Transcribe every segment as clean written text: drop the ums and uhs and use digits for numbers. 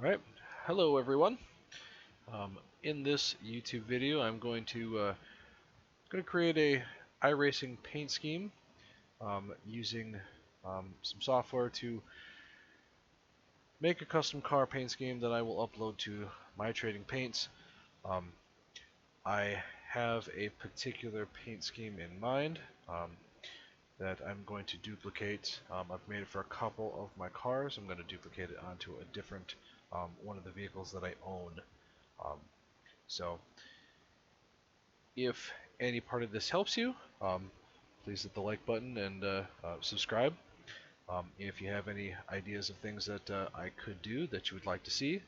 Alright, hello everyone. In this YouTube video I'm going to create a iRacing paint scheme using some software to make a custom car paint scheme that I will upload to my trading paints. Um, I have a particular paint scheme in mind that I'm going to duplicate. I've made it for a couple of my cars. I'm going to duplicate it onto a different one of the vehicles that I own. Um, so If any part of this helps you, please hit the like button and subscribe. If you have any ideas of things that I could do that you would like to see,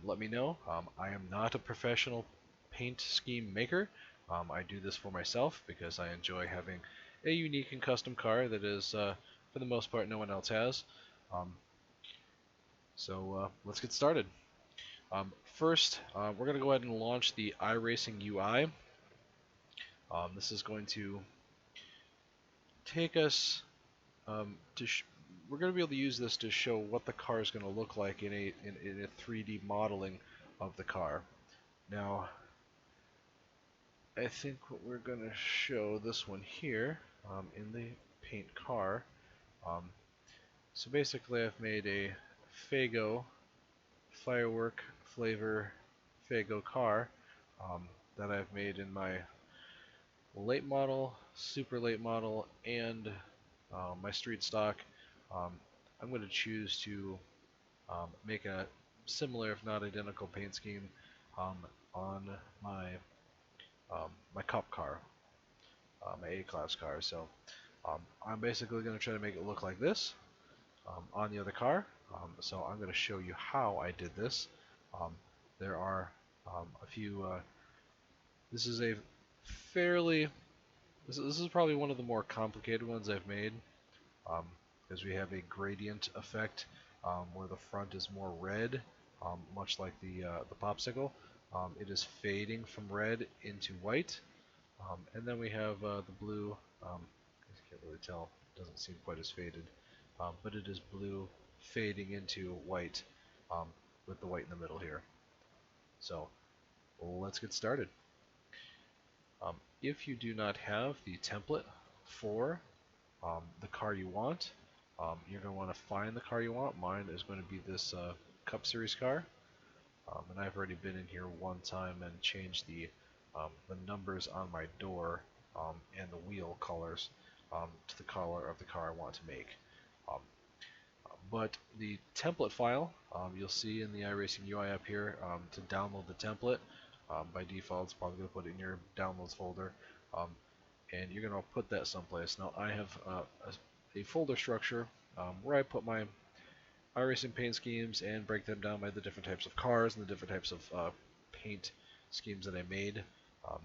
let me know. I am not a professional paint scheme maker. I do this for myself because I enjoy having a unique and custom car that is, for the most part, no one else has. Um, let's get started. First, we're going to go ahead and launch the iRacing UI. This is going to take us we're going to be able to use this to show what the car is going to look like in a 3D modeling of the car. Now, I think what we're going to show this one here in the paint car. Um, so basically, I've made a Fago firework flavor Fago car that I've made in my late model, super late model, and my street stock. Um, I'm going to choose to make a similar, if not identical, paint scheme um, on my cup car, my A-class car. So I'm basically going to try to make it look like this on the other car. So I'm going to show you how I did this. Um, there are a few. This is a fairly. This is probably one of the more complicated ones I've made. Because we have a gradient effect where the front is more red, much like the popsicle. It is fading from red into white, and then we have the blue. I can't really tell; it doesn't seem quite as faded, but it is blue fading into white um, with the white in the middle here. So let's get started. If you do not have the template for the car you want, you're going to want to find the car you want. Mine is going to be this Cup Series car, and I've already been in here one time and changed the numbers on my door and the wheel colors to the color of the car I want to make. Um, but the template file you'll see in the iRacing UI up here to download the template. By default, it's probably going to put it in your downloads folder. Um, and you're going to put that someplace. Now I have a folder structure where I put my iRacing paint schemes and break them down by the different types of cars and the different types of paint schemes that I made. Um,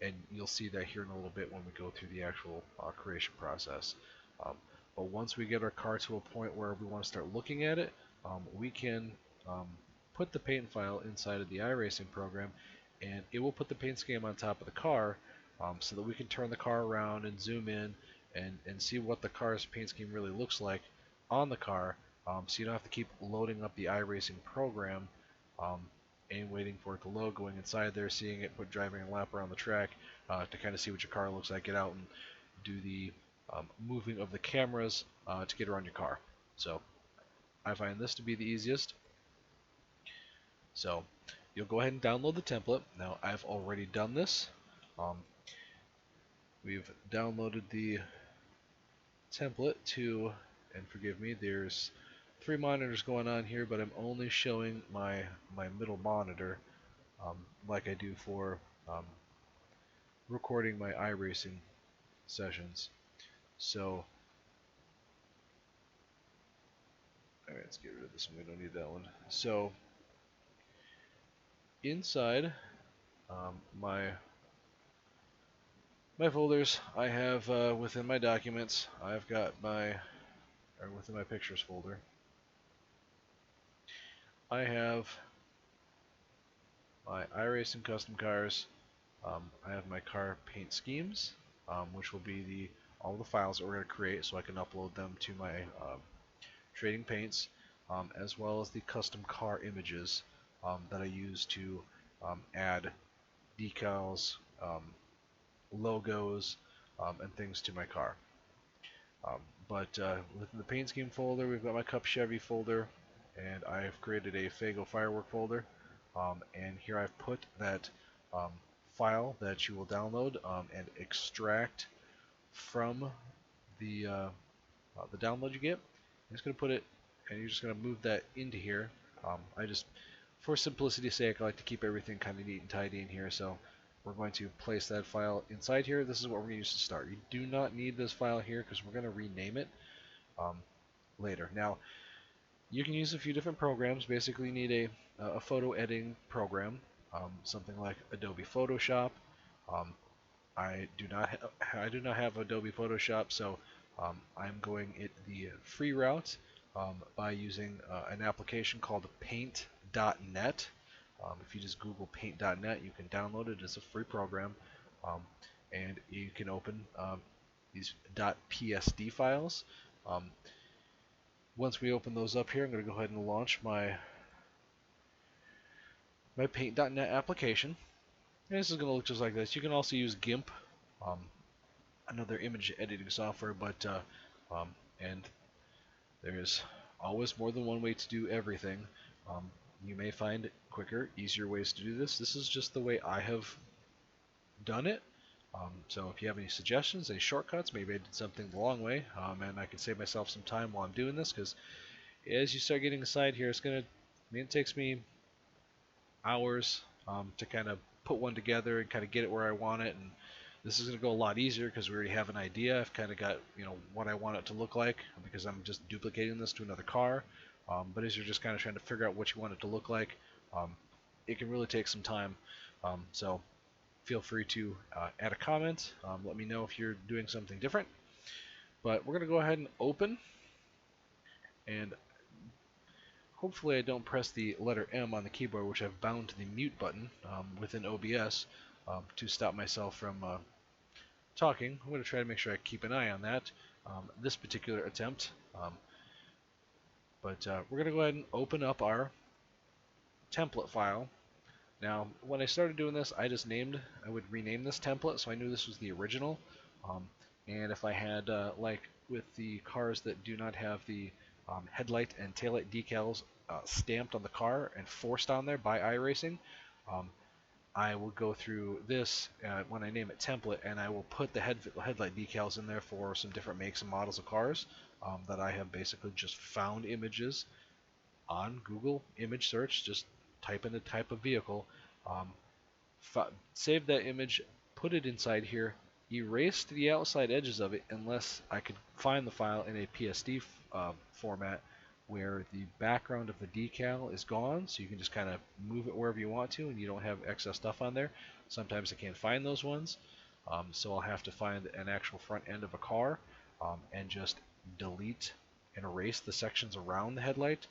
and you'll see that here in a little bit when we go through the actual creation process. Um, but once we get our car to a point where we want to start looking at it, we can put the paint file inside of the iRacing program, and it will put the paint scheme on top of the car so that we can turn the car around and zoom in and see what the car's paint scheme really looks like on the car, so you don't have to keep loading up the iRacing program um, and waiting for it to load, going inside there, seeing it, driving a lap around the track to kind of see what your car looks like, get out and do the moving of the cameras to get around your car. So I find this to be the easiest. So you'll go ahead and download the template. Now I've already done this. Um, we've downloaded the template to, and forgive me, there's 3 monitors going on here, but I'm only showing my middle monitor like I do for recording my iRacing sessions. So, alright, let's get rid of this one, we don't need that one. So, inside my folders, I have within my documents, I've got within my pictures folder, I have my iRacing custom cars. I have my car paint schemes, which will be all the files that we're going to create, so I can upload them to my trading paints. as well as the custom car images that I use to add decals, logos, and things to my car. Um, but within the paint scheme folder, we've got my Cup Chevy folder, and I've created a Fago firework folder. And here I've put that um, file that you will download and extract from the download you get. I'm just going to put it, and you're just going to move that into here. For simplicity's sake, I like to keep everything kind of neat and tidy in here, so we're going to place that file inside here. This is what we're going to use to start. You do not need this file here because we're going to rename it um, later. Now, you can use a few different programs. Basically, you need a photo editing program, something like Adobe Photoshop. Um, I do not have Adobe Photoshop, so I'm going the free route by using an application called Paint.net. If you just Google Paint.net, you can download it. It's a free program, um, and you can open these .psd files. Um, Once we open those up here, I'm going to go ahead and launch my Paint.net application. And this is going to look just like this. You can also use GIMP, um, another image editing software, um, and there's always more than one way to do everything. You may find quicker, easier ways to do this. This is just the way I have done it. So if you have any suggestions, any shortcuts, maybe I did something the long way, and I can save myself some time while I'm doing this, because as you start getting inside here, it takes me hours to kind of put one together and kind of get it where I want it, and this is going to go a lot easier because we already have an idea. I've kind of got what I want it to look like because I'm just duplicating this to another car. But as you're just kind of trying to figure out what you want it to look like, it can really take some time. So feel free to add a comment. Let me know if you're doing something different. But we're going to go ahead and open, and hopefully I don't press the letter M on the keyboard, which I've bound to the mute button within OBS to stop myself from talking. I'm going to try to make sure I keep an eye on that this particular attempt. But we're going to go ahead and open up our template file. Now, when I started doing this, I would rename this template, so I knew this was the original. And if I had, like with the cars that do not have the headlight and taillight decals stamped on the car and forced on there by iRacing, I will go through this when I name it template, and I will put the headlight decals in there for some different makes and models of cars that I have basically just found images on Google image search. Just type in the type of vehicle, save that image, put it inside here, erased the outside edges of it unless I could find the file in a PSD format where the background of the decal is gone, so you can just kind of move it wherever you want to and you don't have excess stuff on there. Sometimes I can't find those ones, so I'll have to find an actual front end of a car and just delete and erase the sections around the headlight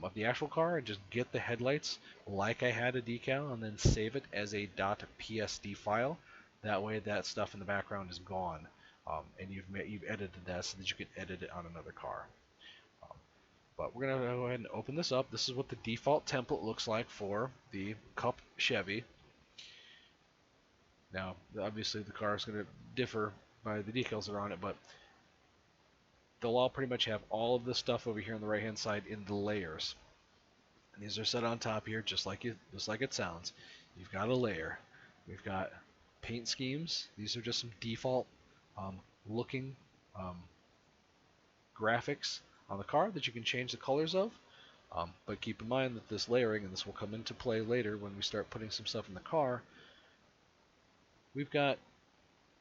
of the actual car and just get the headlights like I had a decal and then save it as a .psd file. That way that stuff in the background is gone, and you've edited that so that you can edit it on another car. But we're going to go ahead and open this up. This is what the default template looks like for the Cup Chevy. Now, obviously the car is going to differ by the decals that are on it, but they'll all pretty much have all of this stuff over here on the right hand side in the layers. And these are set on top here just like it sounds. You've got a layer. We've got paint schemes. These are just some default looking graphics on the car that you can change the colors of. But keep in mind that this layering, and this will come into play later when we start putting some stuff in the car, we've got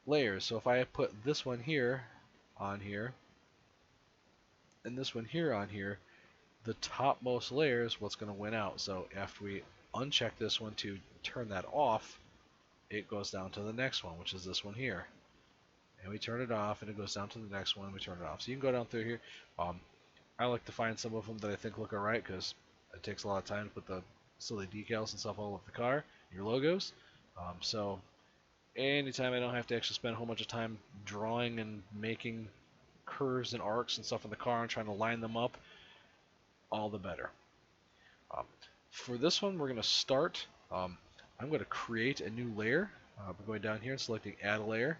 layers. So if I put this one here on here and this one here on here, the topmost layer is what's going to win out. So after we uncheck this one to turn that off, it goes down to the next one, which is this one here. And we turn it off, and it goes down to the next one, and we turn it off. So you can go down through here. I like to find some of them that I think look alright, because it takes a lot of time to put the silly decals and stuff all over the car, your logos. So anytime I don't have to actually spend a whole bunch of time drawing and making curves and arcs and stuff in the car and trying to line them up, all the better. Um, for this one, we're going to start. I'm going to create a new layer. We're going down here and selecting Add a Layer,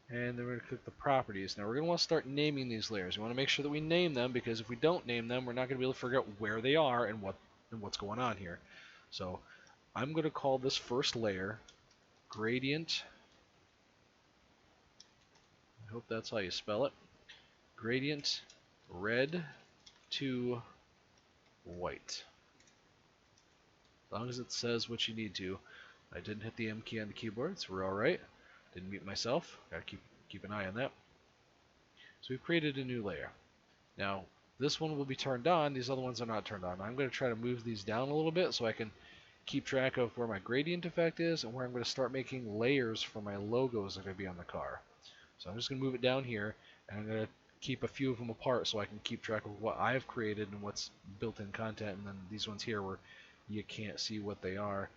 and then we're going to click the Properties. Now we're going to want to start naming these layers. We want to make sure that we name them, because if we don't name them, we're not going to be able to figure out where they are and what's going on here. So I'm going to call this first layer Gradient. I hope that's how you spell it. Gradient red to white. As long as it says what you need to. I didn't hit the M key on the keyboard, so we're alright. Didn't mute myself. Gotta keep an eye on that. So we've created a new layer. Now, this one will be turned on. These other ones are not turned on. I'm going to try to move these down a little bit so I can keep track of where my gradient effect is and where I'm going to start making layers for my logos that are going to be on the car. So I'm just going to move it down here, and I'm going to keep a few of them apart so I can keep track of what I've created and what's built-in content, and then these ones here where you can't see what they are.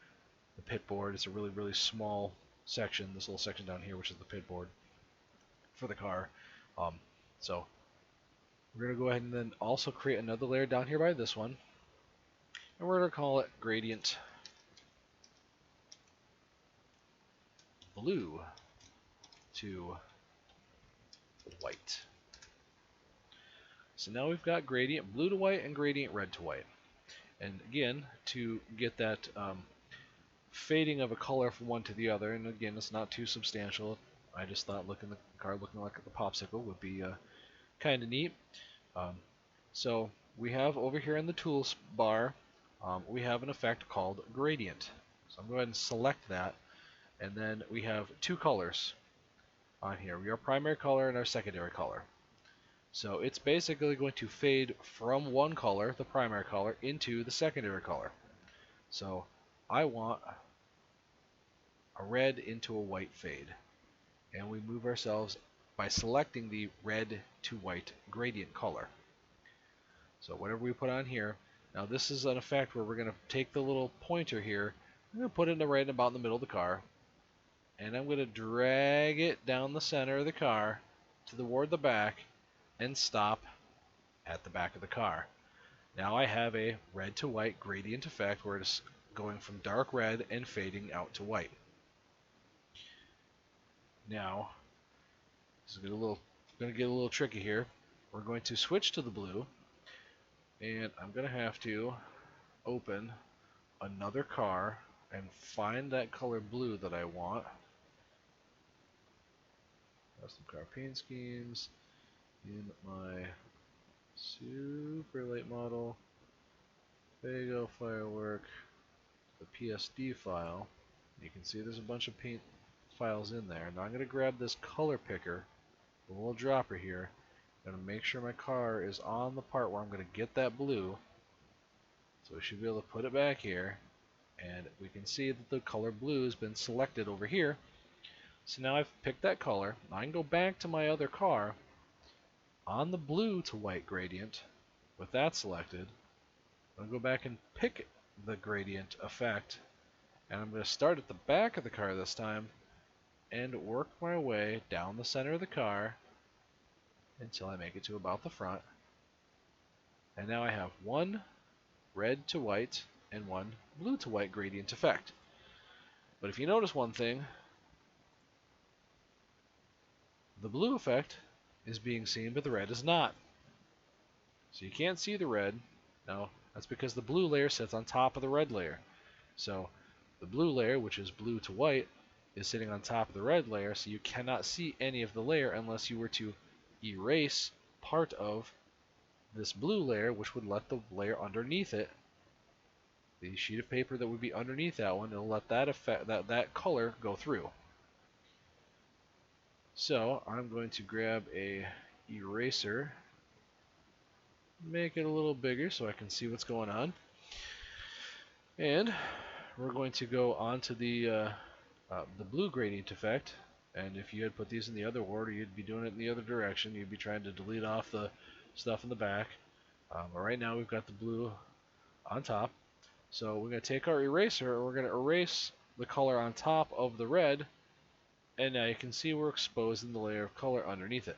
The pit board is a really, really small section, this little section down here, which is the pit board for the car. So we're going to go ahead and then also create another layer down here by this one, and we're going to call it Gradient Blue to White. So now we've got Gradient Blue to White and Gradient Red to White. And again, to get that fading of a color from one to the other, and again, it's not too substantial. I just thought the car looking like the popsicle would be kind of neat. So we have over here in the tools bar, we have an effect called Gradient. So I'm going to go ahead and select that, and then we have two colors on here. We have our primary color and our secondary color. So it's basically going to fade from one color, the primary color, into the secondary color. So I want a red into a white fade. And we move ourselves by selecting the red to white gradient color. So whatever we put on here, now this is an effect where we're going to take the little pointer here, I'm going to put it right about in the middle of the car, and I'm going to drag it down the center of the car toward the back and stop at the back of the car. Now I have a red to white gradient effect where it's going from dark red and fading out to white. Now, this is going to get a little tricky here. We're going to switch to the blue, and I'm going to have to open another car and find that color blue that I want. Custom car paint schemes in my super late model Fago firework, the PSD file. You can see there's a bunch of paint files in there. Now I'm going to grab this color picker, the little dropper here. I'm going to make sure my car is on the part where I'm going to get that blue. So we should be able to put it back here, and we can see that the color blue has been selected over here. So now I've picked that color. I can go back to my other car on the blue to white gradient with that selected. I'm going to go back and pick the gradient effect, and I'm going to start at the back of the car this time and work my way down the center of the car until I make it to about the front. And now I have one red to white and one blue to white gradient effect. But if you notice one thing, the blue effect is being seen, but the red is not. So you can't see the red. Now, that's because the blue layer sits on top of the red layer. So the blue layer, which is blue to white, is sitting on top of the red layer, so you cannot see any of the layer unless you were to erase part of this blue layer, which would let the layer underneath it, the sheet of paper that would be underneath that one, it'll let that effect, that color go through. So I'm going to grab a eraser, make it a little bigger so I can see what's going on, and we're going to go on to the blue gradient effect. And if you had put these in the other order, you'd be doing it in the other direction. You'd be trying to delete off the stuff in the back. But right now we've got the blue on top. So we're going to take our eraser and we're going to erase the color on top of the red. And now you can see we're exposing the layer of color underneath it.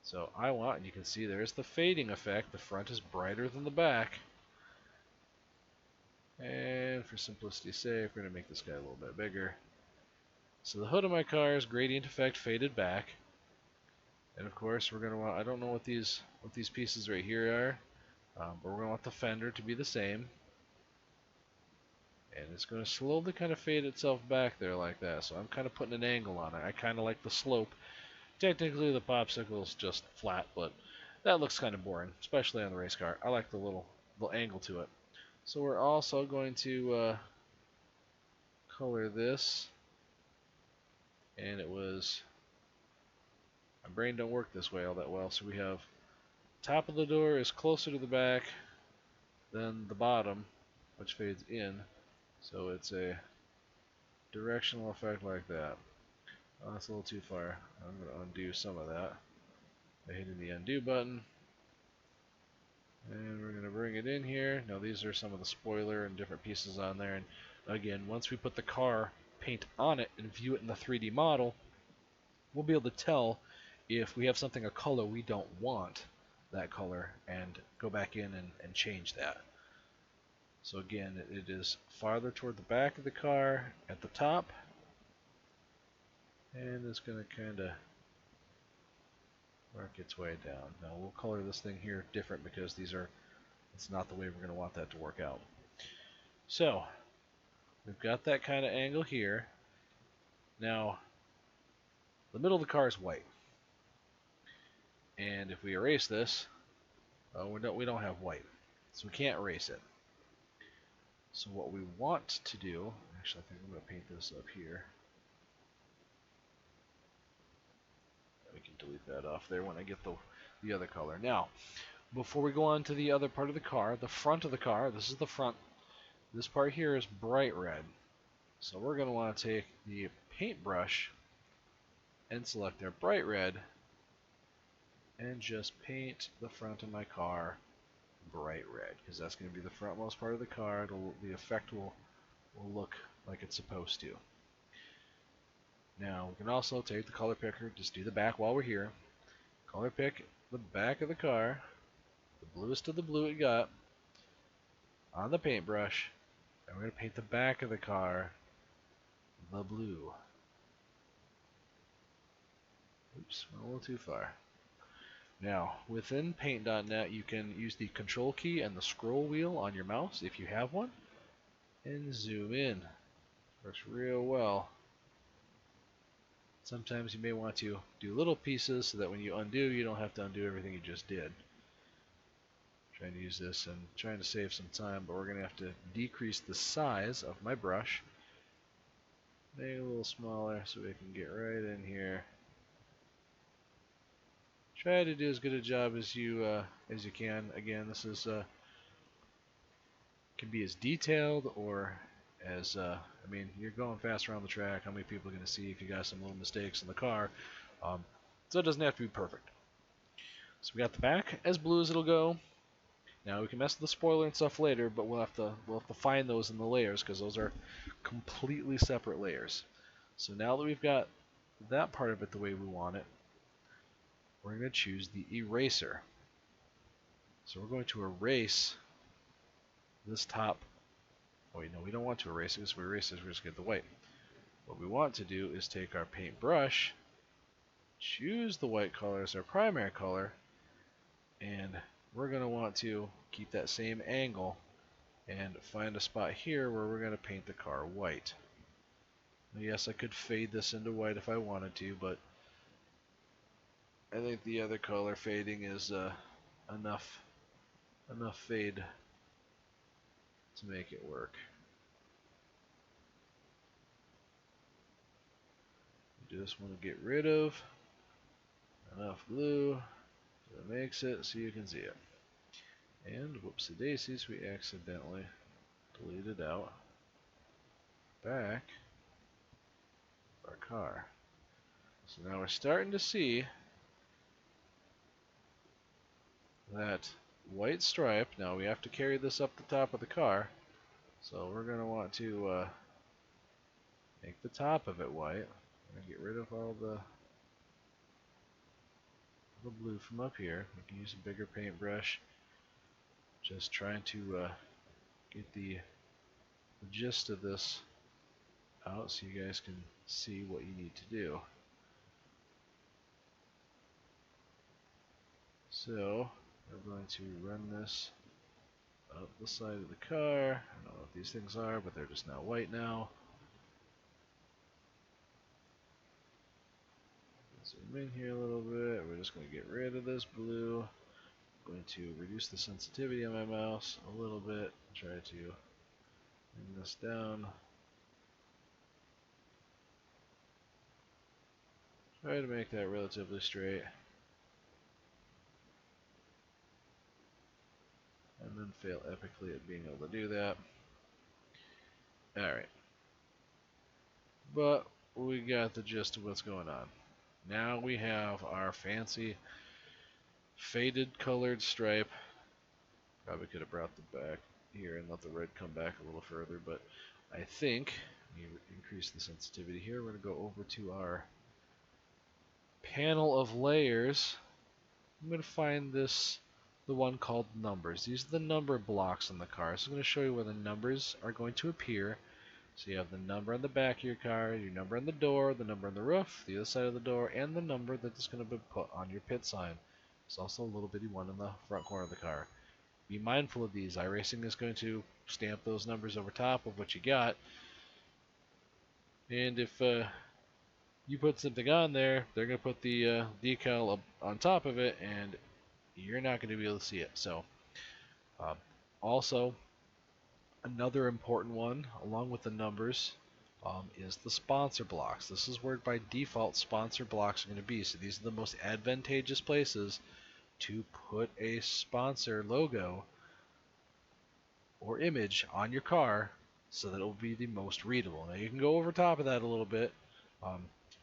So I want, and you can see there's the fading effect. The front is brighter than the back. And for simplicity's sake, we're going to make this guy a little bit bigger. So the hood of my car is gradient effect faded back. And of course we're going to want, I don't know what these pieces right here are, but we're going to want the fender to be the same. And it's going to slowly kind of fade itself back there like that. So I'm kind of putting an angle on it. I kind of like the slope. Technically the popsicle is just flat, but that looks kind of boring, especially on the race car. I like the little angle to it. So we're also going to color this. And it was, my brain don't work this way all that well, so we have top of the door is closer to the back than the bottom, which fades in. So it's a directional effect like that. Oh, that's a little too far. I'm going to undo some of that by hitting the undo button. And we're going to bring it in here. Now these are some of the spoiler and different pieces on there. And again, once we put the car paint on it and view it in the 3D model, we'll be able to tell if we have something a color we don't want that color and go back in and change that. So again, it is farther toward the back of the car at the top, and it's going to kind of work its way down. Now we'll color this thing here different because it's not the way we're going to want that to work out. So we've got that kind of angle here. Now the middle of the car is white, and if we erase this, we don't have white, so we can't erase it. So what we want to do, actually I think I'm going to paint this up here. We can delete that off there when I get the other color. Now, before we go on to the other part of the car, the front of the car, this is the front. This part here is bright red. So we're going to want to take the paintbrush and select our bright red and just paint the front of my car bright red, because that's going to be the frontmost part of the car. The effect will look like it's supposed to. Now we can also take the color picker, just do the back while we're here. Color pick the back of the car, the bluest of the blue it got, on the paintbrush, and we're going to paint the back of the car the blue. Oops, went a little too far. Now, within Paint.net, you can use the Control key and the scroll wheel on your mouse, if you have one, and zoom in. Works real well. Sometimes you may want to do little pieces so that when you undo, you don't have to undo everything you just did. Trying to use this and trying to save some time, but we're going to have to decrease the size of my brush. Make it a little smaller so we can get right in here. Try to do as good a job as you can. Again, this is can be as detailed or as I mean, you're going fast around the track. How many people are going to see if you got some little mistakes in the car? So it doesn't have to be perfect. So we got the back as blue as it'll go. Now we can mess with the spoiler and stuff later, but we'll have to find those in the layers because those are completely separate layers. So now that we've got that part of it the way we want it, we're going to choose the eraser. So we're going to erase this top. Oh wait, no, we don't want to erase it because if we erase this, we're just going to get the white. What we want to do is take our paintbrush, choose the white color as our primary color, and we're going to want to keep that same angle and find a spot here where we're going to paint the car white. Now, yes, I could fade this into white if I wanted to, but I think the other color fading is enough fade to make it work. You just want to get rid of enough blue that makes it so you can see it. And whoopsie daisies, we accidentally deleted out back of our car. So now we're starting to see that white stripe. Now we have to carry this up the top of the car, so we're going to want to make the top of it white. I'm going to get rid of all the the blue from up here. We can use a bigger paintbrush. Just trying to get the gist of this out so you guys can see what you need to do. So we're going to run this up the side of the car. I don't know what these things are, but they're just now white now. Zoom in here a little bit. We're just going to get rid of this blue. I'm going to reduce the sensitivity on my mouse a little bit. Try to bring this down. Try to make that relatively straight. And then fail epically at being able to do that. Alright. But we got the gist of what's going on. Now we have our fancy faded colored stripe. Probably could have brought the back here and let the red come back a little further, but I think you increase the sensitivity here. We're going to go over to our panel of layers. I'm going to find this, the one called numbers. These are the number blocks on the car. So I'm going to show you where the numbers are going to appear. So you have the number on the back of your car, your number on the door, the number on the roof, the other side of the door, and the number that's going to be put on your pit sign. There's also a little bitty one in the front corner of the car. Be mindful of these. iRacing is going to stamp those numbers over top of what you got. And if you put something on there, they're going to put the decal up on top of it, and you're not going to be able to see it. So, also, another important one, along with the numbers, is the sponsor blocks. This is where by default sponsor blocks are going to be. So these are the most advantageous places to put a sponsor logo or image on your car so that it will be the most readable. Now you can go over top of that a little bit,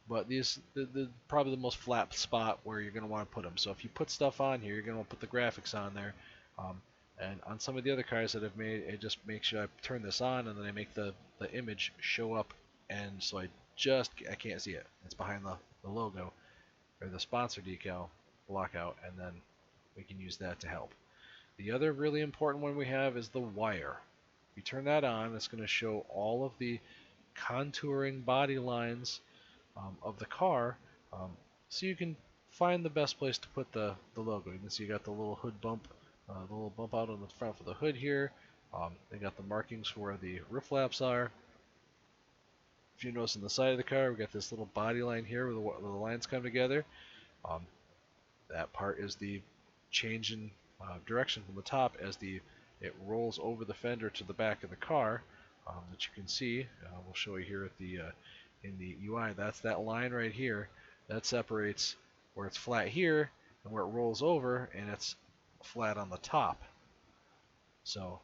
but these probably the most flat spot where you're going to want to put them. So if you put stuff on here, you're going to want to put the graphics on there. And on some of the other cars that I've made, it just makes sure I turn this on and then I make the image show up, and so I can't see it. It's behind the logo or the sponsor decal block out, and then we can use that to help. The other really important one we have is the wire. If you turn that on, it's going to show all of the contouring body lines of the car, so you can find the best place to put the logo. You can see you got the little hood bump, the little bump out on the front for the hood here. They got the markings for where the roof flaps are. If you notice on the side of the car, we got this little body line here where the lines come together. That part is the change in direction from the top as it rolls over the fender to the back of the car, that you can see. We'll show you here at the in the UI. That's that line right here that separates where it's flat here and where it rolls over and it's flat on the top. So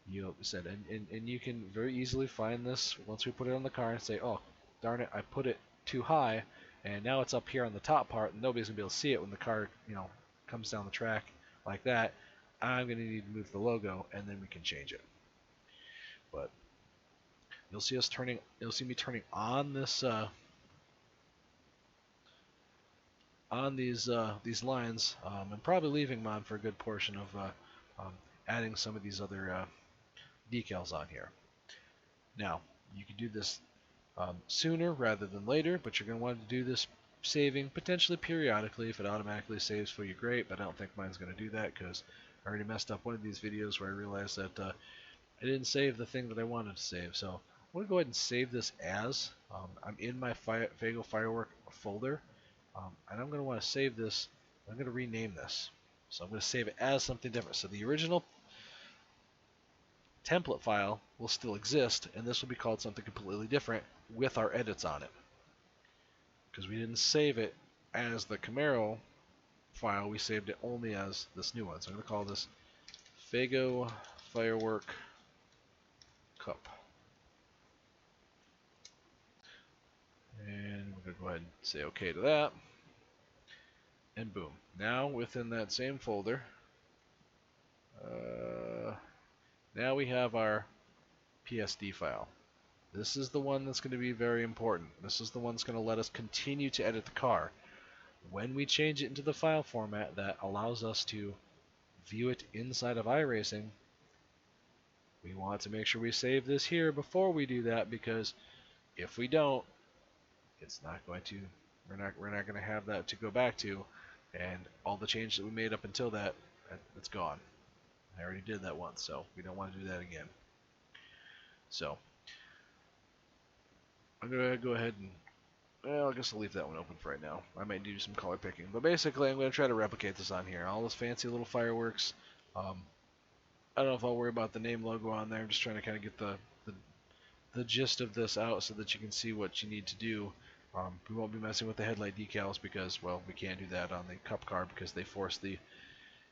you said, and you can very easily find this once we put it on the car and say, oh darn it, I put it too high, and now it's up here on the top part, and nobody's gonna be able to see it when the car, comes down the track like that. I'm gonna need to move the logo, and then we can change it. But you'll see me turning on this on these lines, and probably leaving them on for a good portion of adding some of these other decals on here. Now you can do this sooner rather than later, but you're going to want to do this saving potentially periodically. If it automatically saves for you, great, but I don't think mine's going to do that because I already messed up one of these videos where I realized that I didn't save the thing that I wanted to save. So I'm going to go ahead and save this as I'm in my Fago Firework folder, and I'm going to want to save this. I'm going to rename this, so I'm going to save it as something different. So the original template file will still exist, and this will be called something completely different with our edits on it, because we didn't save it as the Camaro file, we saved it only as this new one. So I'm going to call this Fago Firework Cup, and we're going to go ahead and say OK to that, and boom. Now within that same folder, now we have our PSD file. This is the one that's going to be very important. This is the one that's going to let us continue to edit the car. When we change it into the file format that allows us to view it inside of iRacing, we want to make sure we save this here before we do that, because if we don't, it's not going to, we're not going to have that to go back to, and all the changes that we made up until that, it's gone. I already did that once, so we don't want to do that again. So I'm going to go ahead and, well, I guess I'll leave that one open for right now. I might do some color picking, but basically I'm going to try to replicate this on here. All those fancy little fireworks. I don't know if I'll worry about the name logo on there. I'm just trying to kind of get the gist of this out so that you can see what you need to do. We won't be messing with the headlight decals because, well, we can't do that on the Cup car because they force the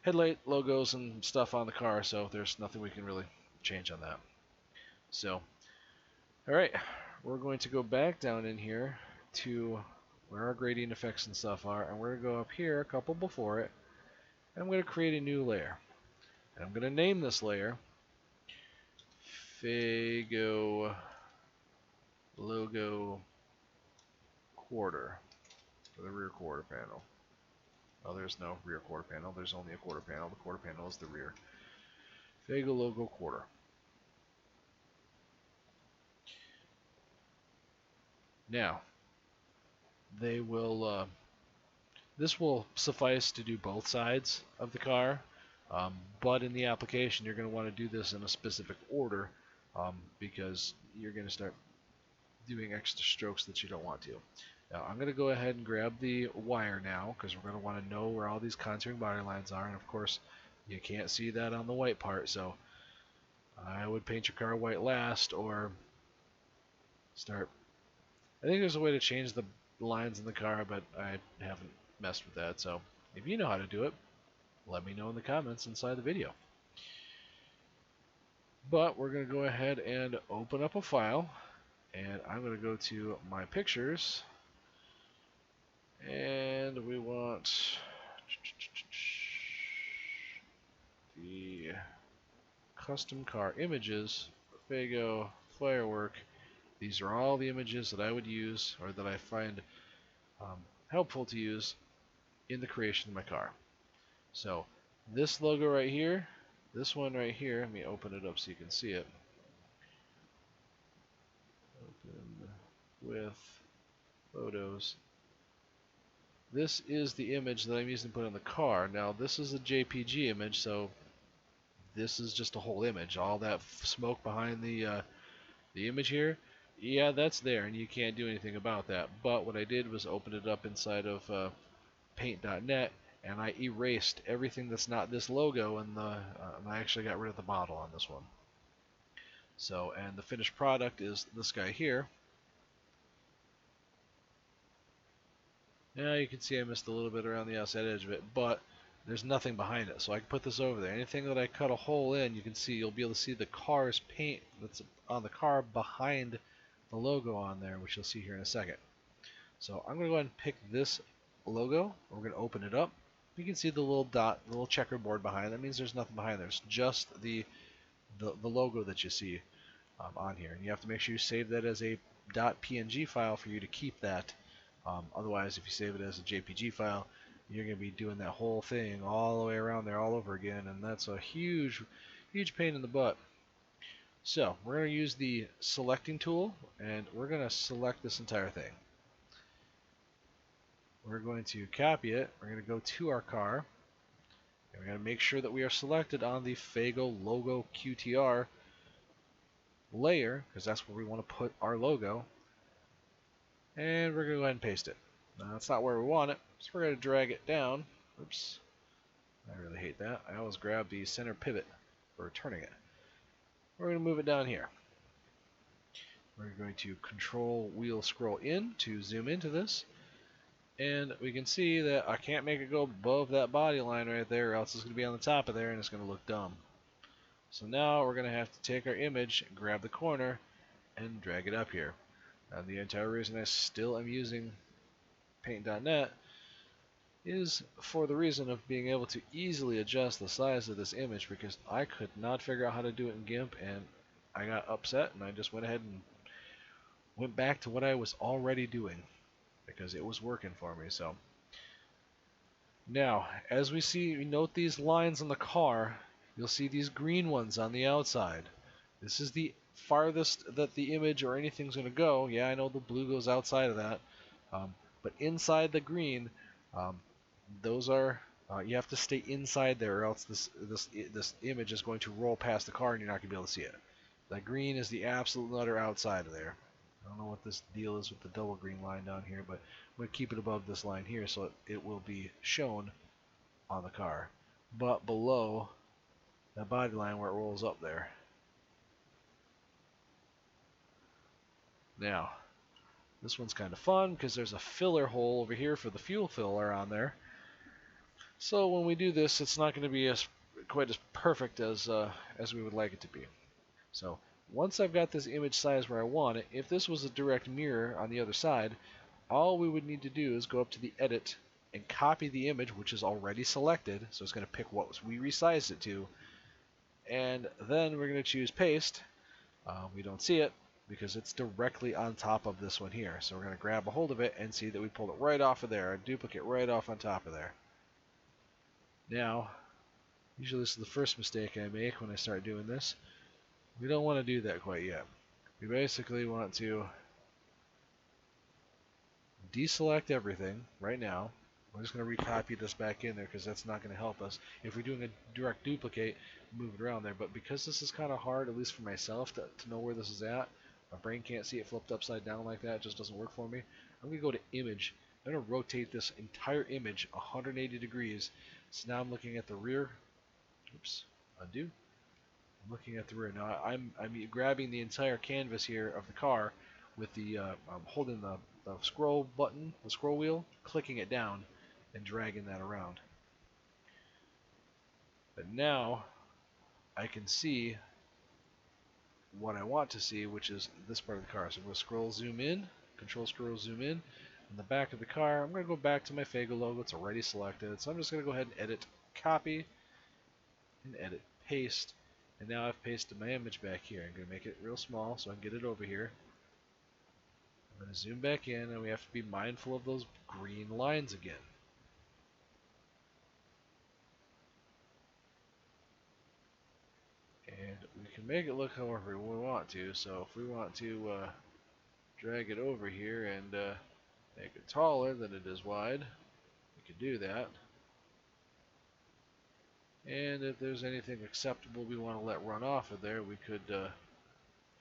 headlight logos and stuff on the car, so there's nothing we can really change on that. So, alright, we're going to go back down in here to where our gradient effects and stuff are, and we're going to go up here a couple before it, and I'm going to create a new layer. And I'm going to name this layer Fago Logo Quarter for the rear quarter panel. Oh, there's no rear quarter panel. There's only a quarter panel. The quarter panel is the rear. Fago Logo Quarter. Now, they will. This will suffice to do both sides of the car, but in the application, you're going to want to do this in a specific order because you're going to start doing extra strokes that you don't want to. Now, I'm going to go ahead and grab the wire now because we're going to want to know where all these contouring body lines are, and of course, you can't see that on the white part, so I would paint your car white last or start. I think there's a way to change the lines in the car, but I haven't messed with that, so if you know how to do it, let me know in the comments inside the video. But we're going to go ahead and open up a file, and I'm going to go to my pictures, and we want the custom car images, Fago, firework. These are all the images that I would use or that I find helpful to use in the creation of my car. So this logo right here, this one right here, let me open it up so you can see it. Open with photos. This is the image that I'm using to put in the car. Now this is a JPG image, so this is just a whole image. All that smoke behind the image here, yeah, that's there, and you can't do anything about that. But what I did was open it up inside of paint.net, and I erased everything that's not this logo, and I actually got rid of the model on this one. So, and the finished product is this guy here. Now you can see I missed a little bit around the outside edge of it, but there's nothing behind it, so I can put this over there. Anything that I cut a hole in, you can see, you'll be able to see the car's paint that's on the car behind the logo on there, which you'll see here in a second. So I'm going to go ahead and pick this logo. We're going to open it up. You can see the little dot, the little checkerboard behind. That means there's nothing behind there. It's just the logo that you see on here. And you have to make sure you save that as a .png file for you to keep that. Otherwise, if you save it as a JPG file, you're going to be doing that whole thing all the way around there all over again, and that's a huge, huge pain in the butt. So we're going to use the selecting tool, and we're going to select this entire thing. We're going to copy it. We're going to go to our car, and we're going to make sure that we are selected on the Fago Logo QTR layer, because that's where we want to put our logo. And we're going to go ahead and paste it. Now, that's not where we want it, so we're going to drag it down. Oops. I really hate that. I always grab the center pivot for turning it. We're going to move it down here. We're going to control wheel scroll in to zoom into this. And we can see that I can't make it go above that body line right there, or else it's going to be on the top of there and it's going to look dumb. So now we're going to have to take our image, grab the corner, and drag it up here. And the entire reason I still am using paint.net is for the reason of being able to easily adjust the size of this image, because I could not figure out how to do it in GIMP, and I got upset and I just went ahead and went back to what I was already doing because it was working for me. So Now, as we note these lines on the car, you'll see these green ones on the outside. This is the farthest that the image or anything's going to go. Yeah, I know the blue goes outside of that, but inside the green, um, those are you have to stay inside there, or else this image is going to roll past the car and you're not going to be able to see it. That green is the absolute utter outside of there. I don't know what this deal is with the double green line down here, but I'm going to keep it above this line here so it will be shown on the car, but below that body line where it rolls up there. Now, this one's kind of fun because there's a filler hole over here for the fuel filler on there. So when we do this, it's not going to be quite as perfect as we would like it to be. So once I've got this image size where I want it, if this was a direct mirror on the other side, all we would need to do is go up to the edit and copy the image, which is already selected. So it's going to pick what we resized it to, and then we're going to choose paste. We don't see it because it's directly on top of this one here. So we're going to grab a hold of it and see that we pulled it right off of there, a duplicate right off on top of there. Now, usually this is the first mistake I make when I start doing this. We don't want to do that quite yet. We basically want to deselect everything right now. We're just going to recopy this back in there because that's not going to help us. If we're doing a direct duplicate, move it around there. But because this is kind of hard, at least for myself, to know where this is at, my brain can't see it flipped upside down like that. It just doesn't work for me. I'm going to go to image. I'm going to rotate this entire image 180 degrees. So now I'm looking at the rear. Oops, undo. I'm looking at the rear. Now I'm grabbing the entire canvas here of the car with the I'm holding the scroll button, the scroll wheel, clicking it down, and dragging that around. But now I can see what I want to see, which is this part of the car. So I'm going to scroll zoom in, control scroll zoom in. In the back of the car, I'm going to go back to my Fago logo. It's already selected. So I'm just going to go ahead and edit copy and edit paste. And now I've pasted my image back here. I'm going to make it real small so I can get it over here. I'm going to zoom back in, and we have to be mindful of those green lines again. And we can make it look however we want to. So if we want to drag it over here and make it taller than it is wide, we can do that. And if there's anything acceptable we want to let run off of there, we could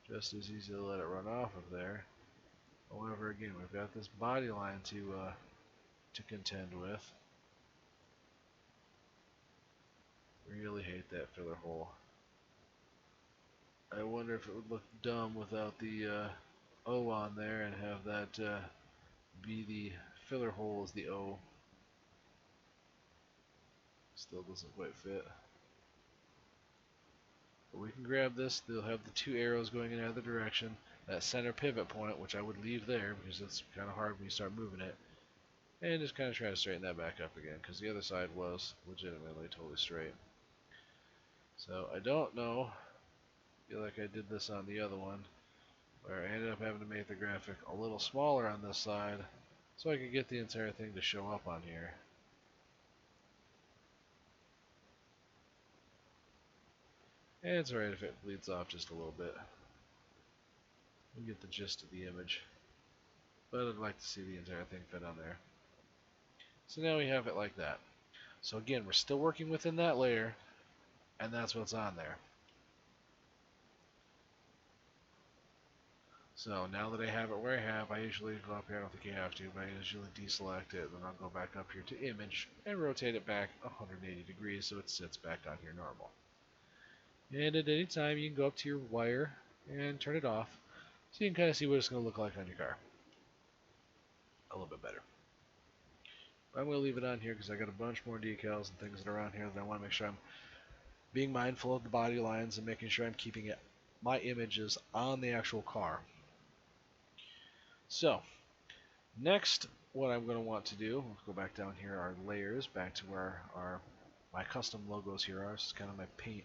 just as easily let it run off of there. However, again, we've got this body line to contend with. Really hate that filler hole. I wonder if it would look dumb without the O on there and have that be the filler hole as the O. Still doesn't quite fit. But we can grab this. They'll have the two arrows going in either direction. That center pivot point, which I would leave there because it's kind of hard when you start moving it. And just kind of try to straighten that back up again because the other side was legitimately totally straight. So I don't know. I feel like I did this on the other one where I ended up having to make the graphic a little smaller on this side so I could get the entire thing to show up on here. And it's alright if it bleeds off just a little bit. We get the gist of the image. But I'd like to see the entire thing fit on there. So now we have it like that. So again, we're still working within that layer, and that's what's on there. So now that I have it where I have, I usually go up here, I don't think you have to, but I usually deselect it, then I'll go back up here to image and rotate it back 180 degrees so it sits back on here normal. And at any time you can go up to your wire and turn it off so you can kind of see what it's going to look like on your car. A little bit better. But I'm going to leave it on here because I got a bunch more decals and things that are on here that I want to make sure I'm being mindful of the body lines and making sure I'm keeping my images on the actual car. So, next, what I'm going to want to do, let's go back down here, our layers, back to where my custom logos here are. This is kind of my paint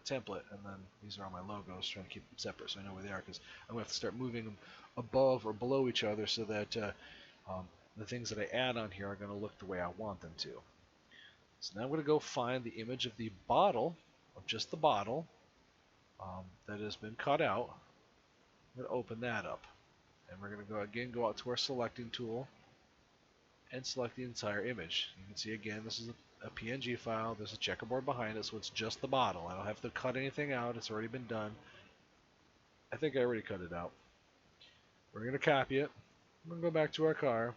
template, and then these are all my logos, trying to keep them separate so I know where they are, because I'm going to have to start moving them above or below each other so that the things that I add on here are going to look the way I want them to. So now I'm going to go find the image of the bottle, of just the bottle, that has been cut out. I'm going to open that up. And we're going to go out to our selecting tool and select the entire image. You can see again, this is a PNG file. There's a checkerboard behind it, so it's just the bottle. I don't have to cut anything out. It's already been done. I think I already cut it out. We're going to copy it. I'm going to go back to our car.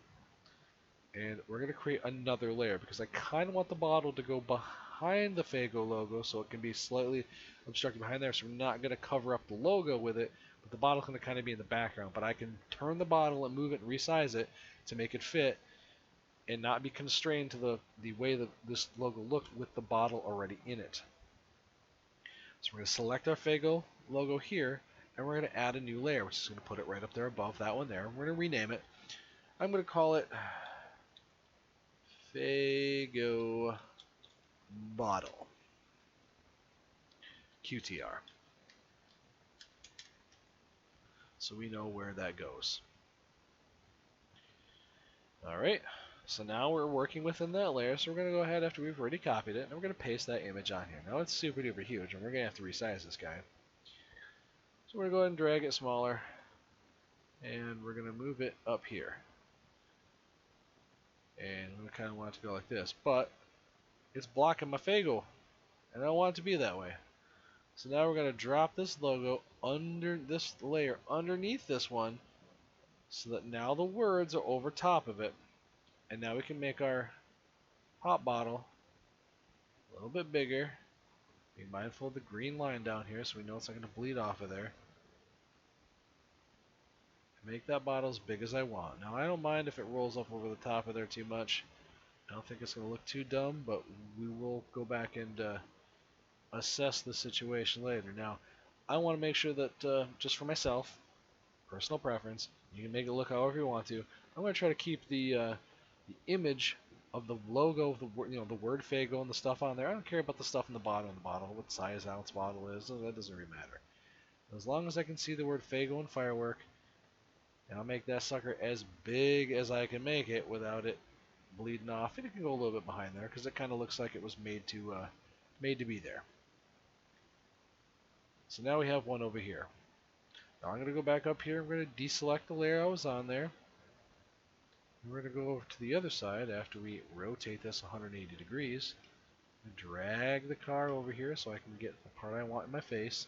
And we're going to create another layer because I kind of want the bottle to go behind the Fago logo so it can be slightly obstructed behind there. So we're not going to cover up the logo with it, but the bottle's going to kind of be in the background. But I can turn the bottle and move it and resize it to make it fit and not be constrained to the way that this logo looked with the bottle already in it. So we're going to select our Fago logo here, and we're going to add a new layer, which is going to put it right up there above that one there. We're going to rename it. I'm going to call it Fago Bottle QTR. So we know where that goes. Alright, so now we're working within that layer, so we're going to go ahead after we've already copied it, and we're going to paste that image on here. Now it's super duper huge, and we're going to have to resize this guy. So we're going to go ahead and drag it smaller, and we're going to move it up here. And we kind of want it to go like this, but it's blocking my Fago, and I don't want it to be that way. So now we're going to drop this logo under this layer, underneath this one, so that now the words are over top of it. And now we can make our hot bottle a little bit bigger. Be mindful of the green line down here so we know it's not going to bleed off of there. Make that bottle as big as I want. Now I don't mind if it rolls up over the top of there too much. I don't think it's going to look too dumb, but we will go back and assess the situation later. Now I want to make sure that just for myself, personal preference, you can make it look however you want to. I'm going to try to keep the image of the logo, of the word Fago and the stuff on there. I don't care about the stuff in the bottom of the bottle, what size ounce bottle is. That doesn't really matter. As long as I can see the word Fago and firework, and I'll make that sucker as big as I can make it without it bleeding off. And it can go a little bit behind there because it kind of looks like it was made to be there. So now we have one over here. Now I'm going to go back up here. I'm going to deselect the layer I was on there. We're going to go over to the other side after we rotate this 180 degrees. And drag the car over here so I can get the part I want in my face.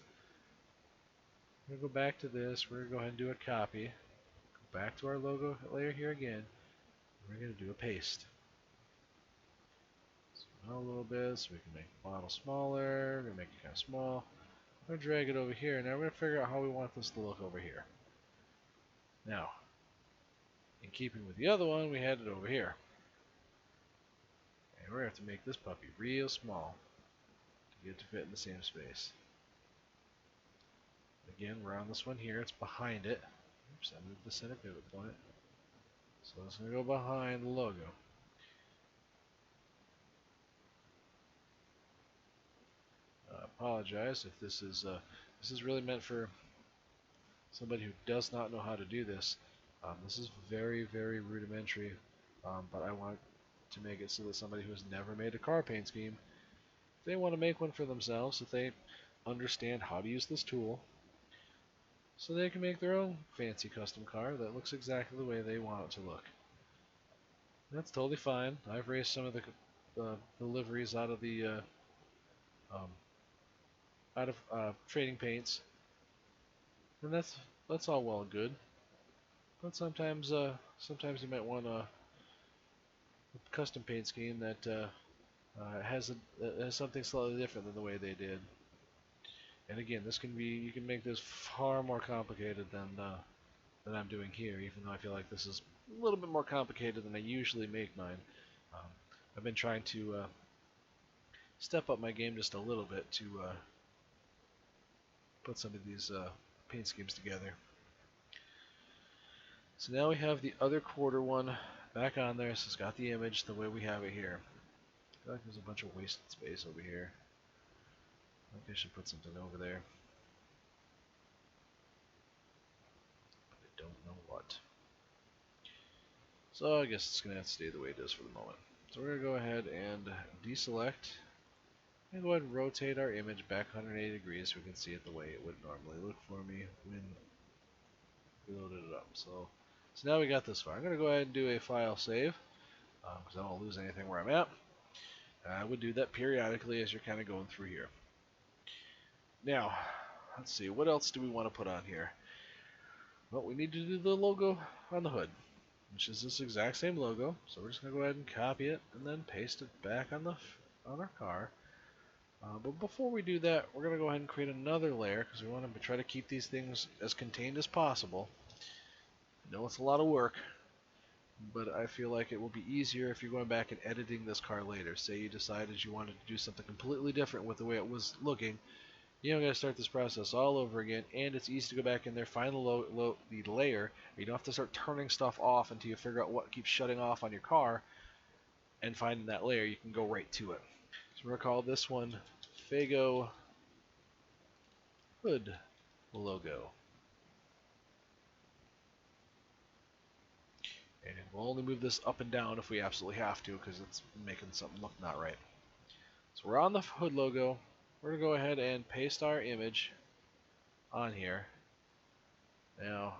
I'm going to go back to this. We're going to go ahead and do a copy. Go back to our logo layer here again. We're going to do a paste. Zoom out a little bit so we can make the bottle smaller. We're going to make it kind of small. I'm going to drag it over here. Now we're going to figure out how we want this to look over here. Now, in keeping with the other one, we had it over here. And we're going to have to make this puppy real small to get it to fit in the same space. Again, we're on this one here. It's behind it. Oops, I moved the center pivot point. So it's going to go behind the logo. I apologize if this is really meant for somebody who does not know how to do this. This is very, very rudimentary, but I want to make it so that somebody who has never made a car paint scheme, if they want to make one for themselves, if they understand how to use this tool, so they can make their own fancy custom car that looks exactly the way they want it to look. That's totally fine. I've raised some of the liveries out of the trading paints, and that's all well and good. But sometimes you might want a custom paint scheme that has something slightly different than the way they did. And again, you can make this far more complicated than I'm doing here, even though I feel like this is a little bit more complicated than I usually make mine. I've been trying to step up my game just a little bit to put some of these paint schemes together. So now we have the other quarter one back on there, so it's got the image the way we have it here. I feel like there's a bunch of wasted space over here. I think I should put something over there. But I don't know what. So I guess it's going to have to stay the way it is for the moment. So we're going to go ahead and deselect and go ahead and rotate our image back 180 degrees so we can see it the way it would normally look for me when we loaded it up. So now we got this far. I'm going to go ahead and do a file save because I don't want to lose anything where I'm at. I would do that periodically as you're kind of going through here. Now, let's see, what else do we want to put on here? Well, we need to do the logo on the hood, which is this exact same logo. So we're just going to go ahead and copy it and then paste it back on our car. But before we do that, we're going to go ahead and create another layer because we want to try to keep these things as contained as possible. I know it's a lot of work, but I feel like it will be easier if you're going back and editing this car later. Say you decided you wanted to do something completely different with the way it was looking. You don't got to start this process all over again, and it's easy to go back in there, find the layer. You don't have to start turning stuff off until you figure out what keeps shutting off on your car, and finding that layer, you can go right to it. So we're going to call this one Fago Hood Logo. And we'll only move this up and down if we absolutely have to, because it's making something look not right. So we're on the hood logo. We're going to go ahead and paste our image on here. Now,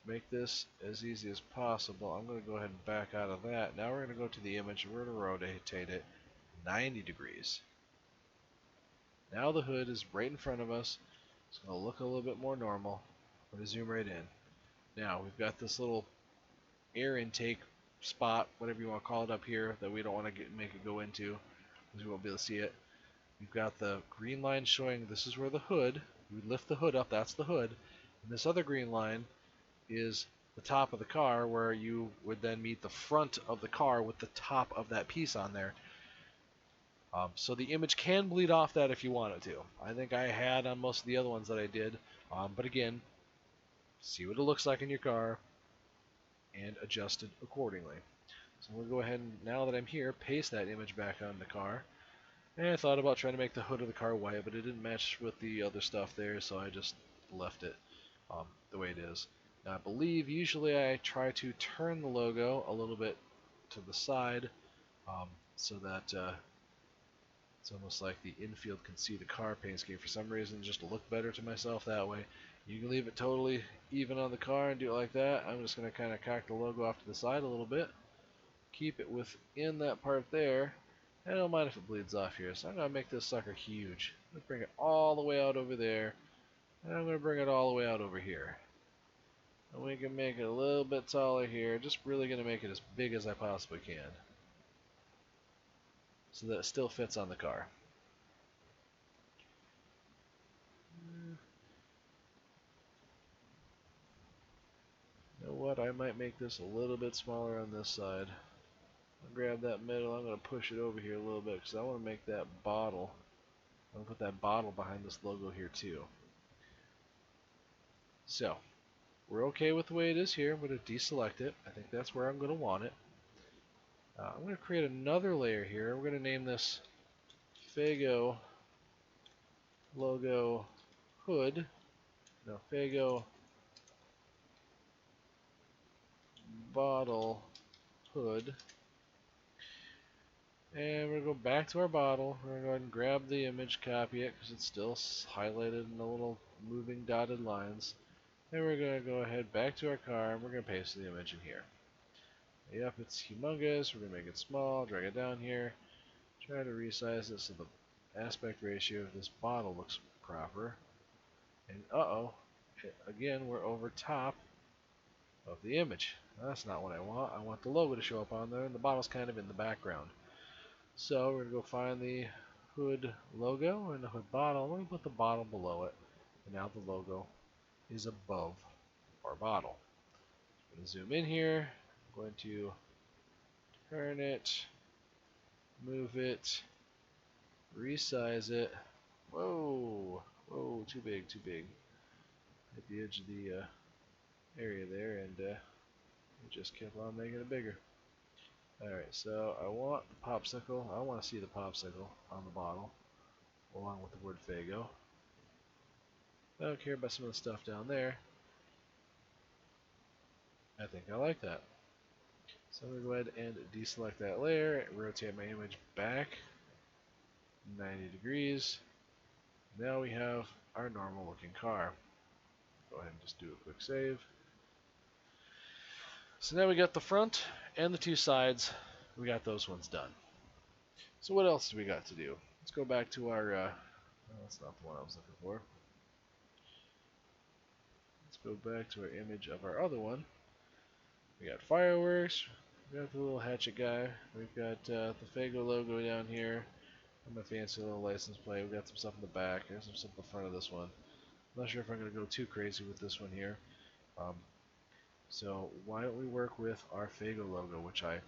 to make this as easy as possible, I'm going to go ahead and back out of that. Now we're going to go to the image and we're going to rotate it 90 degrees. Now the hood is right in front of us. It's going to look a little bit more normal. I'm going to zoom right in. Now we've got this little air intake spot, whatever you want to call it, up here that we don't want to make it go into because we won't be able to see it. We've got the green line showing this is where the hood, we lift the hood up, that's the hood, and this other green line is the top of the car where you would then meet the front of the car with the top of that piece on there. So the image can bleed off that if you want it to. I think I had on most of the other ones that I did, but again, see what it looks like in your car and adjust it accordingly. So we'll go ahead and, now that I'm here, paste that image back on the car. And I thought about trying to make the hood of the car white, but it didn't match with the other stuff there, so I just left it the way it is. Now, I believe usually I try to turn the logo a little bit to the side so that it's almost like the infield can see the car paint scheme. For some reason, just to look better to myself that way. You can leave it totally even on the car and do it like that. I'm just going to kind of cock the logo off to the side a little bit. Keep it within that part there. I don't mind if it bleeds off here, so I'm going to make this sucker huge. I'm going to bring it all the way out over there, and I'm going to bring it all the way out over here. And we can make it a little bit taller here, just really going to make it as big as I possibly can. So that it still fits on the car. You know what, I might make this a little bit smaller on this side. I'll grab that middle, I'm going to push it over here a little bit, because I want to make that bottle. I'm going to put that bottle behind this logo here too. So, we're okay with the way it is here. I'm going to deselect it. I think that's where I'm going to want it. I'm going to create another layer here. We're going to name this Fago Logo Hood. No, Fago Bottle Hood. And we're going to go back to our bottle. We're going to go ahead and grab the image, copy it, because it's still highlighted in the little moving dotted lines. And we're going to go ahead back to our car, and we're going to paste the image in here. Yep, it's humongous. We're going to make it small, drag it down here. Try to resize it so the aspect ratio of this bottle looks proper. And uh-oh, again, we're over top of the image. That's not what I want. I want the logo to show up on there, and the bottle's kind of in the background. So we're going to go find the hood logo and the hood bottle. We're going to put the bottle below it. And now the logo is above our bottle. I'm going to zoom in here. I'm going to turn it, move it, resize it. Whoa, whoa, too big, too big. Hit the edge of the area there, and it just kept on making it bigger. Alright, so I want the popsicle. I want to see the popsicle on the bottle, along with the word Fago. I don't care about some of the stuff down there. I think I like that. So I'm going to go ahead and deselect that layer, rotate my image back 90 degrees. Now we have our normal looking car. Go ahead and just do a quick save. So now we got the front and the two sides. We got those ones done. So what else do we got to do? Let's go back to our, that's not the one I was looking for. Let's go back to our image of our other one. We got fireworks, we got the little hatchet guy, we've got the Fago logo down here, and my fancy little license plate. We've got some stuff in the back, there's some stuff in the front of this one. I'm not sure if I'm going to go too crazy with this one here. So why don't we work with our Fago logo, which I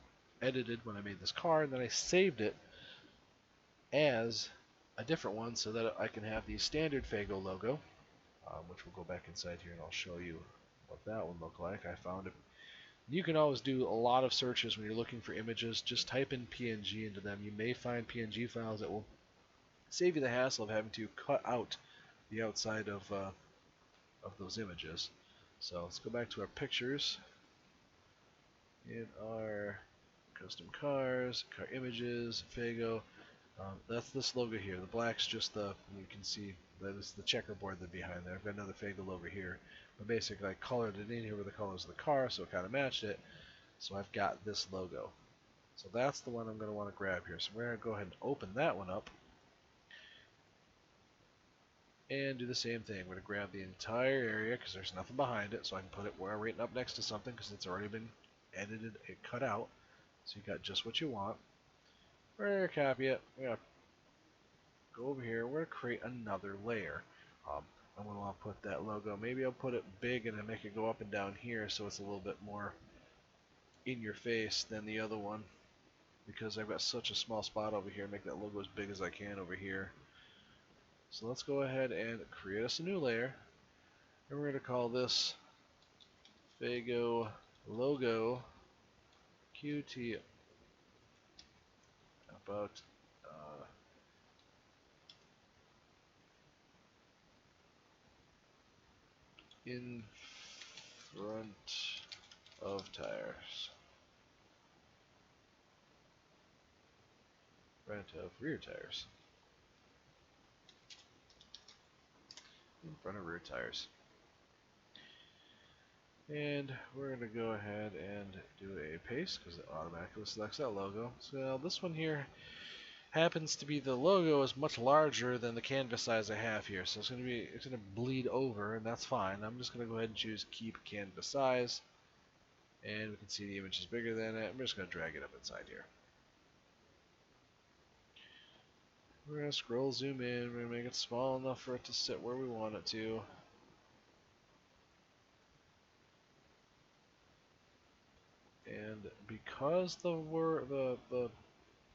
edited when I made this car, and then I saved it as a different one so that I can have the standard Fago logo, which we'll go back inside here and I'll show you what that would look like. I found it. You can always do a lot of searches when you're looking for images. Just type in PNG into them. You may find PNG files that will save you the hassle of having to cut out the outside of those images. So let's go back to our pictures. In our custom cars, car images, Fago. That's this logo here. The black's just you can see that is the checkerboard that's behind there. I've got another Fago logo here. But basically I colored it in here with the colors of the car, so it kind of matched it. So I've got this logo. So that's the one I'm going to want to grab here. So we're going to go ahead and open that one up. And do the same thing. We're going to grab the entire area because there's nothing behind it. So I can put it right up next to something because it's already been edited and cut out. So you got just what you want. We're going to copy it. We're going to go over here. We're going to create another layer. I'm going to want to put that logo. Maybe I'll put it big and then make it go up and down here so it's a little bit more in your face than the other one. Because I've got such a small spot over here, make that logo as big as I can over here. So let's go ahead and create us a new layer. And we're going to call this Fago Logo QT about in front of tires. Front of rear tires. In front of rear tires. And we're going to go ahead and do a paste because it automatically selects that logo. So now this one here happens to be the logo is much larger than the canvas size I have here. So it's going to bleed over, and that's fine. I'm just going to go ahead and choose keep canvas size. And we can see the image is bigger than it. I'm just going to drag it up inside here. We're going to scroll zoom in. We're going to make it small enough for it to sit where we want it to. And because the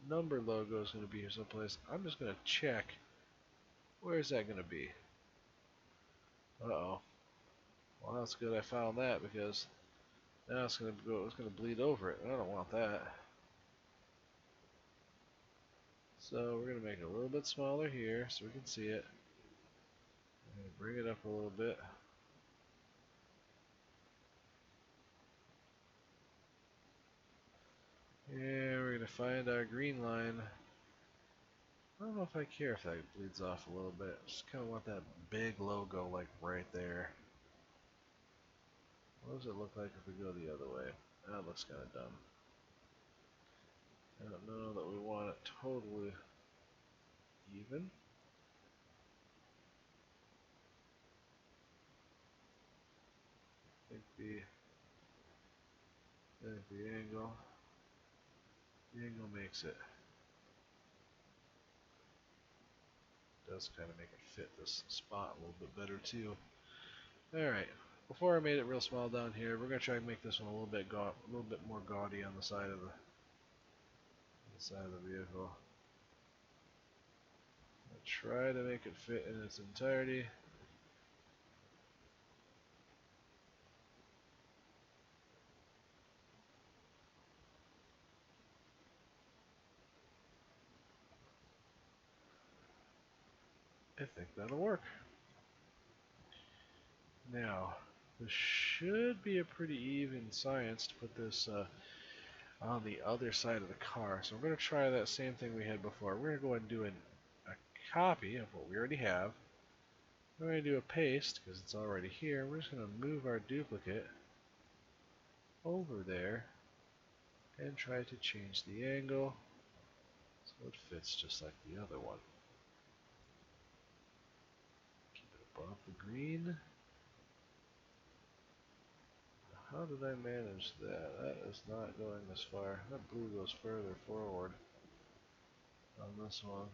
number logo is going to be here someplace, I'm just going to check where is that going to be. Uh-oh. Well, that's good I found that because now it's going to bleed over it. I don't want that. So we're going to make it a little bit smaller here so we can see it. Bring it up a little bit. And we're going to find our green line. I don't know if I care if that bleeds off a little bit. I just kind of want that big logo like right there. What does it look like if we go the other way? That looks kind of dumb. I don't know that we want it totally even. I think the angle makes it. Does kind of make it fit this spot a little bit better too. Alright, before I made it real small down here, we're going to try and make this one a little bit more gaudy on the side of the vehicle. I'll try to make it fit in its entirety. I think that'll work. Now, this should be a pretty even science to put this on the other side of the car. So we're going to try that same thing we had before. We're going to go ahead and do a copy of what we already have. We're going to do a paste because it's already here. We're just going to move our duplicate over there and try to change the angle so it fits just like the other one. Keep it above the green. How did I manage that? That is not going as far. That blue goes further forward on this one.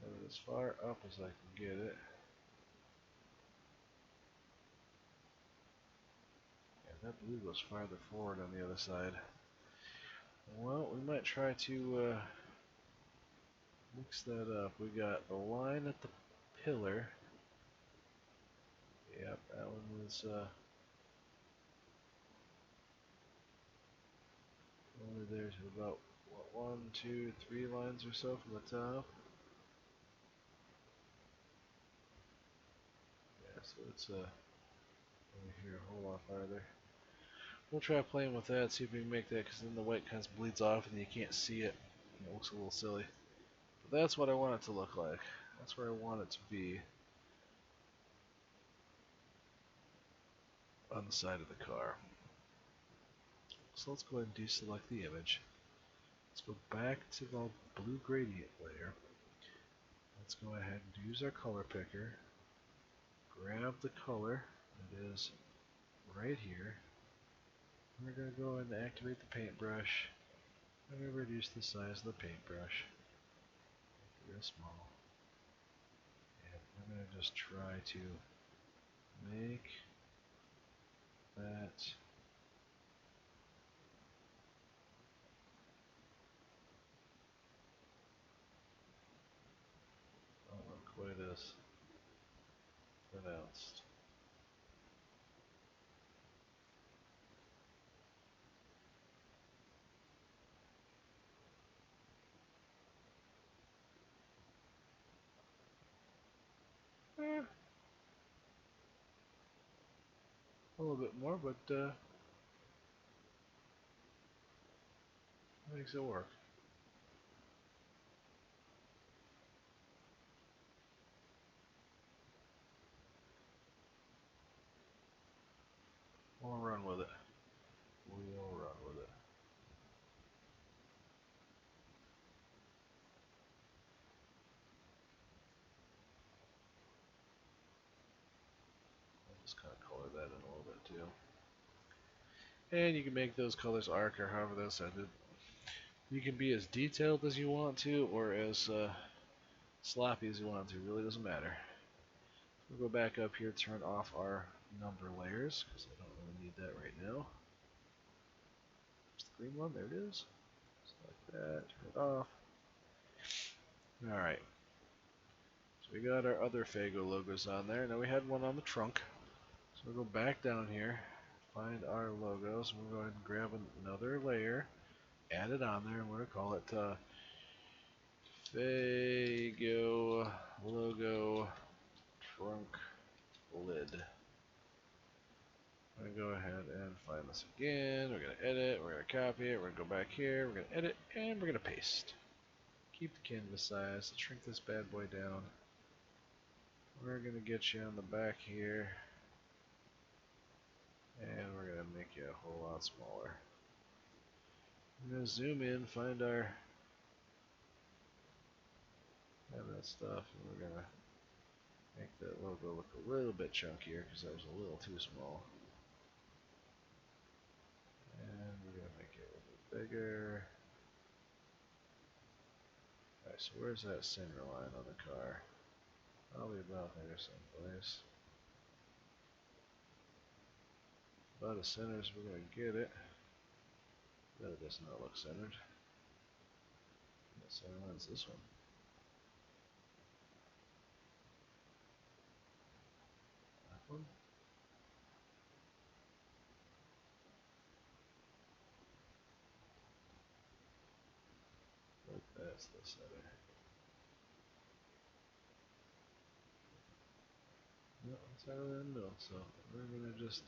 Get it as far up as I can get it. And that blue goes farther forward on the other side. Well, we might try to mix that up. We got the line at the pillar. Yep, that one was only there to about, what, 1, 2, 3 lines or so from the top. Yeah, so it's over here a whole lot farther. We'll try playing with that, see if we can make that, because then the white kind of bleeds off and you can't see it. It looks a little silly. But that's what I want it to look like. That's where I want it to be on the side of the car. So let's go ahead and deselect the image. Let's go back to the blue gradient layer. Let's go ahead and use our color picker. Grab the color that is right here. We're going to go and activate the paintbrush. I'm going to reduce the size of the paintbrush. Make it real small. And I'm going to just try to make that not look quite as pronounced. A little bit more, but makes it work. We'll run with it. We'll run with it. I'll just kind of color that in a little bit too. And you can make those colors arc or however that's ended. You can be as detailed as you want to or as sloppy as you want to. It really doesn't matter. We'll go back up here, turn off our number layers because I don't really need that right now. There's the green one. There it is. Select that. Turn it off. Alright. So we got our other Fago logos on there. Now we had one on the trunk. So we'll go back down here, find our logos. We'll go ahead and grab another layer, add it on there, and we're going to call it Fago Logo Trunk Lid. I'm going to go ahead and find this again. We're going to edit, we're going to copy it, we're going to go back here, we're going to edit, and we're going to paste. Keep the canvas size, let's shrink this bad boy down. We're going to get you on the back here, and we're going to make you a whole lot smaller. We're going to zoom in, find our that stuff, and we're going to make that logo look a little bit chunkier because that was a little too small. And we're going to make it a little bit bigger. Alright, so where's that center line on the car? Probably about there someplace. About as center as we're going to get it. But it does not look centered. The center line's this one. That one. But that's the center. No, it's out in the middle, so we're going to just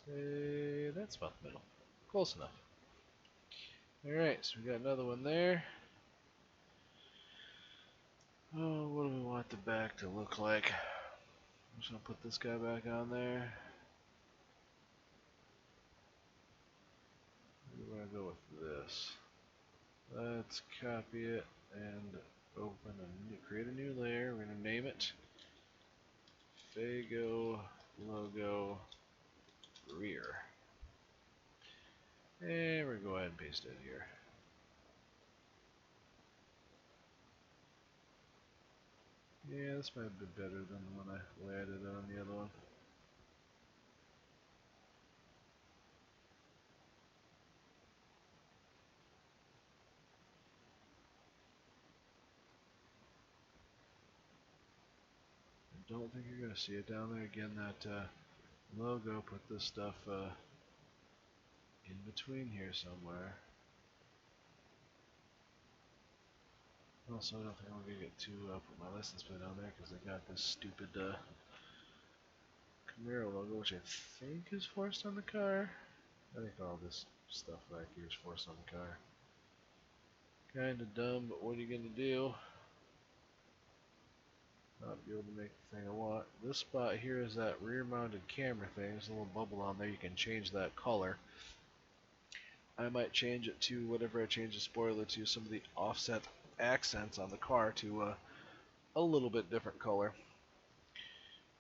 say that's about the middle. Close enough. Alright, so we got another one there. Oh, what do we want the back to look like? I'm just gonna put this guy back on there. We're gonna go with this. Let's copy it and create a new layer. We're gonna name it Fago Logo Rear. And we're gonna go ahead and paste it here. Yeah, this might be better than the way I did it on the other one. I don't think you're gonna see it down there. Again, that logo, put this stuff in between here somewhere. Also, I don't think I'm gonna get to put my license plate on there because I got this stupid Camaro logo, which I think is forced on the car. I think all this stuff back here is forced on the car. Kinda dumb, but what are you gonna do? Not be able to make the thing I want. This spot here is that rear mounted camera thing. There's a little bubble on there. You can change that color. I might change it to whatever I change the spoiler to, some of the offset accents on the car to a little bit different color.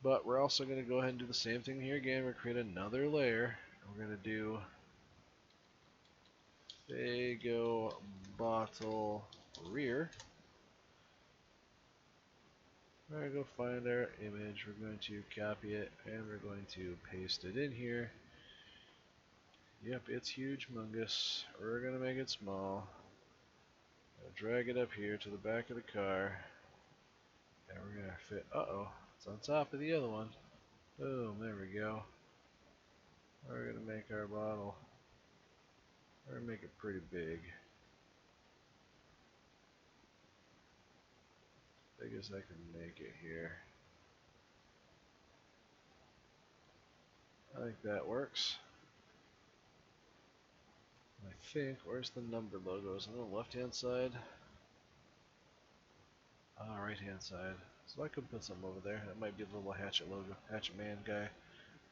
But we're also going to go ahead and do the same thing here again. We're going to create another layer. We're going to do Fago Bottle Rear. We're going to go find our image. We're going to copy it and we're going to paste it in here. Yep, it's huge, mungus. We're going to make it small. Drag it up here to the back of the car. And we're going to fit, it's on top of the other one. Boom, there we go. We're going to make our bottle. We're going to make it pretty big. Big as I can make it here. I think that works. I think, where's the number logos? On the left hand side? Right hand side. So I could put something over there. That might be the little Hatchet logo, Hatchet Man guy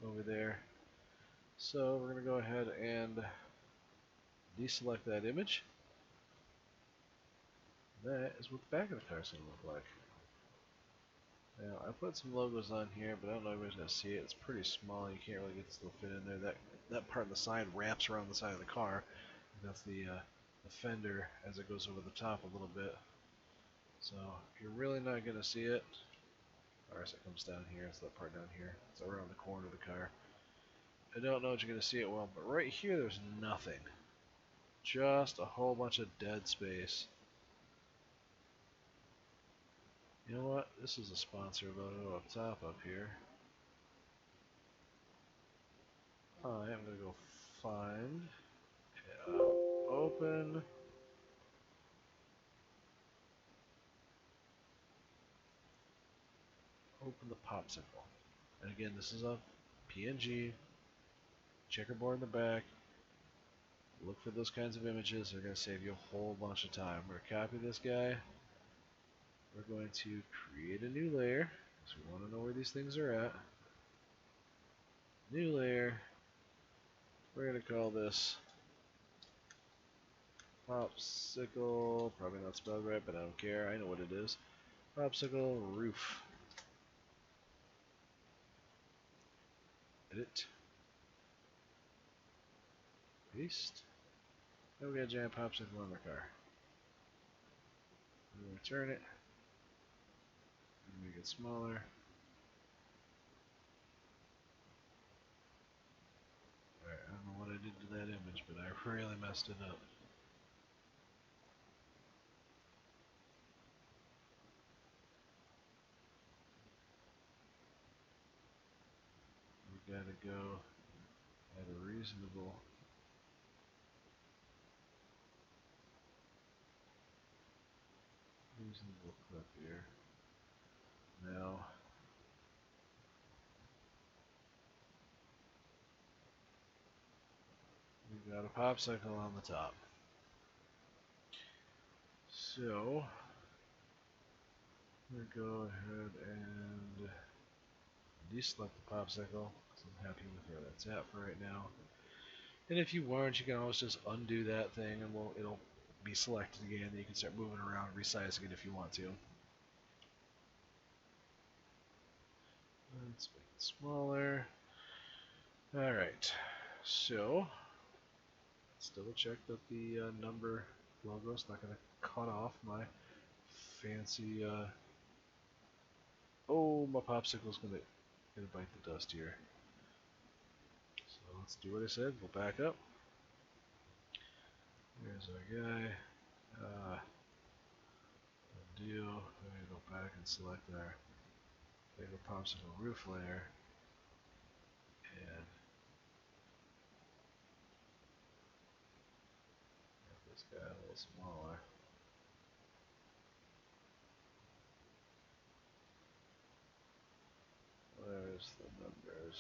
over there. So we're going to go ahead and deselect that image. That is what the back of the car is going to look like. Now, I put some logos on here, but I don't know if everybody's going to see it. It's pretty small. You can't really get this little fit in there. That part on the side wraps around the side of the car. That's the fender as it goes over the top a little bit. So, if you're really not going to see it, or as it comes down here, it's that part down here. It's around the corner of the car. I don't know if you're going to see it well, but right here there's nothing. Just a whole bunch of dead space. You know what? This is a sponsor logo up top up here. I'm going to go find, open, the popsicle. And again, this is a PNG, checkerboard in the back. Look for those kinds of images. They're going to save you a whole bunch of time. We're going to copy this guy. We're going to create a new layer, because we want to know where these things are at. New layer. We're going to call this Popsicle. Probably not spelled right, but I don't care. I know what it is. Popsicle Roof. Edit. Paste. And we got a giant popsicle on the car. We're going to return it. Make it smaller. Alright, I don't know what I did to that image, but I really messed it up. We gotta go at a reasonable clip here. Now, we got a popsicle on the top. So, I'm going to go ahead and deselect the popsicle because I'm happy with where that's at for right now. And if you weren't, you can always just undo that thing and it'll be selected again. And you can start moving around, resizing it if you want to. Let's make it smaller. Alright, so let's double check that the number logo is not going to cut off my fancy. Oh, my popsicle's gonna bite the dust here. So let's do what I said. We'll back up. There's our guy. Undo. We're gonna go back and select our Lego popsicle roof layer and make this guy a little smaller. Where's the numbers?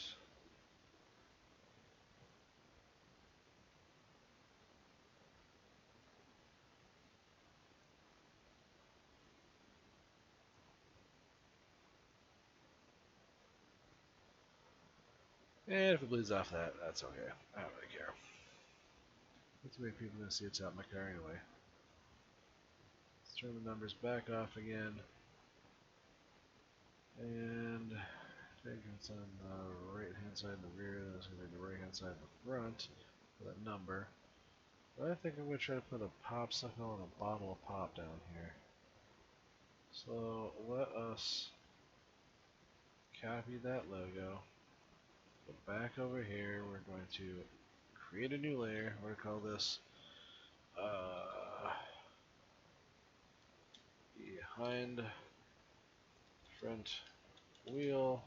And if it bleeds off that, that's okay. I don't really care. Not too many people are gonna see it's out in my car anyway. Let's turn the numbers back off again. And I think it's on the right hand side in the rear, that's going to be the right hand side in the front for that number. But I think I'm going to try to put a popsicle and a bottle of pop down here. So let us copy that logo. Go back over here, we're going to create a new layer. We're going to call this behind front wheel.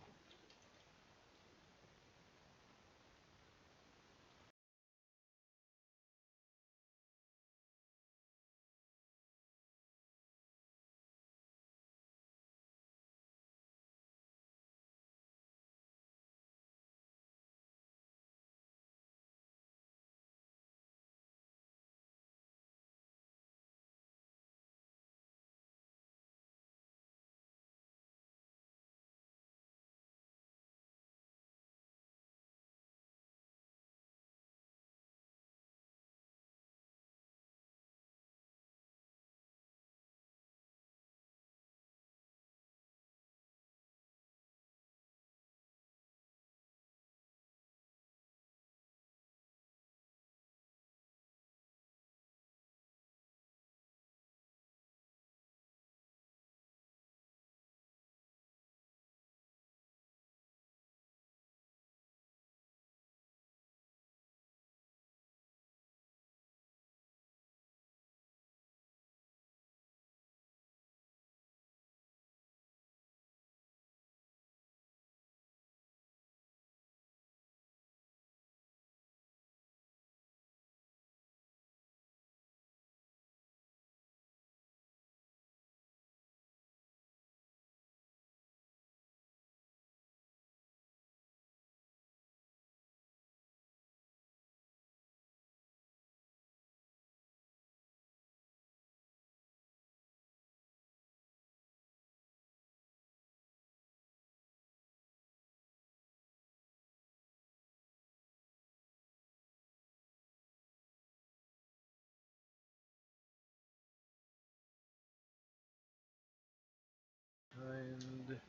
Behind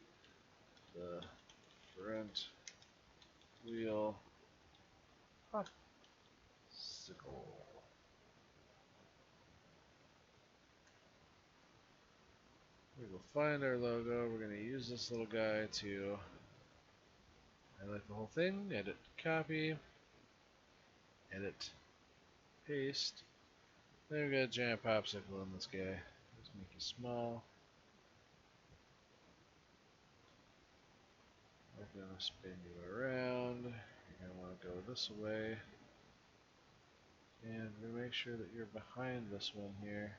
the front wheel popsicle. We will find our logo. We're going to use this little guy to highlight the whole thing, edit, copy, edit, paste. Then we got a giant popsicle in this guy. Let's make you small. We're going to spin you around. You're going to want to go this way. And we're going to make sure that you're behind this one here.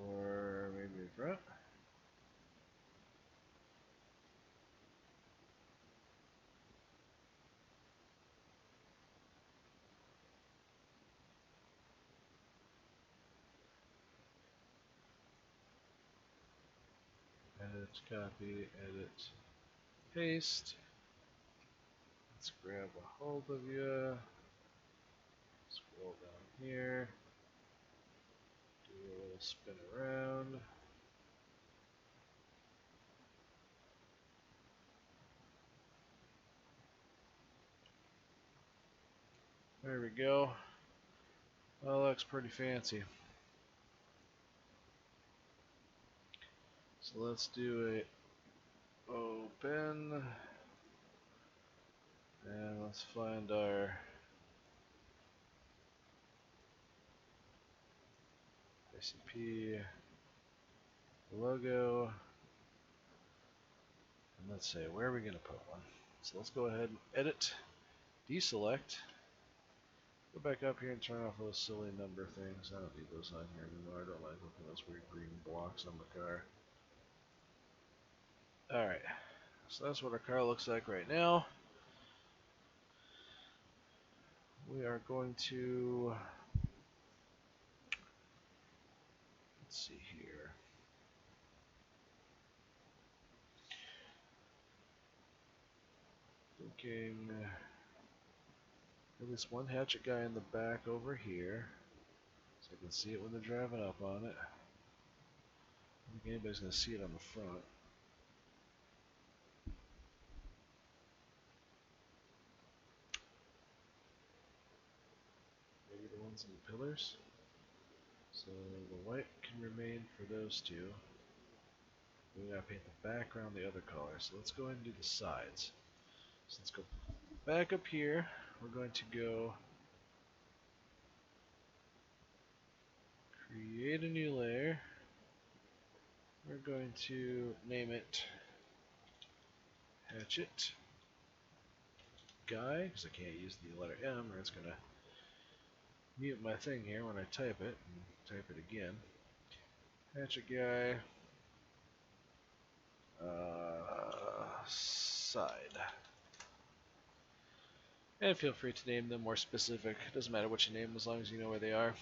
Or maybe in front. copy, edit, paste. Let's grab a hold of you. Scroll down here. Do a little spin around. There we go. Well, that looks pretty fancy. So let's do a open. And let's find our ICP logo. And let's say, where are we going to put one? So let's go ahead and edit, deselect, go back up here and turn off those silly number things. I don't need those on here anymore. I don't like looking at those weird green blocks on the car. Alright, so that's what our car looks like right now. We are going to, let's see here. Thinking at least one hatchet guy in the back over here, so I can see it when they're driving up on it. I don't think anybody's going to see it on the front. Maybe the ones in the pillars. So the white can remain for those two. We gotta paint the background the other color. So let's go ahead and do the sides. So let's go back up here. We're going to go create a new layer. We're going to name it Hatchet Guy, because I can't use the letter M or it's going to mute my thing here when I type it, and type it again. Hatchet Guy side. And feel free to name them more specific. It doesn't matter what you name them as long as you know where they are.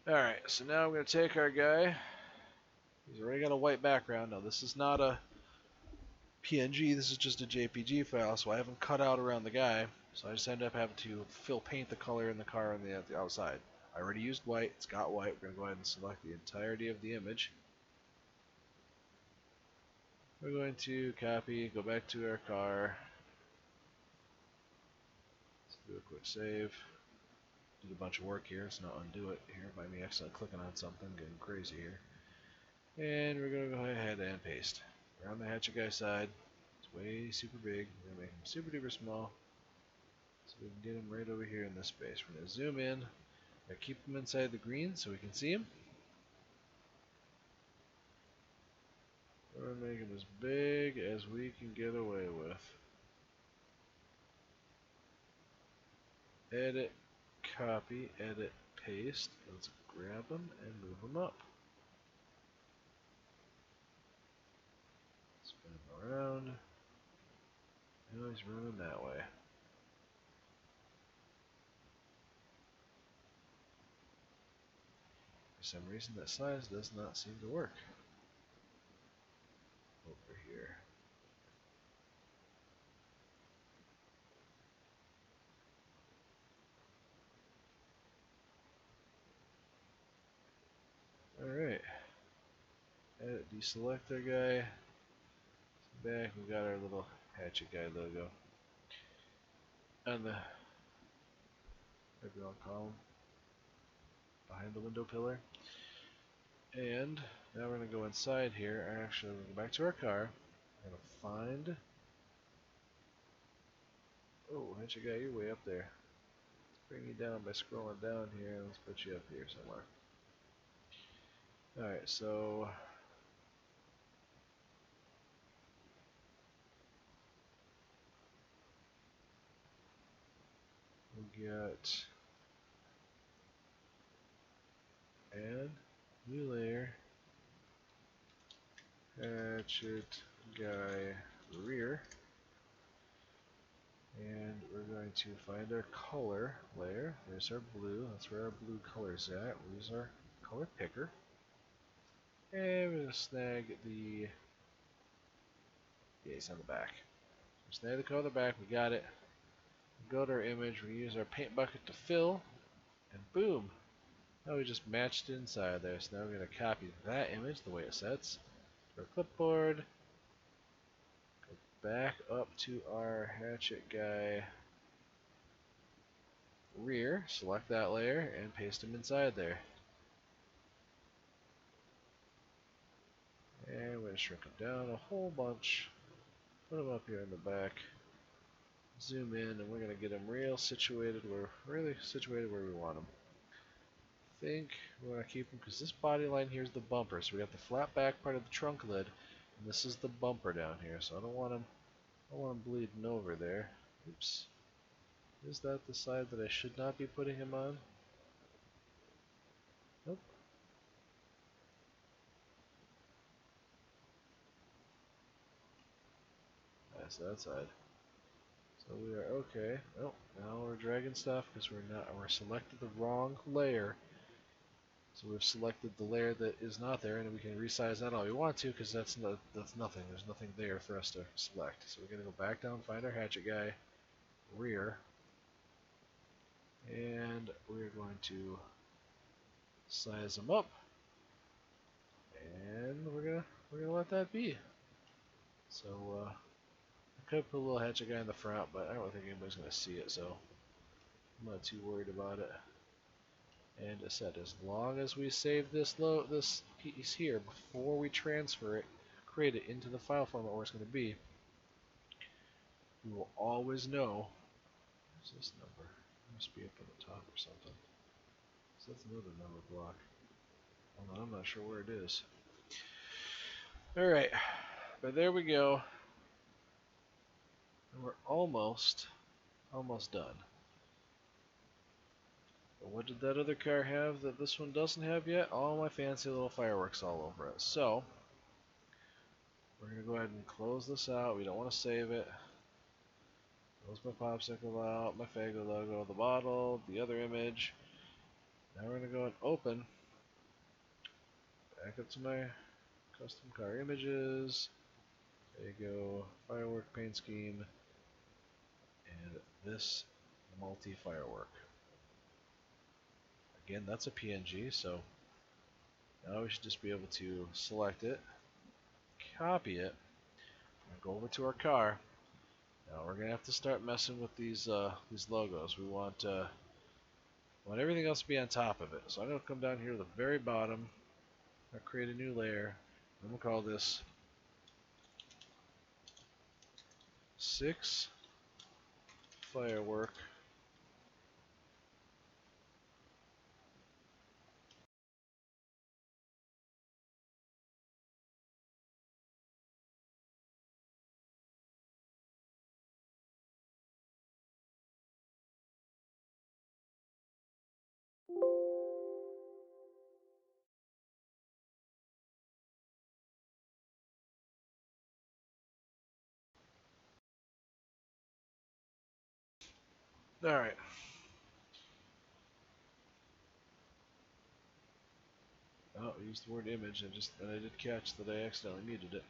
Alright, so now I'm going to take our guy. He's already got a white background. Now this is not a PNG, this is just a JPG file, so I haven't cut out around the guy. So I just end up having to paint the color in the car on the outside. I already used white, it's got white. We're going to go ahead and select the entirety of the image. We're going to copy, go back to our car. Let's do a quick save. Did a bunch of work here, so now undo it here by me accidentally clicking on something, getting crazy here. And we're going to go ahead and paste. We're on the hatchet guy side. It's way super big. We're going to make him super duper small so we can get him right over here in this space. We're going to zoom in. We're going to keep him inside the green so we can see him. We're going to make him as big as we can get away with. Edit, copy, edit, paste. Let's grab him and move him up. Spin him around. Now he's running that way. For some reason that size does not seem to work. Over here. Alright. Edit, deselect our guy. Back, we got our little hatchet guy logo. On the background column. Behind the window pillar. And now we're going to go inside here. Actually, we're going to go back to our car. We're going to find... Oh, hatchet guy, you're way up there. Let's bring you down by scrolling down here. Let's put you up here somewhere. Alright, so... we got... Add, new layer, hatchet guy rear, and we're going to find our color layer. There's our blue. That's where our blue color's at. We'll use our color picker, And we're going to snag the base on the back. Snag the car on the back, we got it. Go to our image, we use our paint bucket to fill, and boom! Now we just matched inside there. So now we're going to copy that image the way it sets to our clipboard. Go back up to our hatchet guy rear, select that layer, and paste him inside there. And we're going to shrink him down a whole bunch. Put him up here in the back. Zoom in, and we're going to get him really situated where we want him. I think we're going to keep him because this body line here is the bumper. So we got the flat back part of the trunk lid, and this is the bumper down here. So I don't want him bleeding over there. Oops. Is that the side that I should not be putting him on? Nope. That's that side. So we are okay. Oh, now we're dragging stuff because we're selected the wrong layer. So we've selected the layer that is not there, and we can resize that all we want to because that's nothing. There's nothing there for us to select. So we're gonna go back down, find our hatchet guy, rear, and we're going to size him up, and we're gonna let that be. So I could put a little hatchet guy in the front, but I don't think anybody's gonna see it, so I'm not too worried about it. And as I said, as long as we save this piece here before we transfer it, create it into the file format where it's going to be, we will always know. Where's this number? It must be up on the top or something. So that's another number block. Hold on, I'm not sure where it is. Alright, but there we go. And we're almost done. But what did that other car have that this one doesn't have yet? All my fancy little fireworks all over it. So, we're going to go ahead and close this out. We don't want to save it. Close my popsicle out, my Fago logo, the bottle, the other image. Now we're going to go and open. Back up to my custom car images. Fago, firework paint scheme, and this multi-firework. Again, that's a PNG, so now we should just be able to select it, copy it, and go over to our car. Now we're gonna have to start messing with these logos. We want everything else to be on top of it. So I'm gonna come down here to the very bottom. I'll create a new layer. I'm gonna call this 6 firework. All right. Oh, I used the word image. I did catch that I accidentally muted it.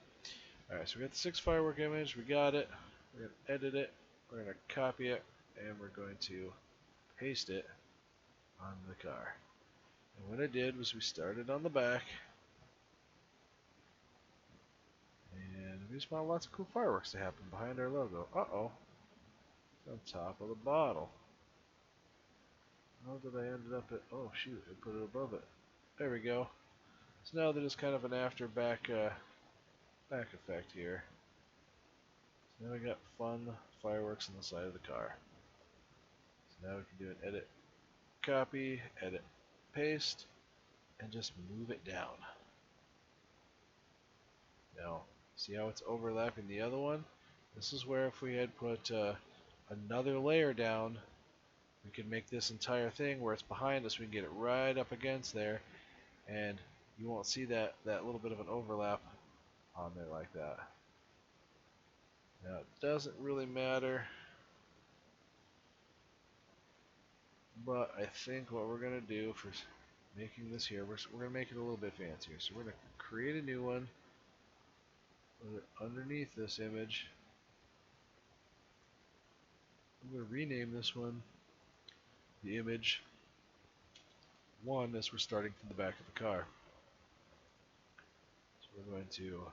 All right, so we got the 6 firework image. We got it. We're gonna edit it. We're gonna copy it, and we're going to paste it on the car. And what I did was we started on the back, and we just want lots of cool fireworks to happen behind our logo. Uh-oh. It's on top of the bottle. How did I end up at... Oh, shoot. I put it above it. There we go. So now there's kind of an back effect here. So now we got fun fireworks on the side of the car. So now we can do an edit, copy, edit, paste, and just move it down. Now, see how it's overlapping the other one? This is where if we had put another layer down, we could make this entire thing where it's behind us, we can get it right up against there, and you won't see that little bit of an overlap on there like that. Now, it doesn't really matter, but I think what we're going to do for making this here. We're going to make it a little bit fancier. So we're going to create a new one, put it underneath this image. I'm going to rename this one the image 1 as we're starting from the back of the car. So we're going to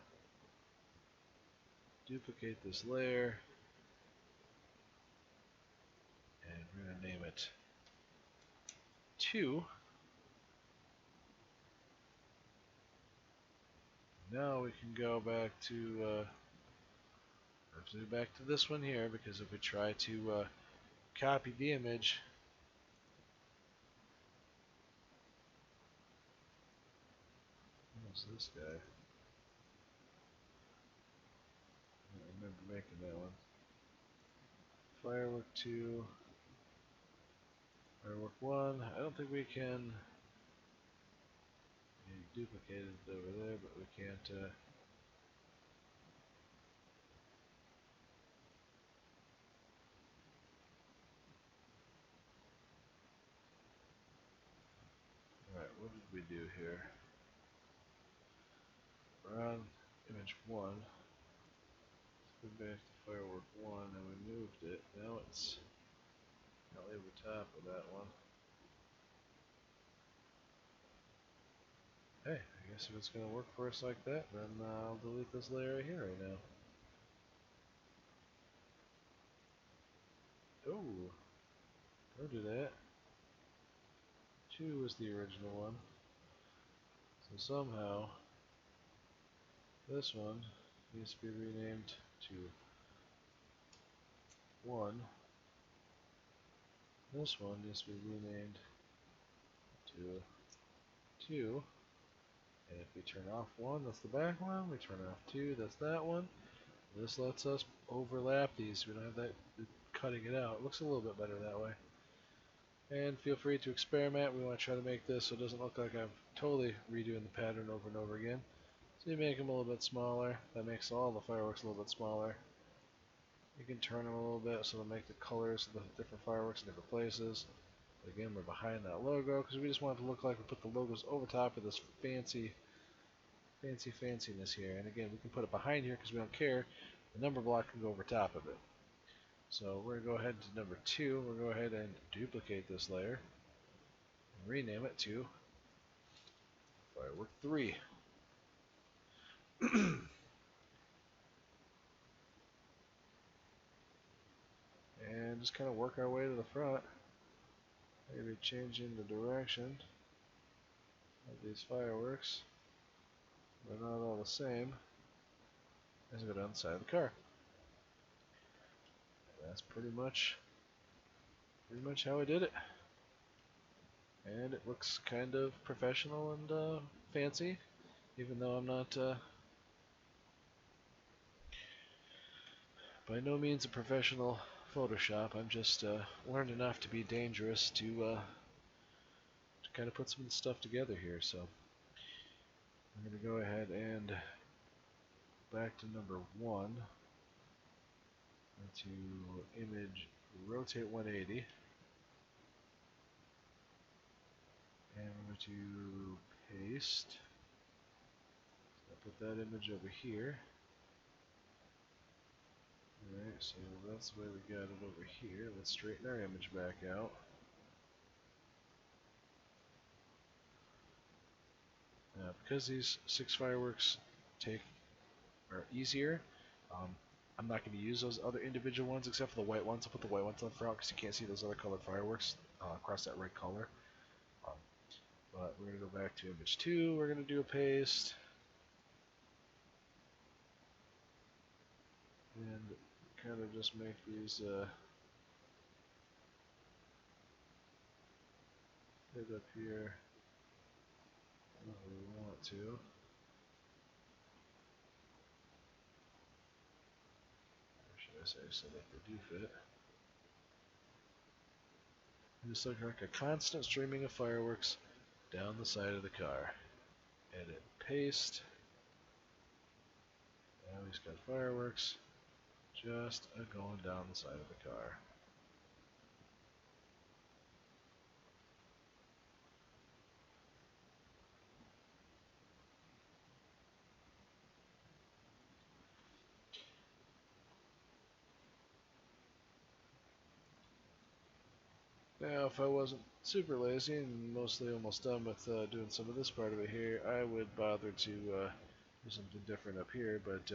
duplicate this layer, and we're going to name it 2. Now we can go back to this one here, because if we try to copy the image, who's this guy? I don't remember making that one. Firework 2, firework 1. I don't think we can duplicate it over there, but we can't. Alright, what did we do here? We're on image 1. Let's go back to firework 1, and we moved it. Now it's probably over top of that one. Hey, I guess if it's going to work for us like that, then I'll delete this layer right here right now. Oh, don't do that. 2 was the original one. So somehow, this one needs to be renamed to 1. This one needs to be renamed to 2. And if we turn off 1, that's the back one. We turn off 2, that's that one. This lets us overlap these. We don't have that cutting it out. It looks a little bit better that way. And feel free to experiment. We want to try to make this so it doesn't look like I'm totally redoing the pattern over and over again. So you make them a little bit smaller. That makes all the fireworks a little bit smaller. You can turn them a little bit so they'll make the colors of the different fireworks in different places. But again, we're behind that logo because we just want it to look like we put the logos over top of this fanciness here. And again, we can put it behind here because we don't care. The number block can go over top of it. So we're going to go ahead to number 2. We're going to go ahead and duplicate this layer and rename it to firework 3. And just kind of work our way to the front. Maybe changing the direction of these fireworks. They're not all the same as go down the side of the car. And that's pretty much how I did it. And it looks kind of professional and fancy, even though I'm not by no means a professional Photoshop. I'm just learned enough to be dangerous to kind of put some stuff together here. So I'm going to go ahead and back to number 1, to image rotate 180, and we're going to paste. So I'll put that image over here. Alright, so that's the way we got it over here. Let's straighten our image back out. Now, because these 6 fireworks are easier, I'm not going to use those other individual ones except for the white ones. I'll put the white ones on the front because you can't see those other colored fireworks across that red color. But we're going to go back to image 2. We're going to do a paste. And kind of just make these hit up here what we want to. Or should I say select the do fit. And just look like a constant streaming of fireworks down the side of the car. Edit, paste. Now he's got fireworks just going down the side of the car. Now, if I wasn't super lazy and mostly almost done with doing some of this part of it here, I would bother to do something different up here, but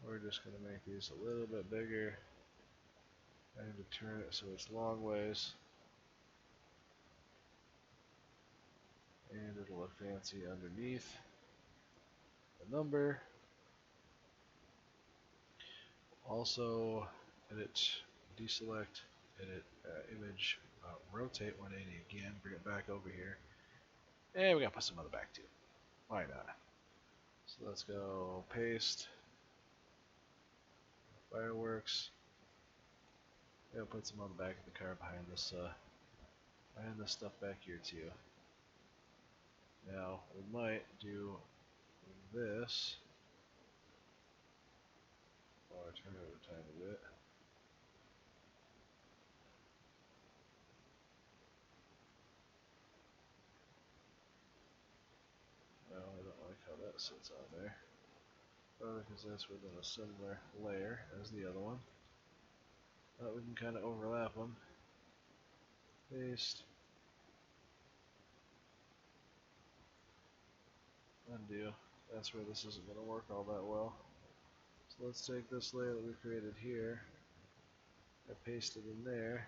we're just going to make these a little bit bigger and to turn it so it's long ways. And it'll look fancy underneath the number. Also, edit, deselect, edit, image, rotate 180 again, bring it back over here. And we gotta put some on the back too. Why not? So let's go paste, fireworks. We'll put some on the back of the car behind this stuff back here too. Now we might do this. Oh, I turn it a tiny bit. No, I don't like how that sits on there. Probably because that's within a similar layer as the other one. But we can kind of overlap them. Paste. Undo. That's where this isn't going to work all that well. So let's take this layer that we created here. I paste it in there.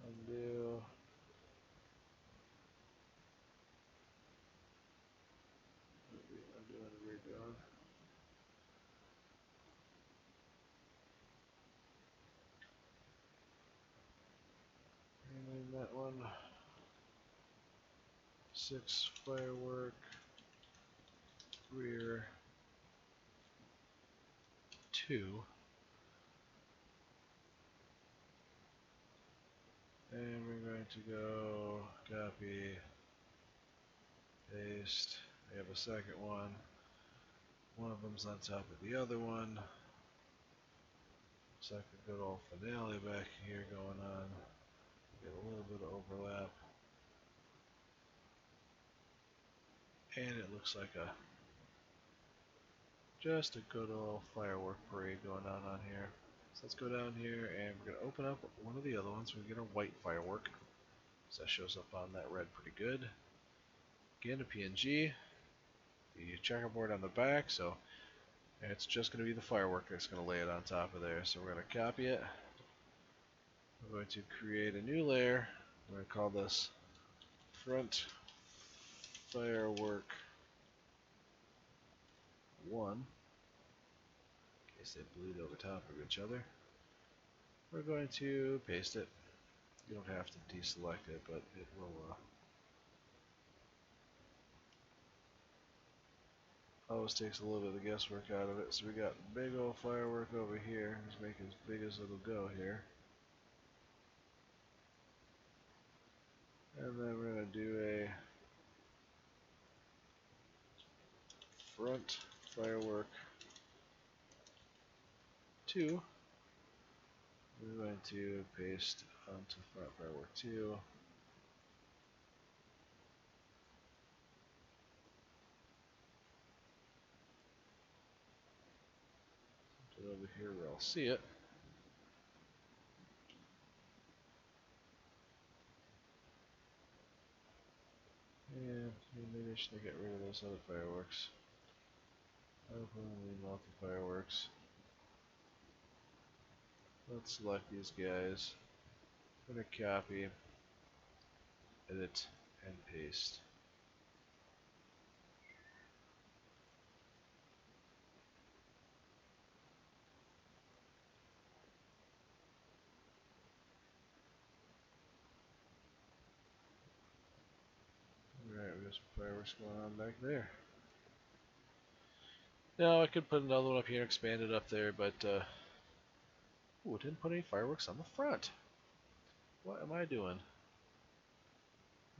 Undo. Undo and redo. And that one. 6 firework. Rear. 2. And we're going to go copy, paste. We have a second one. One of them's on top of the other one. Looks like a good old finale back here going on. Get a little bit of overlap. And it looks like just a good old firework parade going on here. So let's go down here and we're going to open up one of the other ones. We get a white firework. So that shows up on that red pretty good. Again, a PNG. The checkerboard on the back, so it's just going to be the firework that's going to lay it on top of there. So we're going to copy it. We're going to create a new layer. We're going to call this front firework 1. In case they bleed over top of each other. We're going to paste it. You don't have to deselect it, but it will always takes a little bit of guesswork out of it. So we got big old firework over here. Let's make it as big as it'll go here. And then we're going to do a front firework 2. We're going to paste onto front firework 2. Put it over here where I'll see it. And maybe I should get rid of those other fireworks. Open multi-fireworks. Let's select these guys. I'm going to copy, edit, and paste. Alright, we got some fireworks going on back there. Now I could put another one up here, expand it up there, but ooh, it didn't put any fireworks on the front. What am I doing?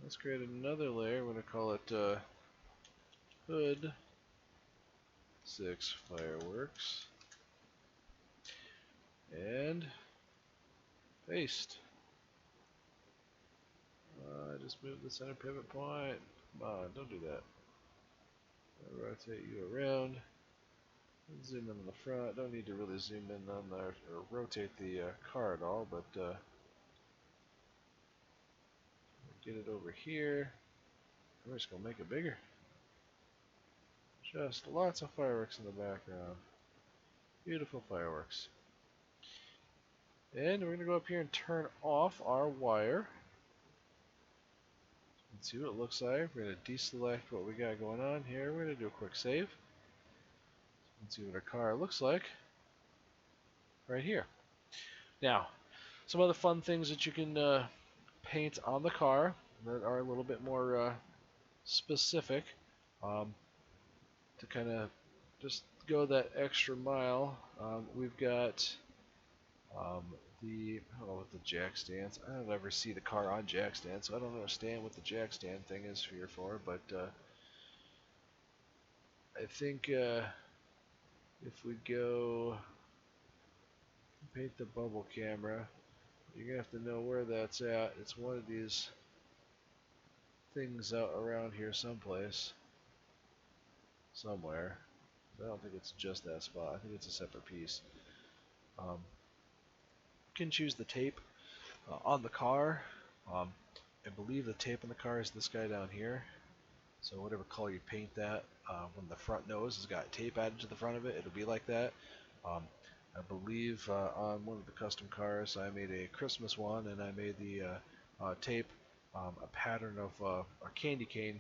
Let's create another layer. We're going to call it hood 6 fireworks. And paste. I just moved the center pivot point. Come on, don't do that. I'll rotate you around. Zoom in on the front. Don't need to really zoom in on the, or rotate the car at all, but get it over here. We're just gonna make it bigger. Just lots of fireworks in the background. Beautiful fireworks. And we're gonna go up here and turn off our wire. Let's see what it looks like. We're gonna deselect what we got going on here. We're gonna do a quick save. Let's see what our car looks like right here. Now, some other fun things that you can paint on the car that are a little bit more specific, to kind of just go that extra mile. We've got I don't know what the jack stands. I don't ever see the car on jack stand, so I don't understand what the jack stand thing is here for. But I think if we go paint the bubble camera, you're gonna have to know where that's at. It's one of these things out around here someplace, somewhere. I don't think it's just that spot. I think it's a separate piece. You can choose the tape on the car. I believe the tape on the car is this guy down here. So whatever color you paint that, when the front nose has got tape added to the front of it, it'll be like that. I believe on one of the custom cars, I made a Christmas one, and I made the tape a pattern of a candy cane.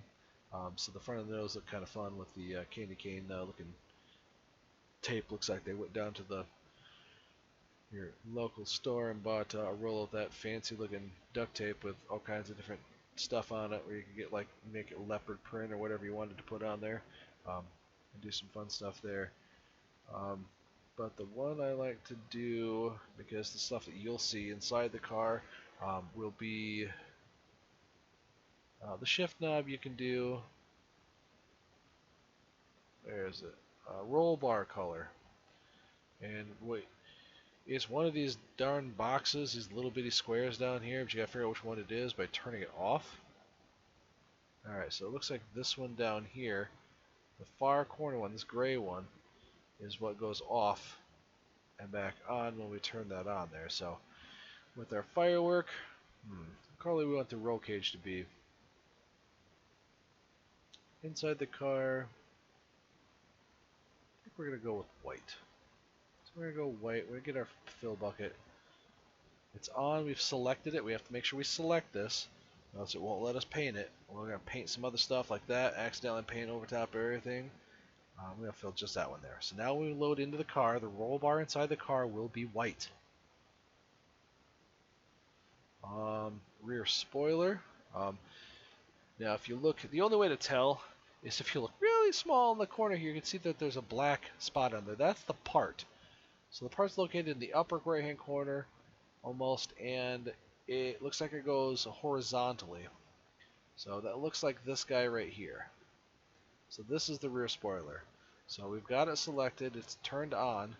So the front of the nose looked kind of fun with the candy cane looking tape. Looks like they went down to your local store and bought a roll of that fancy looking duct tape with all kinds of different stuff on it, where you can get like make it leopard print or whatever you wanted to put on there, and do some fun stuff there. But the one I like to do, because the stuff that you'll see inside the car will be the shift knob. You can do, there's it, roll bar color, and wait, it's one of these darn boxes, these little bitty squares down here, but you gotta figure out which one it is by turning it off. Alright, so it looks like this one down here, the far corner one, this gray one, is what goes off and back on when we turn that on there. So with our firework, color we want the roll cage to be. Inside the car, I think we're gonna go with white. So we're gonna go white. We're gonna get our fill bucket. It's on. We've selected it. We have to make sure we select this, or else it won't let us paint it. We're gonna paint some other stuff like that. Accidentally paint over top of everything. We're gonna fill just that one there. So now when we load into the car, the roll bar inside the car will be white. Rear spoiler. Now if you look, the only way to tell is if you look really small in the corner here, you can see that there's a black spot on there. That's the part. So the part's located in the upper right hand corner almost, and it looks like it goes horizontally. So that looks like this guy right here. So this is the rear spoiler. So we've got it selected, it's turned on,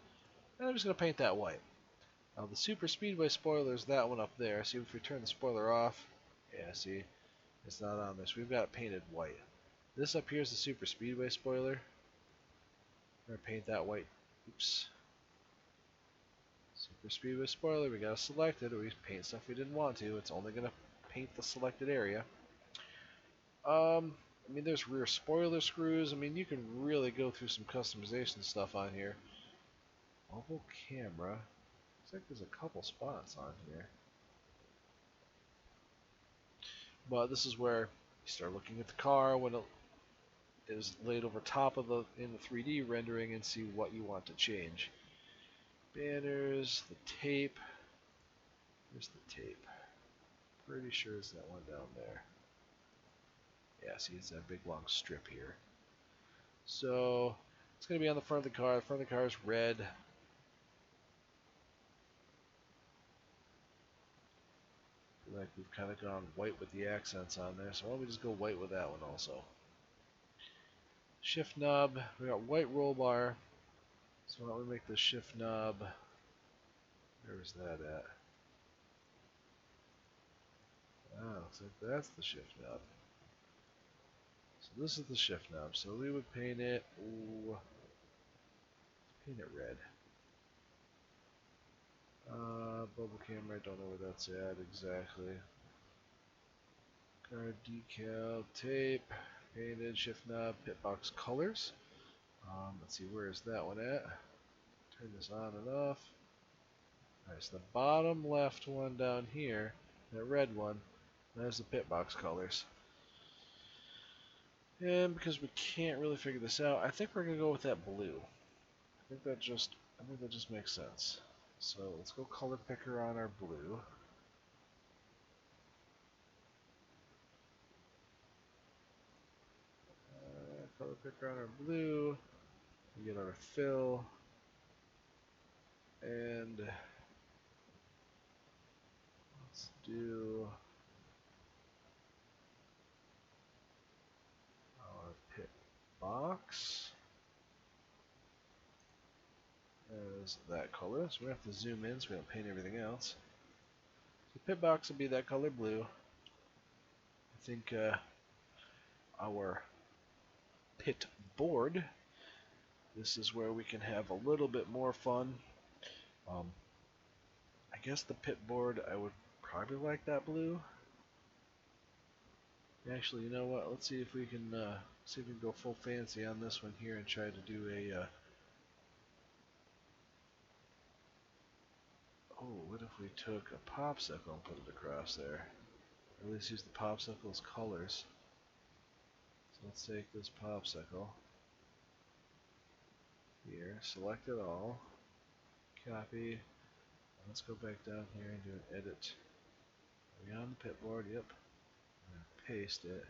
and I'm just going to paint that white. Now the super speedway spoiler is that one up there. See, if we turn the spoiler off, yeah, see, it's not on this. We've got it painted white. This up here is the super speedway spoiler. We're going to paint that white. Oops. Super speedway spoiler, we got to select it, or we paint stuff we didn't want to. It's only going to paint the selected area. I mean, there's rear spoiler screws. I mean, you can really go through some customization stuff on here. Mobile camera. Looks like there's a couple spots on here. But this is where you start looking at the car when it is laid over top of in the 3D rendering and see what you want to change. Banners, the tape. Here's the tape. Pretty sure it's that one down there. Yeah, see, it's that big long strip here. So it's going to be on the front of the car. The front of the car is red. Like we've kind of gone white with the accents on there, so why don't we just go white with that one also. Shift knob, we got white roll bar, so why don't we make the shift knob, where's that at? Looks like that's the shift knob. So this is the shift knob. So we would paint it. Ooh, paint it red. Bubble camera. Don't know where that's at exactly. Guard decal tape. Painted shift knob. Pit box colors. Let's see, where is that one at? Turn this on and off. Alright, so the bottom left one down here, that red one, that's the pit box colors. And because we can't really figure this out, I think we're gonna go with that blue. I think that just makes sense. So let's go color picker on our blue. Color picker on our blue. We get our fill. And let's do our pit box as that color. So we have to zoom in so we don't paint everything else. So pit box will be that color blue. I think our pit board, this is where we can have a little bit more fun. I guess the pit board, I would probably like that blue. Actually, you know what? Let's see if we can go full fancy on this one here and try to do a. Oh, what if we took a popsicle and put it across there? Or at least use the popsicle's colors. So let's take this popsicle here, select it all, copy. Let's go back down here and do an edit. Are we on the pit board? Yep. I'm gonna paste it.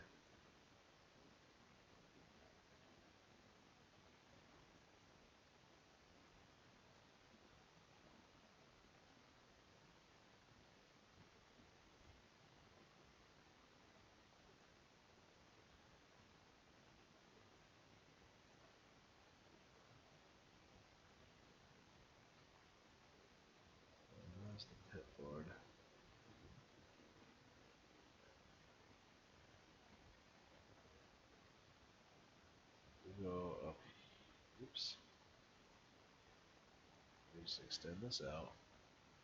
There's the pit board. We go up. Oops. We just extend this out.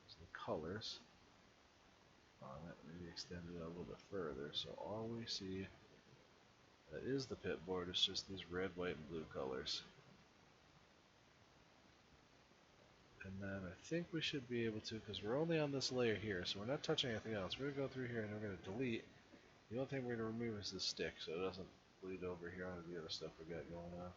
There's the colors on it. Maybe extend it out a little bit further. So all we see that is the pit board is just these red, white, and blue colors. And then I think we should be able to, because we're only on this layer here, so we're not touching anything else. We're going to go through here and we're going to delete. The only thing we're going to remove is the stick, so it doesn't bleed over here onto the other stuff we got going on.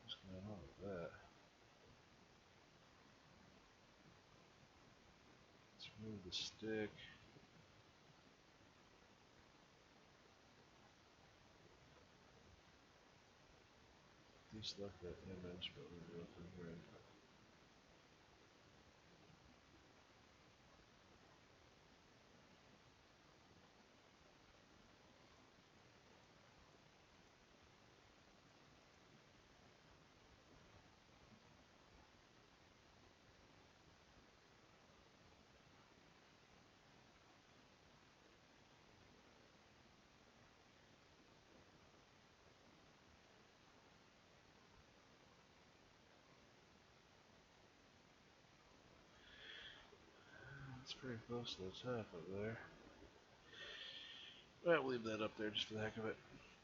What's going on with that? Let's remove the stick. Deselect that image, but we'll go through here and it's pretty close to the top up there. I'll leave that up there just for the heck of it.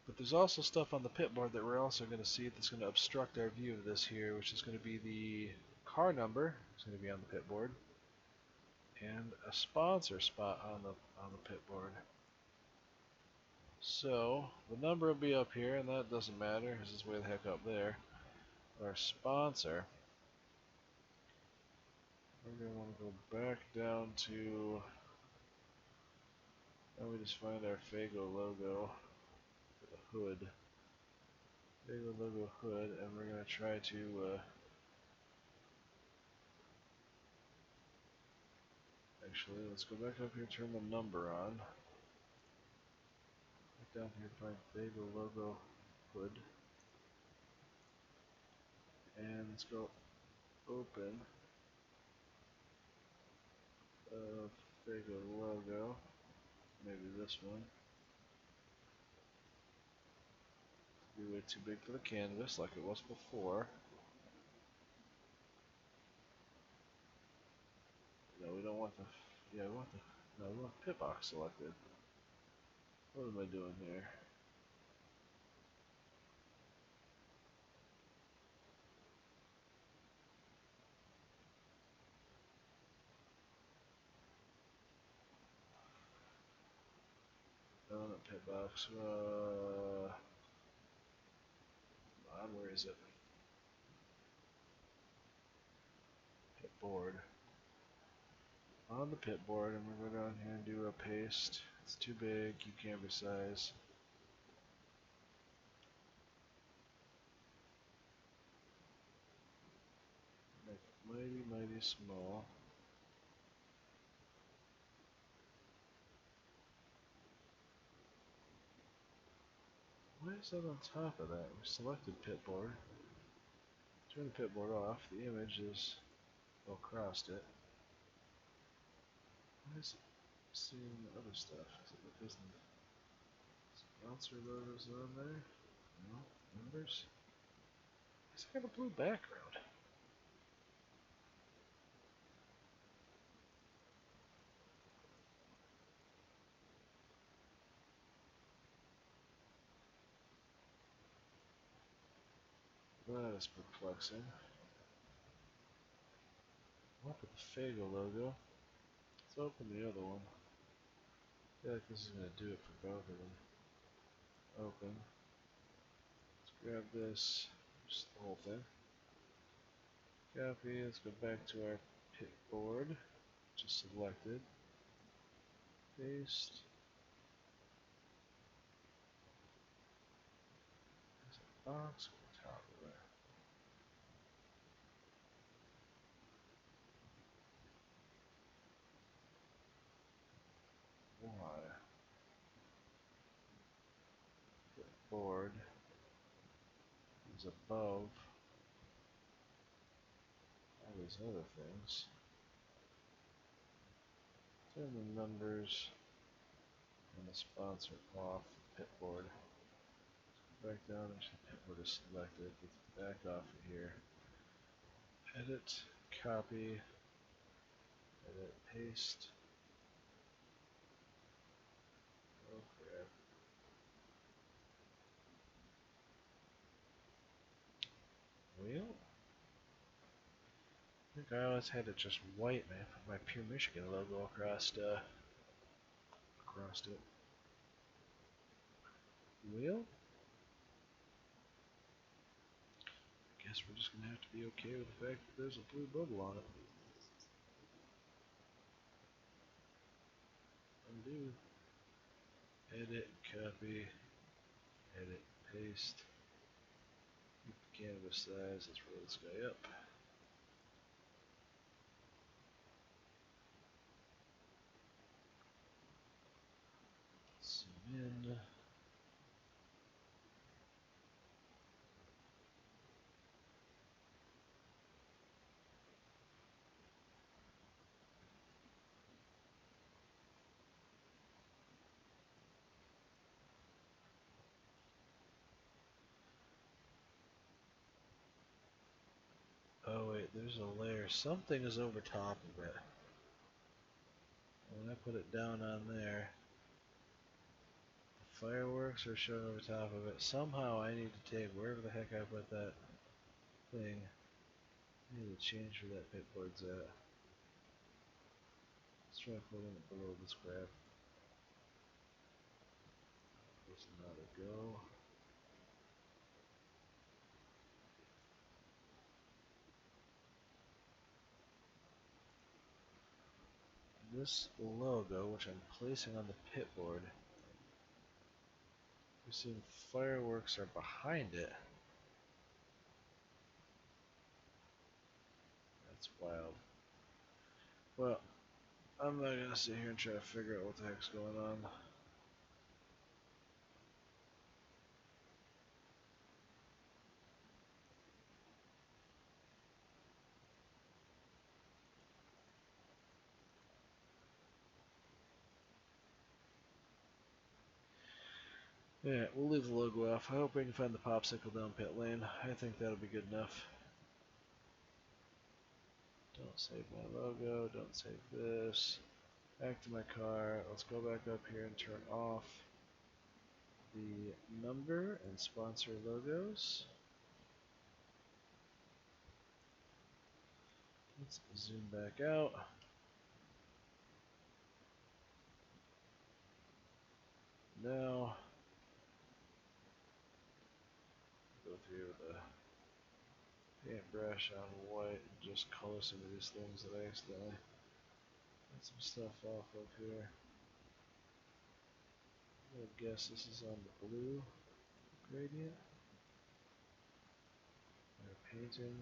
But there's also stuff on the pit board that we're also going to see that's going to obstruct our view of this here, which is going to be the car number. It's going to be on the pit board, and a sponsor spot on the pit board. So the number will be up here, and that doesn't matter because it's way the heck up there. But our sponsor, we're going to want to go back down to. Now we just find our Fago logo for the hood. Fago logo hood, and we're going to try to. Actually, let's go back up here, turn the number on. Back down here, find Fago logo hood. And let's go open Fago logo. Maybe this one. Be way too big for the canvas like it was before. No, we don't want the. Yeah, we want the. No, we want the pit box selected. What am I doing here? No, not pit box. Where is it? Pit board. On the pit board, and we'll go down here and do a paste. It's too big, you can't resize. Make it mighty, mighty small. Why is that on top of that? We selected pit board. Turn the pit board off. The image is across it. Why is it seeing the other stuff? Is it because the sponsor logos on there? No. Members? It's got a blue background. That is perplexing. What with the Fago logo? Let's open the other one. I feel like this is going to do it for both of them. Open. Let's grab this. Just the whole thing. Copy. Let's go back to our pit board. Just selected. Paste. There's a box on the top of there. Why? Pit board is above all these other things. Turn the numbers and the sponsor off the pit board. Back down, there's the pit board is selected. Let's back off of here. Edit, copy, edit, paste. Oh crap. Wheel? I think I always had it just white, man. Put my Pure Michigan logo across it. Wheel? Guess we're just gonna have to be okay with the fact that there's a blue bubble on it. Undo. Edit, copy, edit, paste. Keep the canvas size. Let's roll this guy up. Zoom in. Oh wait, there's a layer. Something is over top of it. When I put it down on there, the fireworks are showing over top of it. Somehow I need to take wherever the heck I put that thing. I need to change where that pit board's at. Let's try putting it below this crap. There's not a go. This logo, which I'm placing on the pit board, you see fireworks are behind it. That's wild. Well, I'm not gonna sit here and try to figure out what the heck's going on. Yeah, we'll leave the logo off. I hope we can find the popsicle down pit lane. I think that'll be good enough. Don't save my logo, don't save this. Back to my car. Let's go back up here and turn off the number and sponsor logos. Let's zoom back out. Now, go through with a paintbrush on white and just color some of these things that I accidentally got some stuff off of here. I'm gonna guess this is on the blue gradient. They're painting.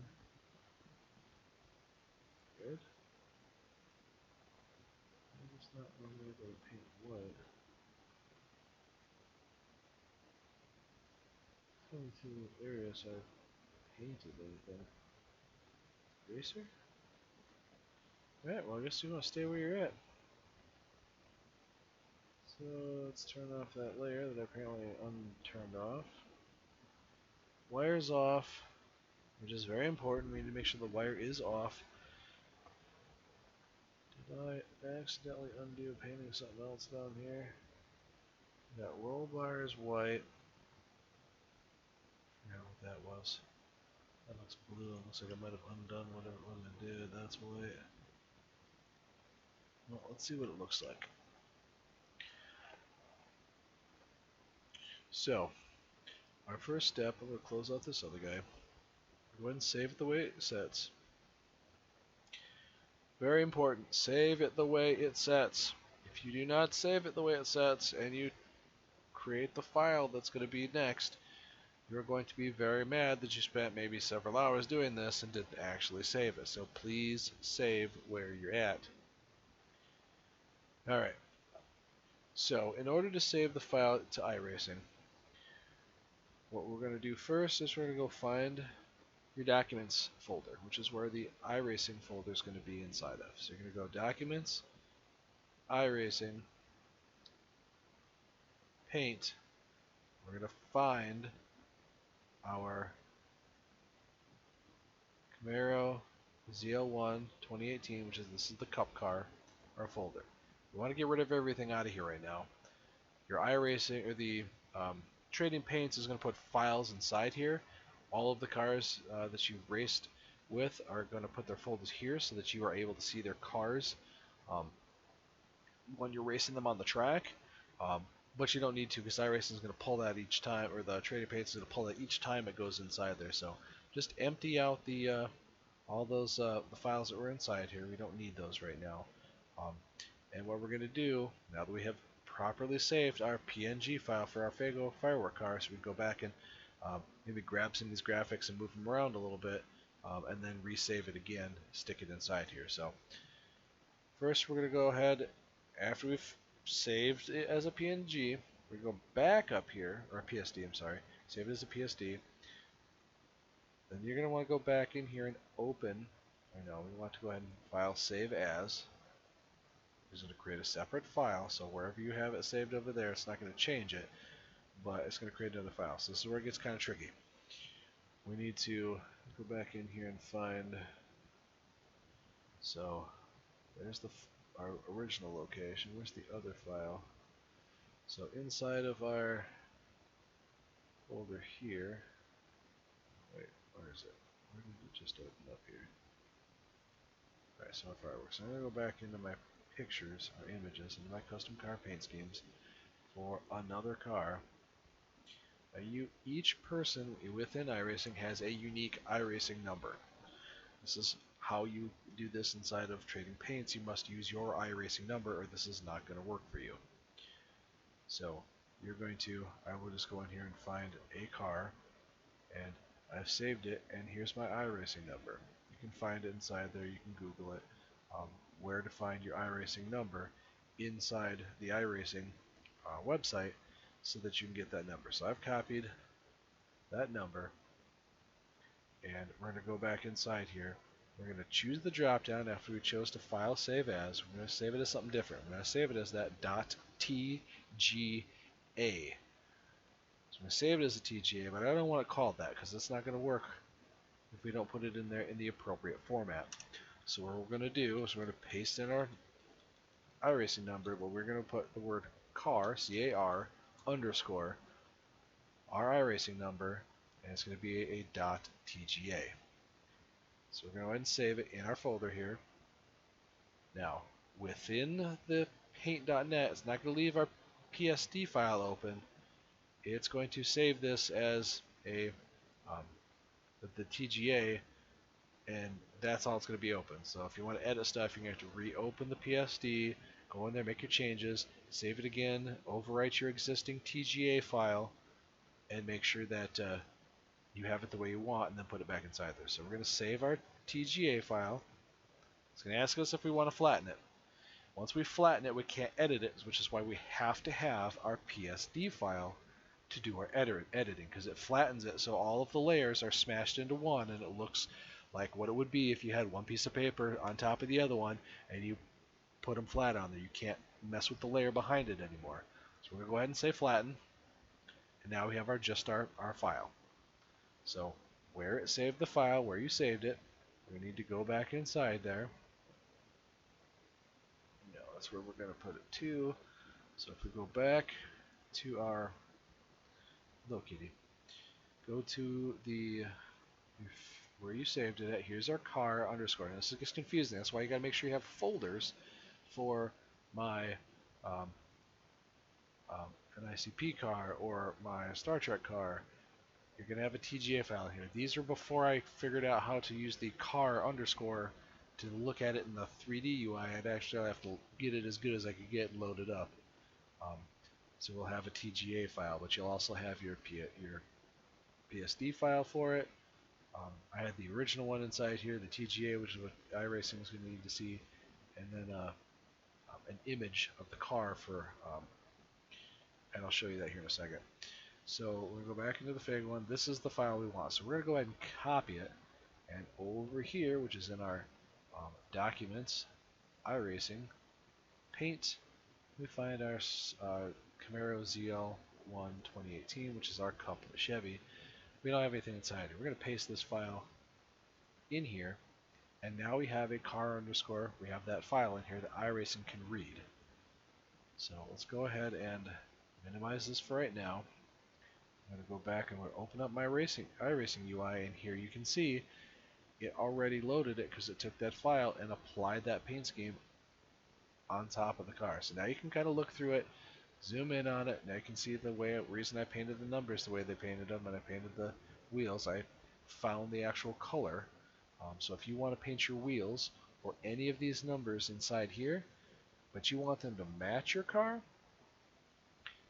Good. I'm just not normally able to paint white. Coming through the area so I've painted anything. Eraser? Alright, well I guess you want to stay where you're at. So let's turn off that layer that I apparently unturned off. Wire's off, which is very important. We need to make sure the wire is off. Did I accidentally undo painting something else down here? That roll bar is white. I forgot what that was. That looks blue. It looks like I might have undone whatever it was I did. That's white. Well, let's see what it looks like. So, our first step, I'm going to close out this other guy. Go ahead and save it the way it sets. Very important, save it the way it sets. If you do not save it the way it sets and you create the file that's going to be next, you're going to be very mad that you spent maybe several hours doing this and didn't actually save it. So please save where you're at. Alright, so in order to save the file to iRacing, what we're going to do first is we're going to go find your documents folder, which is where the iRacing folder is going to be inside of. So you're going to go documents, iRacing, paint. We're going to find our Camaro ZL1 2018, which is this is the cup car, our folder. We want to get rid of everything out of here right now. Your iRacing or the trading paints is going to put files inside here. All of the cars that you've raced with are going to put their folders here so that you are able to see their cars when you're racing them on the track. But you don't need to because iRacing is going to pull that each time, or the trading paints is going to pull that each time it goes inside there. So just empty out the all those the files that were inside here. We don't need those right now. And what we're going to do, now that we have properly saved our PNG file for our Fago firework car, so we go back and maybe grab some of these graphics and move them around a little bit, and then resave it again, stick it inside here. So first we're going to go ahead, after we've saved it as a PNG, we go back up here, or a PSD, I'm sorry, save it as a PSD. Then you're going to want to go back in here and open, we want to go ahead and file save as. It's going to create a separate file, so wherever you have it saved over there, it's not going to change it, but it's going to create another file. So this is where it gets kind of tricky. We need to go back in here and find, so there's our original location. Where's the other file? So inside of our folder here, wait, where is it? Where did it just open up here? Alright, so fireworks. So I'm going to go back into my pictures, or images, into my custom car paint schemes for another car. Each person within iRacing has a unique iRacing number. This is how you do this inside of trading paints. You must use your iRacing number or this is not going to work for you. So you're going to, I will just go in here and find a car, and I've saved it, and here's my iRacing number. You can find it inside there, you can Google it, where to find your iRacing number inside the iRacing website so that you can get that number. So I've copied that number, and we're going to go back inside here. We're going to choose the drop down after we chose to file save as. We're going to save it as something different. We're going to save it as that .tga. I'm going to save it as a TGA, but I don't want it called that because it's not going to work if we don't put it in there in the appropriate format. So what we're going to do is we're going to paste in our iRacing number, but we're going to put the word car, C-A-R, underscore, our iRacing number, and it's going to be a .tga. So we're going to go ahead and save it in our folder here. Now, within the paint.net, it's not going to leave our PSD file open. It's going to save this as a the TGA, and that's all it's going to be open. So if you want to edit stuff, you're going to have to reopen the PSD, go in there, make your changes, save it again, overwrite your existing TGA file, and make sure that you have it the way you want, and then put it back inside there. So we're going to save our TGA file. It's going to ask us if we want to flatten it. Once we flatten it, we can't edit it, which is why we have to have our PSD file to do our editing, because it flattens it so all of the layers are smashed into one, and it looks like what it would be if you had one piece of paper on top of the other one and you put them flat on there. You can't mess with the layer behind it anymore. So we're going to go ahead and say flatten, and now we have our file. So where it saved the file, where you saved it, we need to go back inside there. No, that's where we're going to put it too. So if we go back to our little kitty, go to the where you saved it at. Here's our car underscore. And this gets confusing. That's why you got to make sure you have folders for my an ICP car or my Star Trek car. You're going to have a TGA file here. These are before I figured out how to use the car underscore to look at it in the 3D UI. I'd actually have to get it as good as I could get and load it up. So we'll have a TGA file, but you'll also have your PSD file for it. I had the original one inside here, the TGA, which is what iRacing is going to need to see, and then an image of the car for, and I'll show you that here in a second. So we're going to go back into the Fig one. This is the file we want. So we're going to go ahead and copy it, and over here, which is in our documents, iRacing, paint, we find our Camaro ZL1 2018, which is our Cup Chevy. We don't have anything inside here. We're going to paste this file in here, and now we have a car underscore. We have that file in here that iRacing can read. So let's go ahead and minimize this for right now. I'm going to go back and we'll open up my iRacing UI, and here you can see it already loaded it because it took that file and applied that paint scheme on top of the car. So now you can kind of look through it, zoom in on it. Now you can see the reason I painted the numbers the way they painted them, and I painted the wheels. I found the actual color. So if you want to paint your wheels or any of these numbers inside here, but you want them to match your car,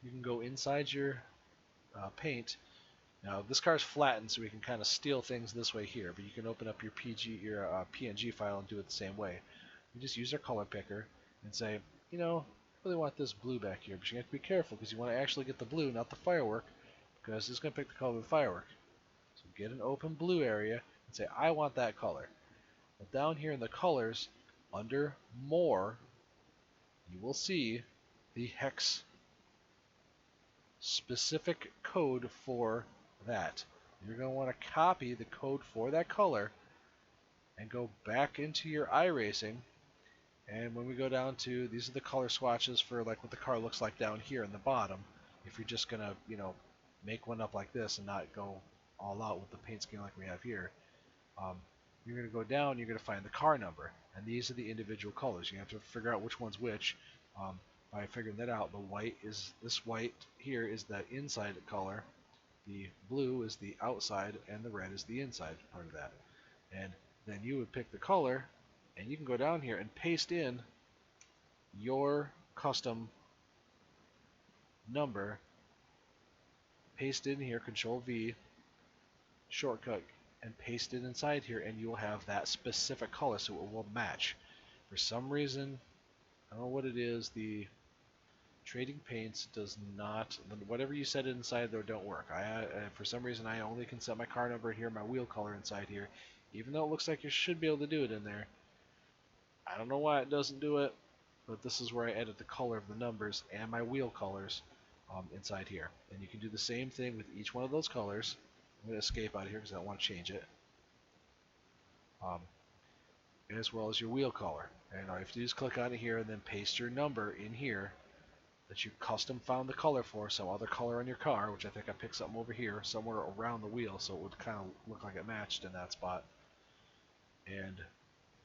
you can go inside your paint. Now this car is flattened, so we can kind of steal things this way here, but you can open up your PNG file and do it the same way. You just use our color picker and say, you know, I really want this blue back here, but you have to be careful because you want to actually get the blue, not the firework, because it's going to pick the color of the firework. So get an open blue area and say, I want that color. Well, down here in the colors, under more, you will see the hex specific code for that. You're going to want to copy the code for that color and go back into your iRacing. And when we go down to, these are the color swatches for like what the car looks like down here in the bottom. If you're just going to, you know, make one up like this and not go all out with the paint scheme like we have here, you're going to go down, you're going to find the car number. And these are the individual colors. You have to figure out which one's which. By figuring that out, the white is, this white here is the inside color, the blue is the outside, and the red is the inside part of that. And then you would pick the color, and you can go down here and paste in your custom number, paste in here, Control V, shortcut, and paste it inside here, and you will have that specific color, so it will match. For some reason, I don't know what it is, the Trading Paints does not, whatever you set inside there don't work. For some reason I only can set my car number here, my wheel color inside here, even though it looks like you should be able to do it in there. I don't know why it doesn't do it, but this is where I edit the color of the numbers and my wheel colors inside here. And you can do the same thing with each one of those colors. I'm going to escape out of here because I don't want to change it. As well as your wheel color. And all you have to do is click on it here and then paste your number in here that you custom found the color for, some other color on your car, which I think I picked something over here, somewhere around the wheel, so it would kind of look like it matched in that spot. And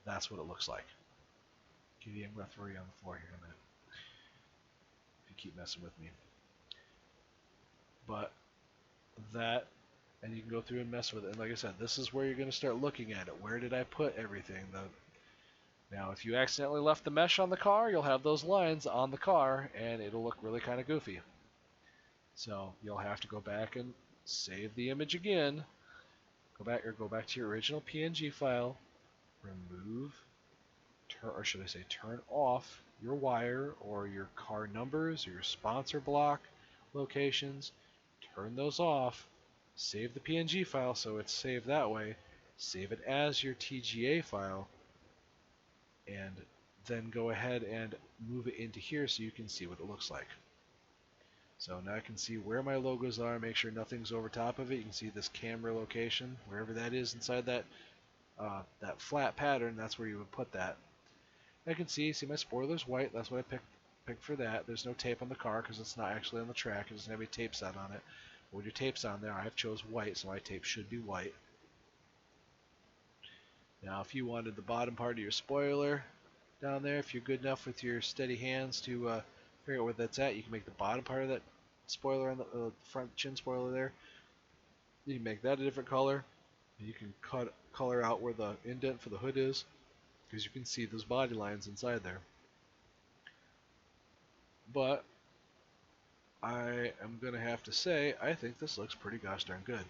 that's what it looks like. I'm going to throw you on the floor here in a minute if you keep messing with me. But that, and you can go through and mess with it. And like I said, this is where you're going to start looking at it. Where did I put everything? Now, if you accidentally left the mesh on the car, you'll have those lines on the car, and it'll look really kind of goofy. So you'll have to go back and save the image again. Go back to your original PNG file. Remove, or should I say, turn off your wire or your car numbers or your sponsor block locations. Turn those off. Save the PNG file so it's saved that way. Save it as your TGA file, and then go ahead and move it into here so you can see what it looks like. So now I can see where my logos are, make sure nothing's over top of it. You can see this camera location, wherever that is inside that that flat pattern, that's where you would put that. I can see my spoiler's white, that's what I picked for that. There's no tape on the car because it's not actually on the track, it doesn't have any tape set on it. But when your tape's on there, I've chose white, so my tape should be white. Now if you wanted the bottom part of your spoiler down there, if you're good enough with your steady hands to figure out where that's at, you can make the bottom part of that spoiler on the front chin spoiler there. You can make that a different color. You can color out where the indent for the hood is, because you can see those body lines inside there. But I am going to have to say, I think this looks pretty gosh darn good.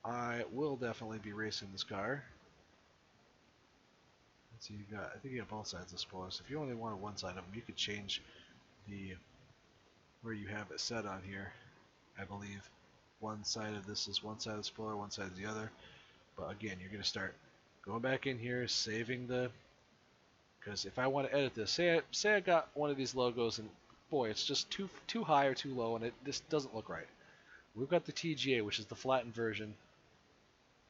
I will definitely be racing this car. Let's see, I think you got both sides of the spoiler. So if you only wanted one side of them, you could change where you have it set on here. I believe one side of this is one side of the spoiler, one side is the other. But again, you're going to start going back in here, saving because if I want to edit this, say I got one of these logos and boy, it's just too high or too low and it just doesn't look right. We've got the TGA, which is the flattened version.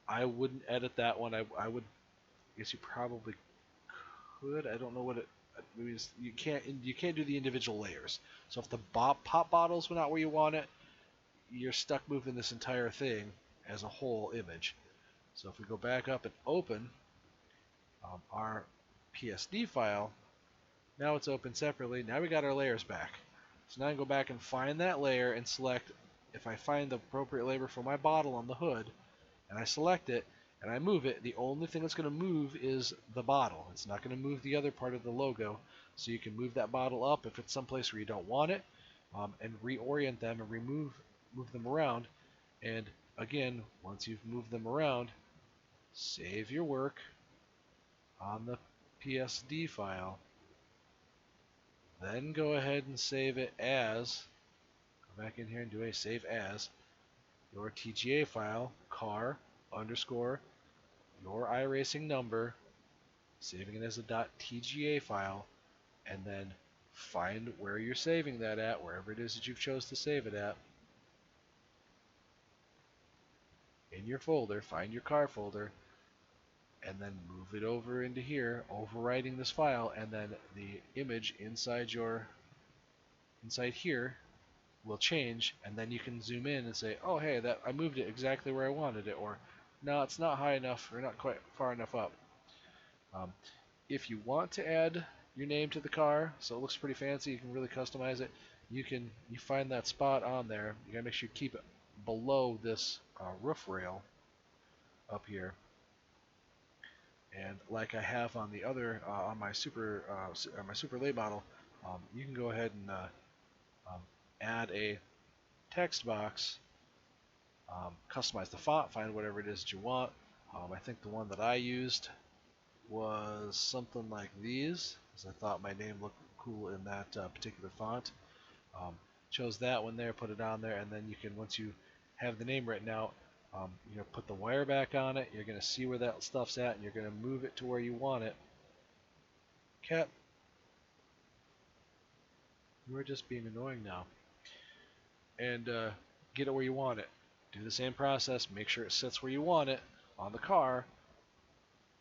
I wouldn't edit that one. I would, I guess you probably could. I don't know what it means. You can't do the individual layers. So if the pop bottles were not where you want it, you're stuck moving this entire thing as a whole image. So if we go back up and open our PSD file, now it's open separately. Now we got our layers back. So now I can go back and find that layer and select, if I find the appropriate label for my bottle on the hood, and I select it, and I move it, the only thing that's going to move is the bottle. It's not going to move the other part of the logo. So you can move that bottle up if it's someplace where you don't want it, and reorient them and move them around. And again, once you've moved them around, save your work on the PSD file. Then go ahead and save it as, go back in here and do a save as, your TGA file, car underscore your iRacing number, saving it as a .tga file, and then find where you're saving that at, wherever it is that you've chose to save it at. In your folder, find your car folder, and then move it over into here, overwriting this file, and then the image inside here will change, and then you can zoom in and say, oh hey, that I moved it exactly where I wanted it, or no, it's not high enough or not quite far enough up. If you want to add your name to the car so it looks pretty fancy, you can really customize it, you find that spot on there. You gotta make sure you keep it below this roof rail up here, and like I have on the other on my super late model, you can go ahead and add a text box, customize the font, find whatever it is that you want. I think the one that I used was something like these, because I thought my name looked cool in that particular font. Chose that one there, put it on there, and then you can, once you have the name written out, you're going to put the wire back on it, you're going to see where that stuff's at, and you're going to move it to where you want it. Cat, you are just being annoying now. and get it where you want it. Do the same process, make sure it sits where you want it on the car,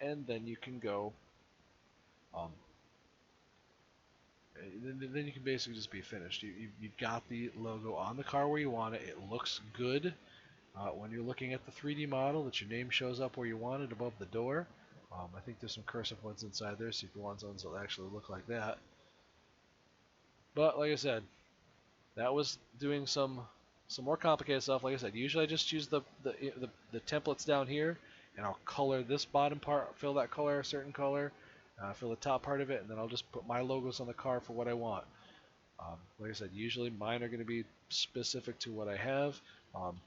and then you can go. Um, then you can basically just be finished. You've got the logo on the car where you want it. It looks good when you're looking at the 3D model. That your name shows up where you want it above the door. I think there's some cursive ones inside there, so if you want ones that actually look like that. But like I said, that was doing some more complicated stuff. Like I said, usually I just use the templates down here, and I'll color this bottom part, fill that color a certain color, fill the top part of it, and then I'll just put my logos on the car for what I want. Like I said, usually mine are going to be specific to what I have. Um,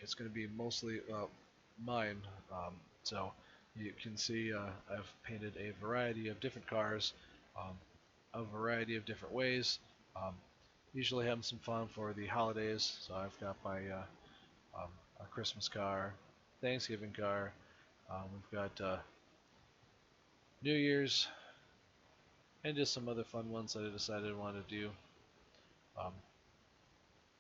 it's going to be mostly mine. So you can see I've painted a variety of different cars, a variety of different ways. Um, Usually having some fun for the holidays. So I've got my a Christmas car, Thanksgiving car. We've got New Year's, and just some other fun ones that I decided I wanted to do. Um,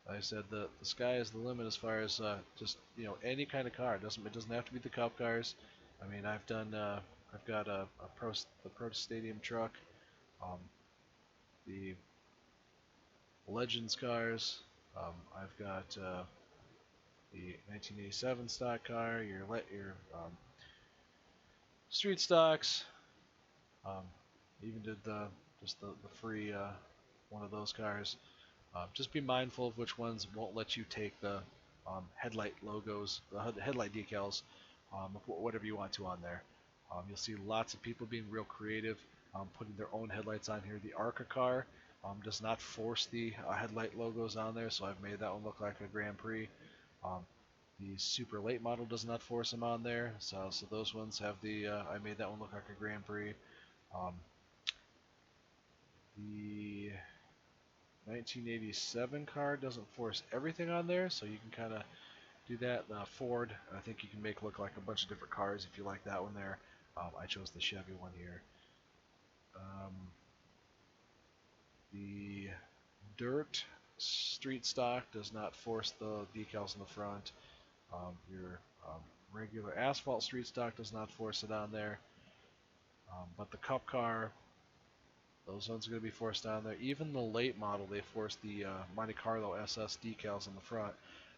like I said, the sky is the limit as far as just any kind of car. It doesn't have to be the Cup cars. I mean, I've got the Pro Stadium truck, um, the Legends cars. I've got the 1987 stock car, your street stocks. Um, even did the free one of those cars. Just be mindful of which ones won't let you take the headlight logos, the headlight decals, whatever you want to on there. You'll see lots of people being real creative, putting their own headlights on here. The Arca car does not force the headlight logos on there, so I've made that one look like a Grand Prix. Um, the super late model does not force them on there, so those ones have the. I made that one look like a Grand Prix. Um, the 1987 car doesn't force everything on there, so you can kind of do that. Ford, I think you can make look like a bunch of different cars if you like that one there. I chose the Chevy one here. The Dirt street stock does not force the decals in the front. Your regular asphalt street stock does not force it on there. But the Cup car, those ones are going to be forced on there. Even the late model, they force the Monte Carlo SS decals on the front.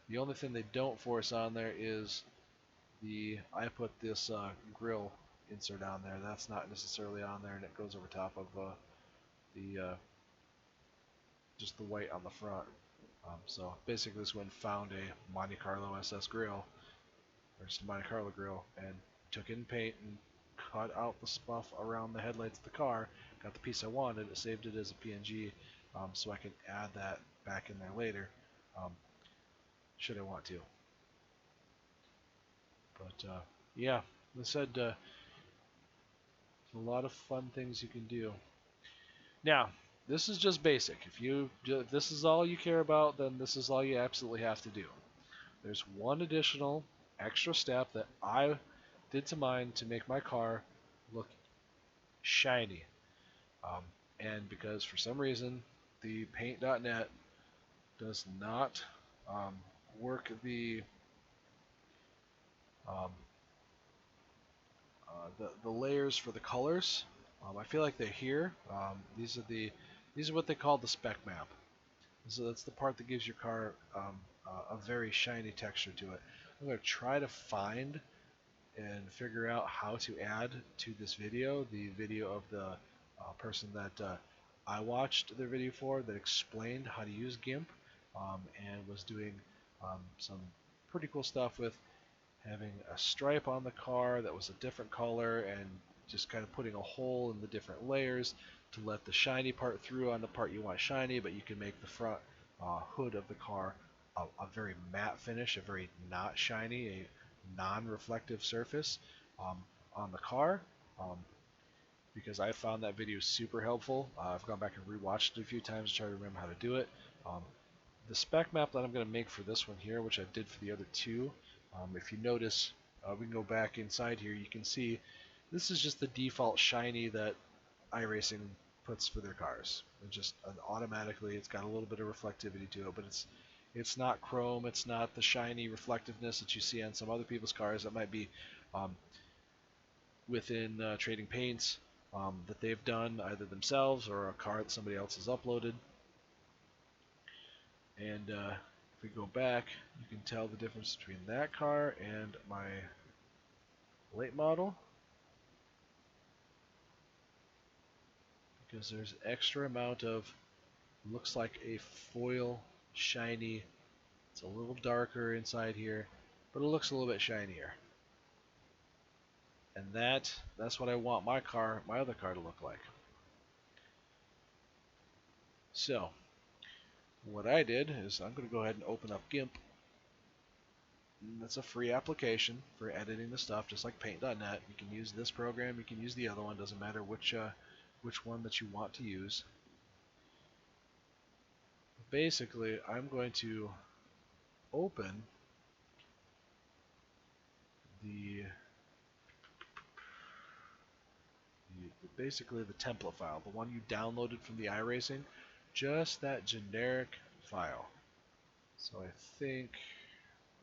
The only thing they don't force on there is I put this grill insert on there. That's not necessarily on there, and it goes over top of the just the white on the front. So basically this one found a Monte Carlo SS grill, or just a Monte Carlo grill, and took in paint and cut out the stuff around the headlights of the car, got the piece I wanted, it saved it as a PNG, so I can add that back in there later, should I want to. But yeah, I said, a lot of fun things you can do. Now, this is just basic. If this is all you care about, then this is all you absolutely have to do. There's one additional extra step that I did to mine to make my car look shiny. And because for some reason the paint.net does not work um, the layers for the colors. I feel like they're here. These are what they call the spec map. So that's the part that gives your car a very shiny texture to it. I'm going to try to find and figure out how to add to this video the video of the person that I watched their video for that explained how to use GIMP and was doing some pretty cool stuff with having a stripe on the car that was a different color and just kind of putting a hole in the different layers to let the shiny part through on the part you want shiny, but you can make the front hood of the car a very matte finish, a very not shiny, a non-reflective surface on the car. Because I found that video super helpful. I've gone back and rewatched it a few times to try to remember how to do it. The spec map that I'm going to make for this one here, which I did for the other two, if you notice, we can go back inside here, you can see this is just the default shiny that iRacing puts for their cars. It just automatically, it's got a little bit of reflectivity to it, but it's not chrome. It's not the shiny reflectiveness that you see on some other people's cars that might be um, within trading paints that they've done either themselves or a car that somebody else has uploaded. And if we go back, you can tell the difference between that car and my late model, because there's extra amount of, looks like a foil shiny. It's a little darker inside here, but it looks a little bit shinier. And that's what I want my other car to look like. So what I did is I'm going to go ahead and open up GIMP. And that's a free application for editing the stuff, just like Paint.net. You can use this program, you can use the other one, doesn't matter which one that you want to use. Basically, I'm going to open basically the template file, the one you downloaded from the iRacing, just that generic file. So I think,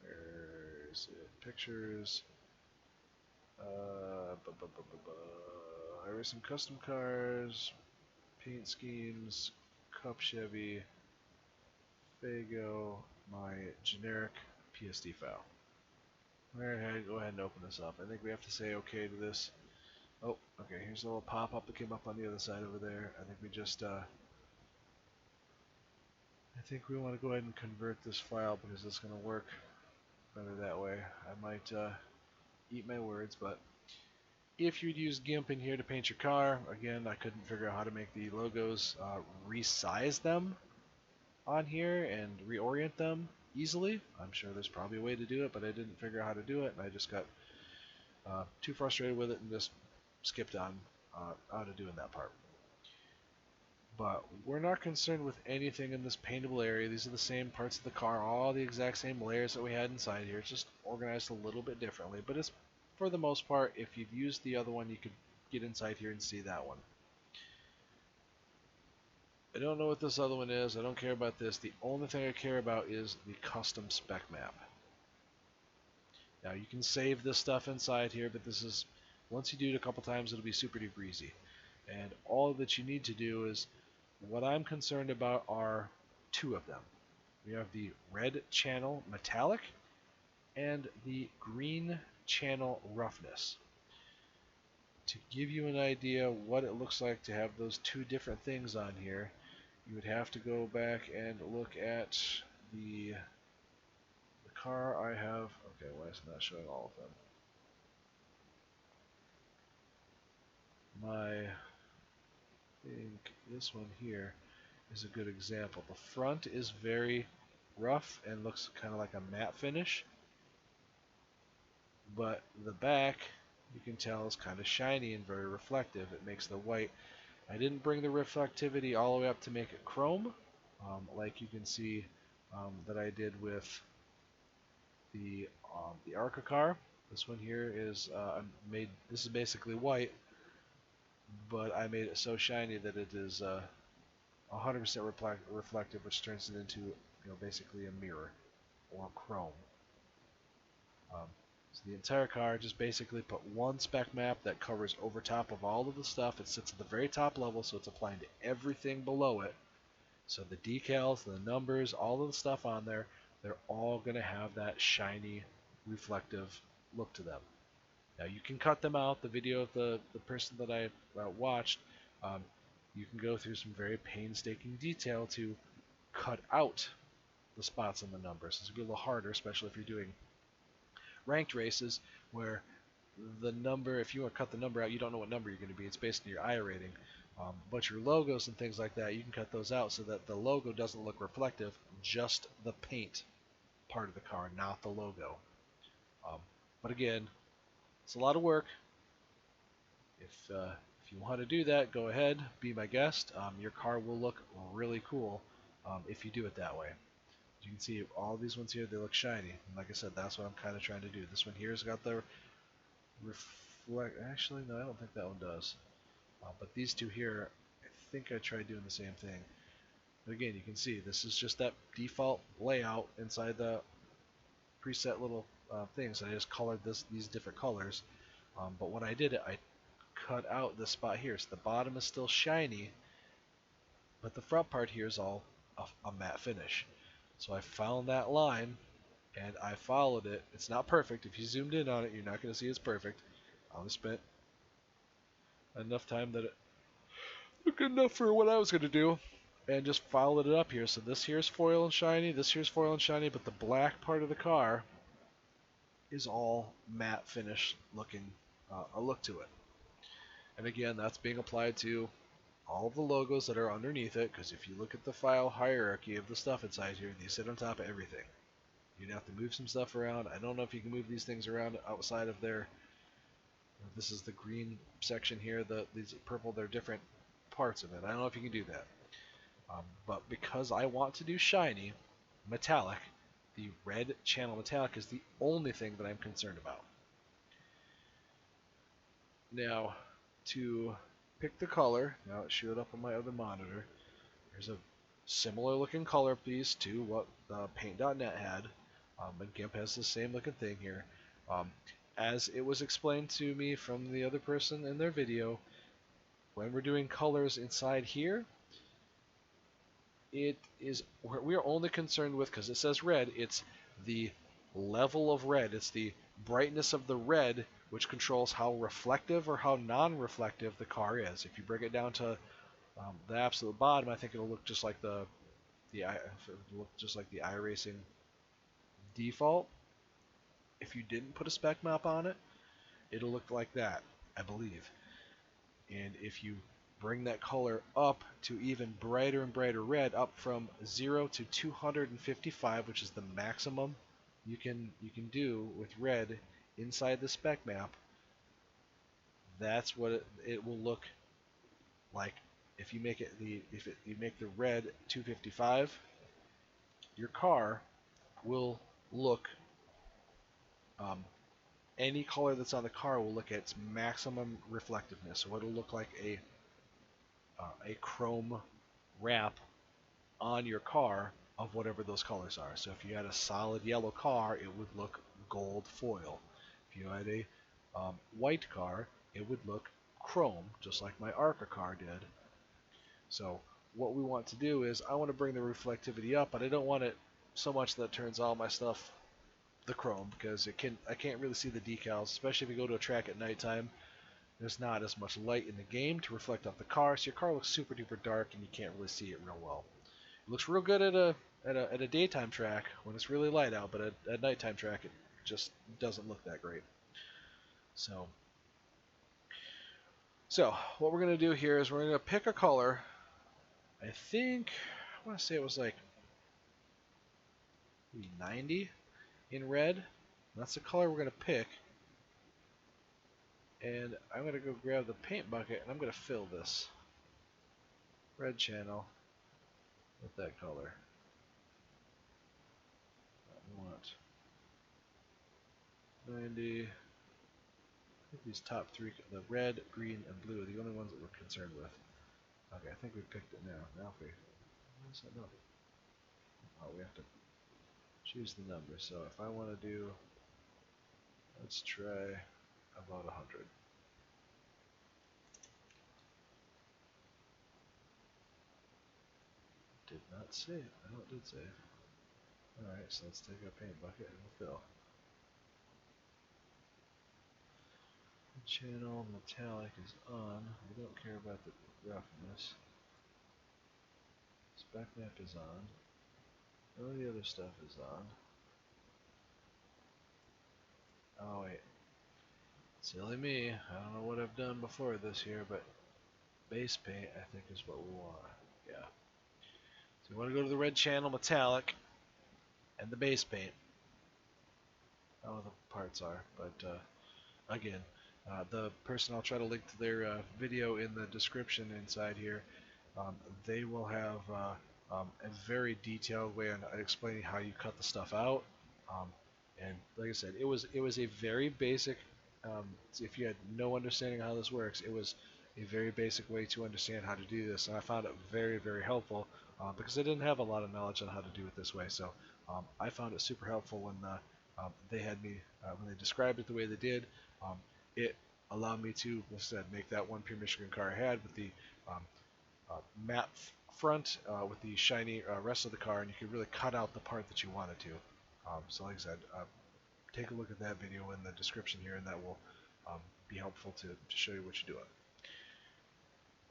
where is it? Pictures, iRacing custom cars, paint schemes, Cup Chevy, Fago, my generic PSD file. Alright, go ahead and open this up. I think we have to say okay to this. Oh, okay, here's a little pop-up that came up on the other side over there. I think we just, I think we want to go ahead and convert this file because it's going to work better that way. I might eat my words, but if you'd use GIMP in here to paint your car, again, I couldn't figure out how to make the logos resize them on here and reorient them easily. I'm sure there's probably a way to do it, but I didn't figure out how to do it, and I just got too frustrated with it and just skipped on out of doing that part. But we're not concerned with anything in this paintable area. These are the same parts of the car, all the exact same layers that we had inside here. It's just organized a little bit differently, but it's, for the most part, if you've used the other one, you could get inside here and see that one. I don't know what this other one is. I don't care about this. The only thing I care about is the custom spec map. Now you can save this stuff inside here, but this is, once you do it a couple times, it'll be super duper easy. And all that you need to do is, what I'm concerned about are two of them. We have the red channel metallic and the green channel roughness. To give you an idea what it looks like to have those two different things on here, you would have to go back and look at the car I have. Okay, why is it not showing all of them? I think this one here is a good example. The front is very rough and looks kind of like a matte finish, but the back, you can tell, is kind of shiny and very reflective. It makes the white. I didn't bring the reflectivity all the way up to make it chrome, like you can see that I did with the ARCA car. This one here is this is basically white, but I made it so shiny that it is 100% reflective, which turns it into, basically a mirror or chrome. So the entire car, just basically put one spec map that covers over top of all of the stuff. It sits at the very top level, so it's applying to everything below it. So the decals, the numbers, all of the stuff on there, they're all going to have that shiny, reflective look to them. Now you can cut them out. The video of the person that I watched, you can go through some very painstaking detail to cut out the spots on the numbers. It's going to be a little harder, especially if you're doing ranked races where the number, if you want to cut the number out, you don't know what number you're going to be. It's based on your I rating. But your logos and things like that, you can cut those out so that the logo doesn't look reflective, just the paint part of the car, not the logo. But again, it's a lot of work. If you want to do that, go ahead, be my guest. Your car will look really cool if you do it that way. You can see all these ones here, they look shiny. And like I said, that's what I'm kind of trying to do. This one here's got the reflect. Actually, no, I don't think that one does. But these two here, I think I tried doing the same thing. But again, you can see this is just that default layout inside the preset little things. I just colored these different colors. But when I did it, I cut out this spot here. So the bottom is still shiny, but the front part here is all a matte finish. So I found that line, and I followed it. It's not perfect. If you zoomed in on it, you're not going to see it's perfect. I only spent enough time that it looked good enough for what I was going to do, and just followed it up here. So this here's foil and shiny, this here's foil and shiny, but the black part of the car is all matte finish looking, a look to it. And again, that's being applied to all of the logos that are underneath it, because if you look at the file hierarchy of the stuff inside here, these sit on top of everything. You'd have to move some stuff around. I don't know if you can move these things around outside of their, this is the green section here, these purple, they're different parts of it. I don't know if you can do that. But because I want to do shiny, metallic, the red channel metallic is the only thing that I'm concerned about. Now, to pick the color, now it showed up on my other monitor, there's a similar looking color piece to what Paint.net had, and GIMP has the same looking thing here. As it was explained to me from the other person in their video, when we're doing colors inside here, it is, we are only concerned with, because it says red, it's the level of red, it's the brightness of the red which controls how reflective or how non-reflective the car is. If you bring it down to the absolute bottom, I think it'll look just like the iRacing default. If you didn't put a spec map on it, it'll look like that, I believe. And if you bring that color up to even brighter and brighter red, up from 0 to 255, which is the maximum you can do with red inside the spec map, that's what it will look like. If you make you make the red 255, your car will look, any color that's on the car will look at its maximum reflectiveness. So it'll look like a chrome wrap on your car of whatever those colors are. So if you had a solid yellow car, it would look gold foil. If you had a white car, it would look chrome, just like my ARCA car did. So what we want to do is, I want to bring the reflectivity up, but I don't want it so much that turns all my stuff the chrome, because I can't really see the decals, especially if you go to a track at nighttime. There's not as much light in the game to reflect off the car, so your car looks super duper dark and you can't really see it real well. It looks real good at a daytime track when it's really light out, but at nighttime track it just doesn't look that great. So what we're going to do here is we're going to pick a color. I think, I want to say it was like maybe 90 in red. That's the color we're going to pick. And I'm going to go grab the paint bucket and I'm going to fill this red channel with that color. I want 90. I think these top three, the red, green, and blue, are the only ones that we're concerned with. Okay, I think we picked it now. Now if we, what's that number? Oh, we have to choose the number. So if I want to do, let's try about 100. Did not save. I know it did save. Alright, so let's take our paint bucket and we'll fill. The channel metallic is on. We don't care about the roughness. Spec map is on. All the other stuff is on. Oh wait. Silly me. I don't know what I've done before this here, but base paint I think is what we want. Yeah. So you want to go to the red channel metallic and the base paint. I don't know what the parts are, but again, the person, I'll try to link to their video in the description inside here. They will have a very detailed way on explaining how you cut the stuff out. And like I said, it was a very basic. If you had no understanding of how this works, it was a very basic way to understand how to do this, and I found it very, very helpful because I didn't have a lot of knowledge on how to do it this way. So I found it super helpful when they had me when they described it the way they did. It allowed me to, like I said, make that one pure Michigan car I had with the um, matte front with the shiny rest of the car, and you could really cut out the part that you wanted to. So like I said, take a look at that video in the description here, and that will be helpful to show you what you're doing.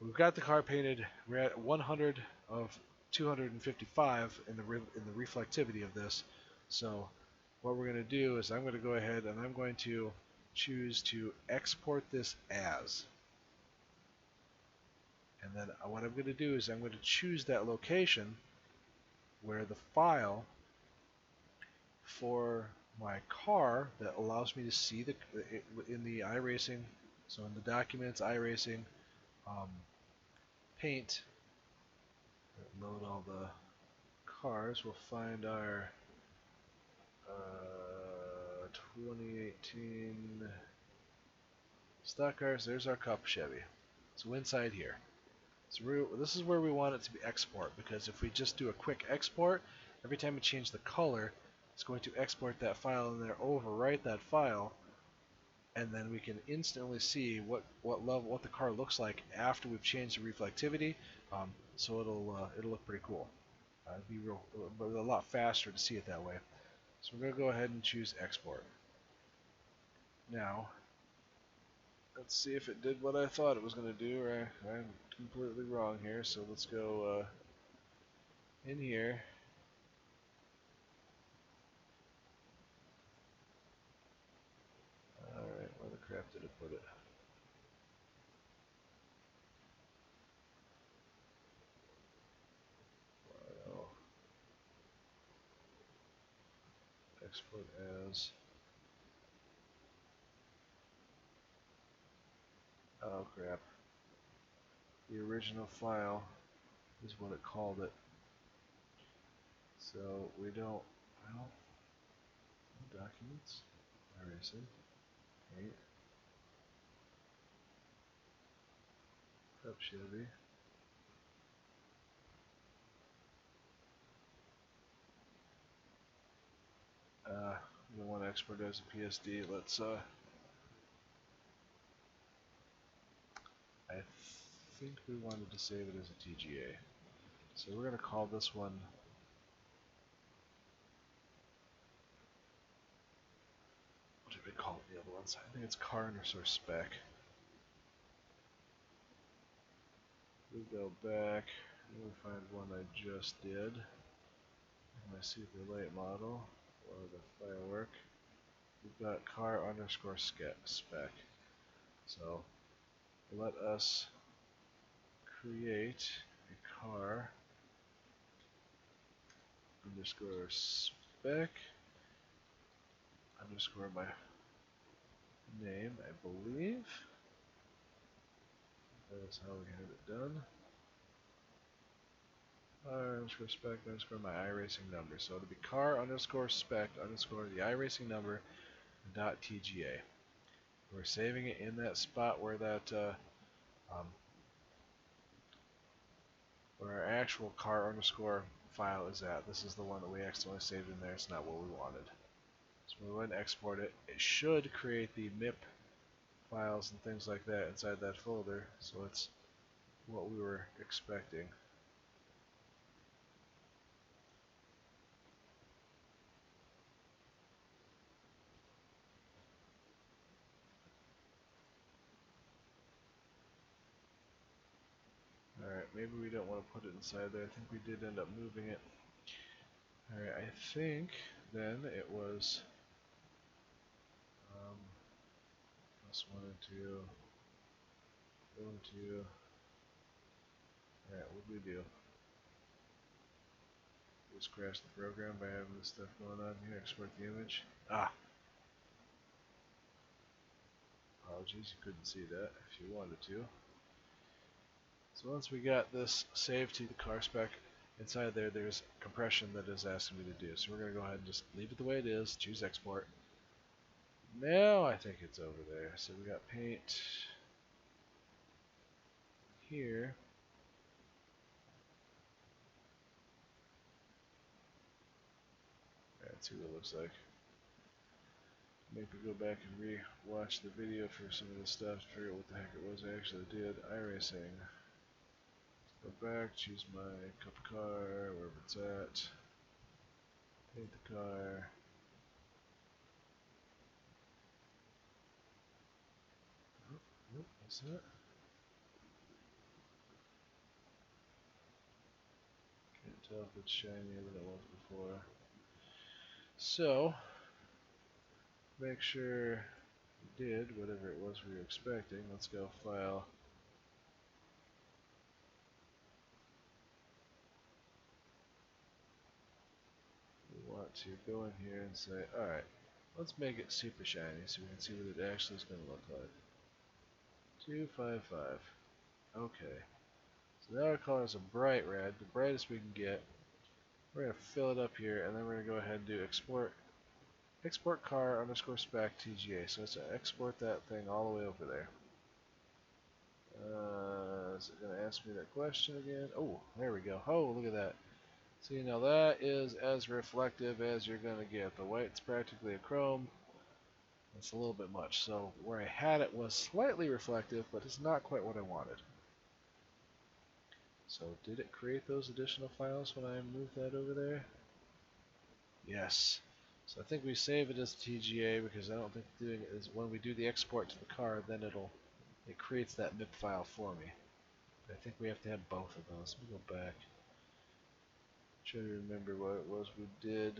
We've got the car painted. We're at 100 of 255 in the reflectivity of this. So what we're going to do is I'm going to go ahead and I'm going to choose to export this as. And then what I'm going to do is I'm going to choose that location where the file for my car that allows me to see in the iRacing, so in the documents, iRacing, paint, load all the cars. We'll find our 2018 stock cars. There's our Cup Chevy. So inside here. So this is where we want it to be export, because if we just do a quick export, every time we change the color, it's going to export that file in there, overwrite that file, and then we can instantly see what the car looks like after we've changed the reflectivity. So it'll look pretty cool. It'd be a lot faster to see it that way. So we're going to go ahead and choose export. Now, let's see if it did what I thought it was going to do, or I'm completely wrong here. So let's go in here. Alright, where the crap did it put it? File. Export as. Oh crap. The original file is what it called it. So we don't, well, documents, iRacing, paint, Cup Chevy. We don't want to export it as a PSD. Let's, I think we wanted to save it as a TGA. So we're going to call this one, what did we call it the other ones? I think it's car_spec. We go back, and we find one I just did. My super late model, or the firework. We've got car_spec. So let us create a car underscore spec underscore my name, I believe. That is how we had it done. Underscore spec underscore my iRacing number. So it'll be car underscore spec underscore the iRacing number dot TGA. We're saving it in that spot where that where our actual car underscore file is at. This is the one that we accidentally saved in there. It's not what we wanted. So we went and export it. It should create the MIP files and things like that inside that folder. So it's what we were expecting. Alright, maybe we don't want to put it inside there. I think we did end up moving it. Alright, I think then it was plus 1 and 2, 1 and 2. Alright, what do we do? Just crash the program by having this stuff going on here. Export the image. Ah! Apologies, you couldn't see that if you wanted to. So once we got this saved to the car spec, inside there there's compression that is asking me to do. So we're going to go ahead and just leave it the way it is, choose export. Now I think it's over there. So we got paint, here. Let's see what it looks like. Maybe go back and re-watch the video for some of this stuff to figure out what the heck it was I actually did. iRacing. Go back, choose my cup car, wherever it's at. Paint the car. Nope, that's it. Can't tell if it's shinier than it was before. So, make sure you did whatever it was we were expecting. Let's go file. We want to go in here and say, alright, let's make it super shiny so we can see what it actually is going to look like. 255. Okay. So now our color is a bright red, the brightest we can get. We're going to fill it up here, and then we're going to go ahead and do export car underscore spec TGA. So let's export that thing all the way over there. Is it going to ask me that question again? Oh, there we go. Oh, look at that. See, now that is as reflective as you're going to get. The white's practically a chrome. That's a little bit much. So where I had it was slightly reflective, but it's not quite what I wanted. So did it create those additional files when I moved that over there? Yes. So I think we save it as TGA because I don't think doing it is when we do the export to the car, then it creates that MIP file for me. But I think we have to have both of those. Let me go back. Try to remember what it was we did.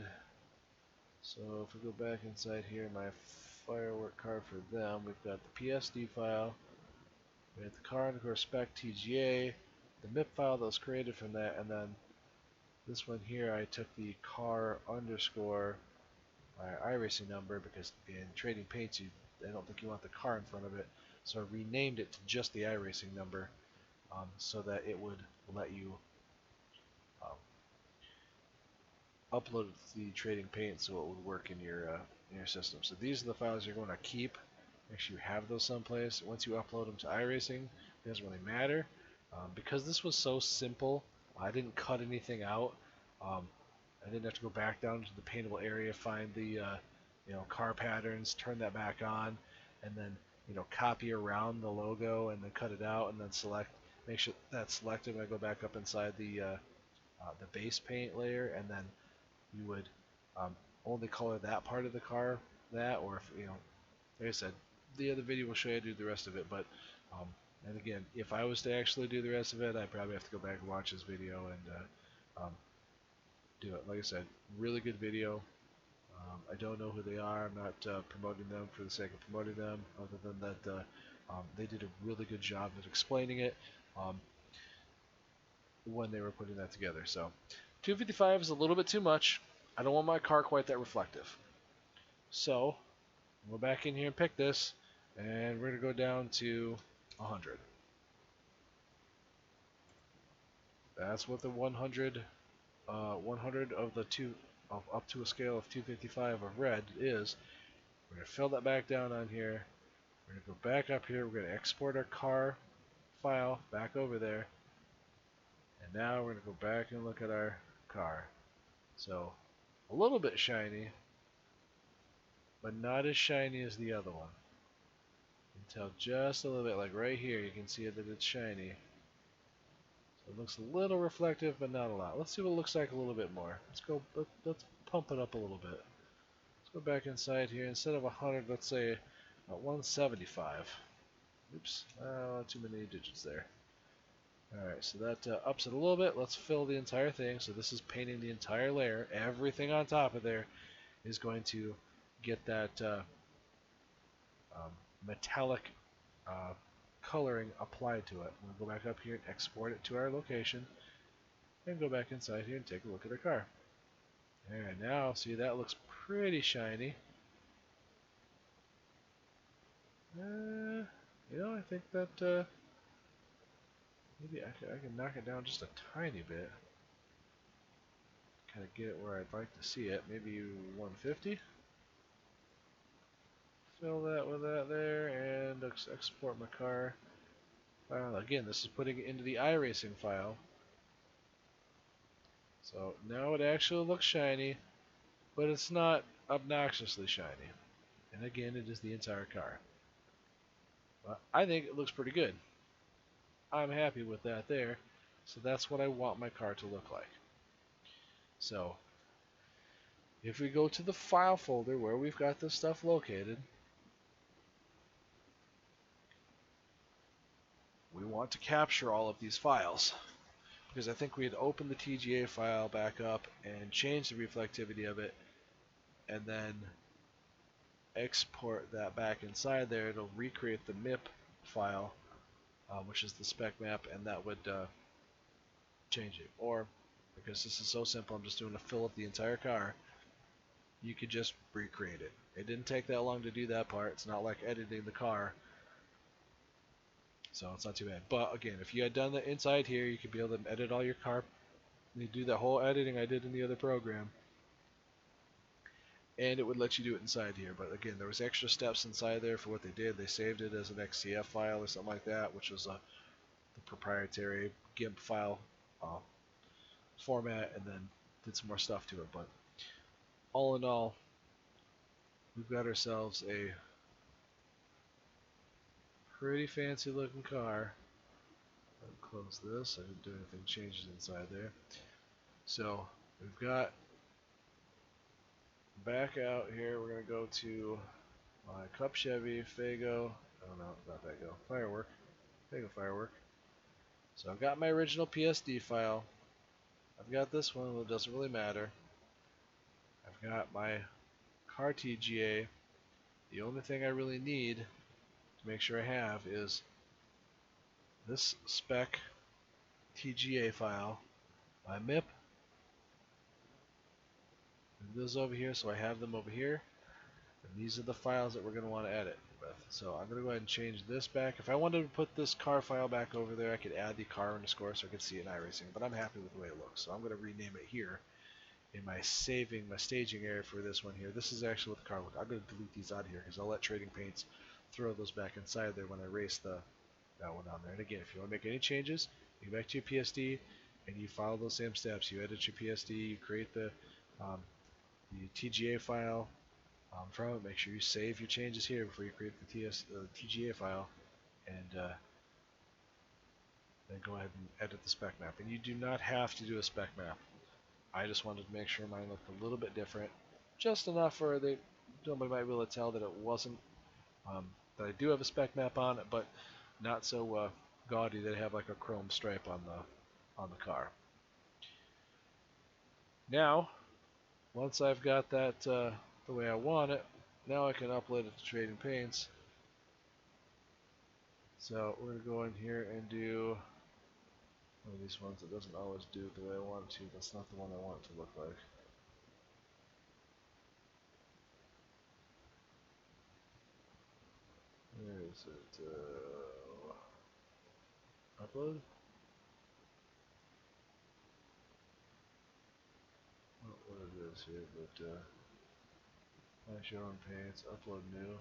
So if we go back inside here, my firework car for them, we've got the PSD file, we have the car underscore spec TGA, the MIP file that was created from that, and then this one here I took the car underscore my iRacing number because in trading paints I don't think you want the car in front of it, so I renamed it to just the iRacing number so that it would let you upload the trading paint so it would work in your system. So these are the files you're going to keep. Make sure you have those someplace. Once you upload them to iRacing, it doesn't really matter. Because this was so simple, I didn't cut anything out. I didn't have to go back down to the paintable area, find the car patterns, turn that back on, and then copy around the logo and then cut it out and then make sure that's selected when I go back up inside the base paint layer, and then you would only color that part of the car or if like I said, the other video will show you how to do the rest of it. But and again, if I was to actually do the rest of it, I'd probably have to go back and watch this video and do it. Like I said, really good video. I don't know who they are. I'm not promoting them for the sake of promoting them, other than that they did a really good job at explaining it when they were putting that together. So 255 is a little bit too much. I don't want my car quite that reflective. So we'll go back in here and pick this, and we're going to go down to 100. That's what the 100 of the up to a scale of 255 of red is. We're going to fill that back down on here. We're going to go back up here. We're going to export our car file back over there. And now we're going to go back and look at our car. So a little bit shiny, but not as shiny as the other one. You can tell just a little bit, like right here, you can see that it's shiny. So it looks a little reflective, but not a lot. Let's see what it looks like a little bit more. Let's pump it up a little bit. Let's go back inside here. Instead of 100, let's say 175. Oops, too many digits there. Alright, so that ups it a little bit. Let's fill the entire thing. So this is painting the entire layer. Everything on top of there is going to get that metallic coloring applied to it. We'll go back up here and export it to our location and go back inside here and take a look at our car. And now, see, that looks pretty shiny. I think that maybe I can knock it down just a tiny bit. Kind of get it where I'd like to see it. Maybe 150. Fill that with that there, and export my car. Again, this is putting it into the iRacing file. So now it actually looks shiny, but it's not obnoxiously shiny. And again, it is the entire car. I think it looks pretty good. I'm happy with that there. So that's what I want my car to look like. So if we go to the file folder where we've got this stuff located, we want to capture all of these files. Because I think we had opened the TGA file back up and changed the reflectivity of it, and then export that back inside there. It'll recreate the MIP file, which is the spec map, and that would change it. Or, because this is so simple, I'm just doing a fill of the entire car, you could just recreate it. It didn't take that long to do that part. It's not like editing the car, so it's not too bad. But again, if you had done the inside here, you could be able to edit all your car. You do the whole editing I did in the other program, and it would let you do it inside here. But again, there was extra steps inside there for what they did. They saved it as an XCF file or something like that, which was the proprietary GIMP file format, and then did some more stuff to it. But all in all, we've got ourselves a pretty fancy looking car. I'll close this. I didn't do anything changes inside there. So we've got back out here. We're going to go to my Cup Chevy, Fago. Oh no, not Fago. Firework. Fago Firework. So I've got my original PSD file. I've got this one, it doesn't really matter. I've got my car TGA. The only thing I really need to make sure I have is this spec TGA file, my MIP. Move those over here, so I have them over here. And these are the files that we're going to want to edit with. So I'm going to go ahead and change this back. If I wanted to put this car file back over there, I could add the car underscore so I could see it in iRacing. But I'm happy with the way it looks, so I'm going to rename it here in my staging area for this one here. This is actually what the car looks. I'm going to delete these out of here because I'll let Trading Paints throw those back inside there when I erase that one on there. And again, if you want to make any changes, you go back to your PSD and you follow those same steps. You edit your PSD, you create the TGA file from it. Make sure you save your changes here before you create the TGA file, and then go ahead and edit the spec map. And you do not have to do a spec map. I just wanted to make sure mine looked a little bit different, just enough where nobody might be able to tell that it wasn't that I do have a spec map on it, but not so gaudy that I have like a chrome stripe on the car. Now, once I've got that the way I want it, now I can upload it to Trading Paints. So we're going to go in here and do one of these ones that doesn't always do it the way I want it to. That's not the one I want it to look like. Where is it? Upload? I don't know what it is here, but my show on paints, upload new.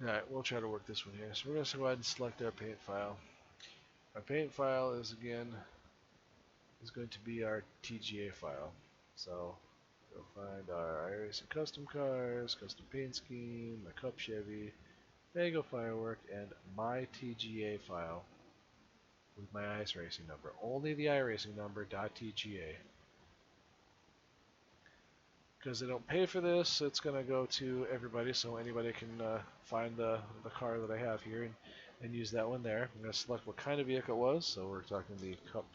Alright, we'll try to work this one here. So we're going to go ahead and select our paint file. Our paint file is going to be our TGA file. So we'll find our iRacing custom cars, custom paint scheme, my Cup Chevy, Fago Firework, and my TGA file with my iRacing number. Only the iRacing number .tga. Because they don't pay for this, it's going to go to everybody, so anybody can find the car that I have here and use that one there. I'm going to select what kind of vehicle it was, so we're talking the Cup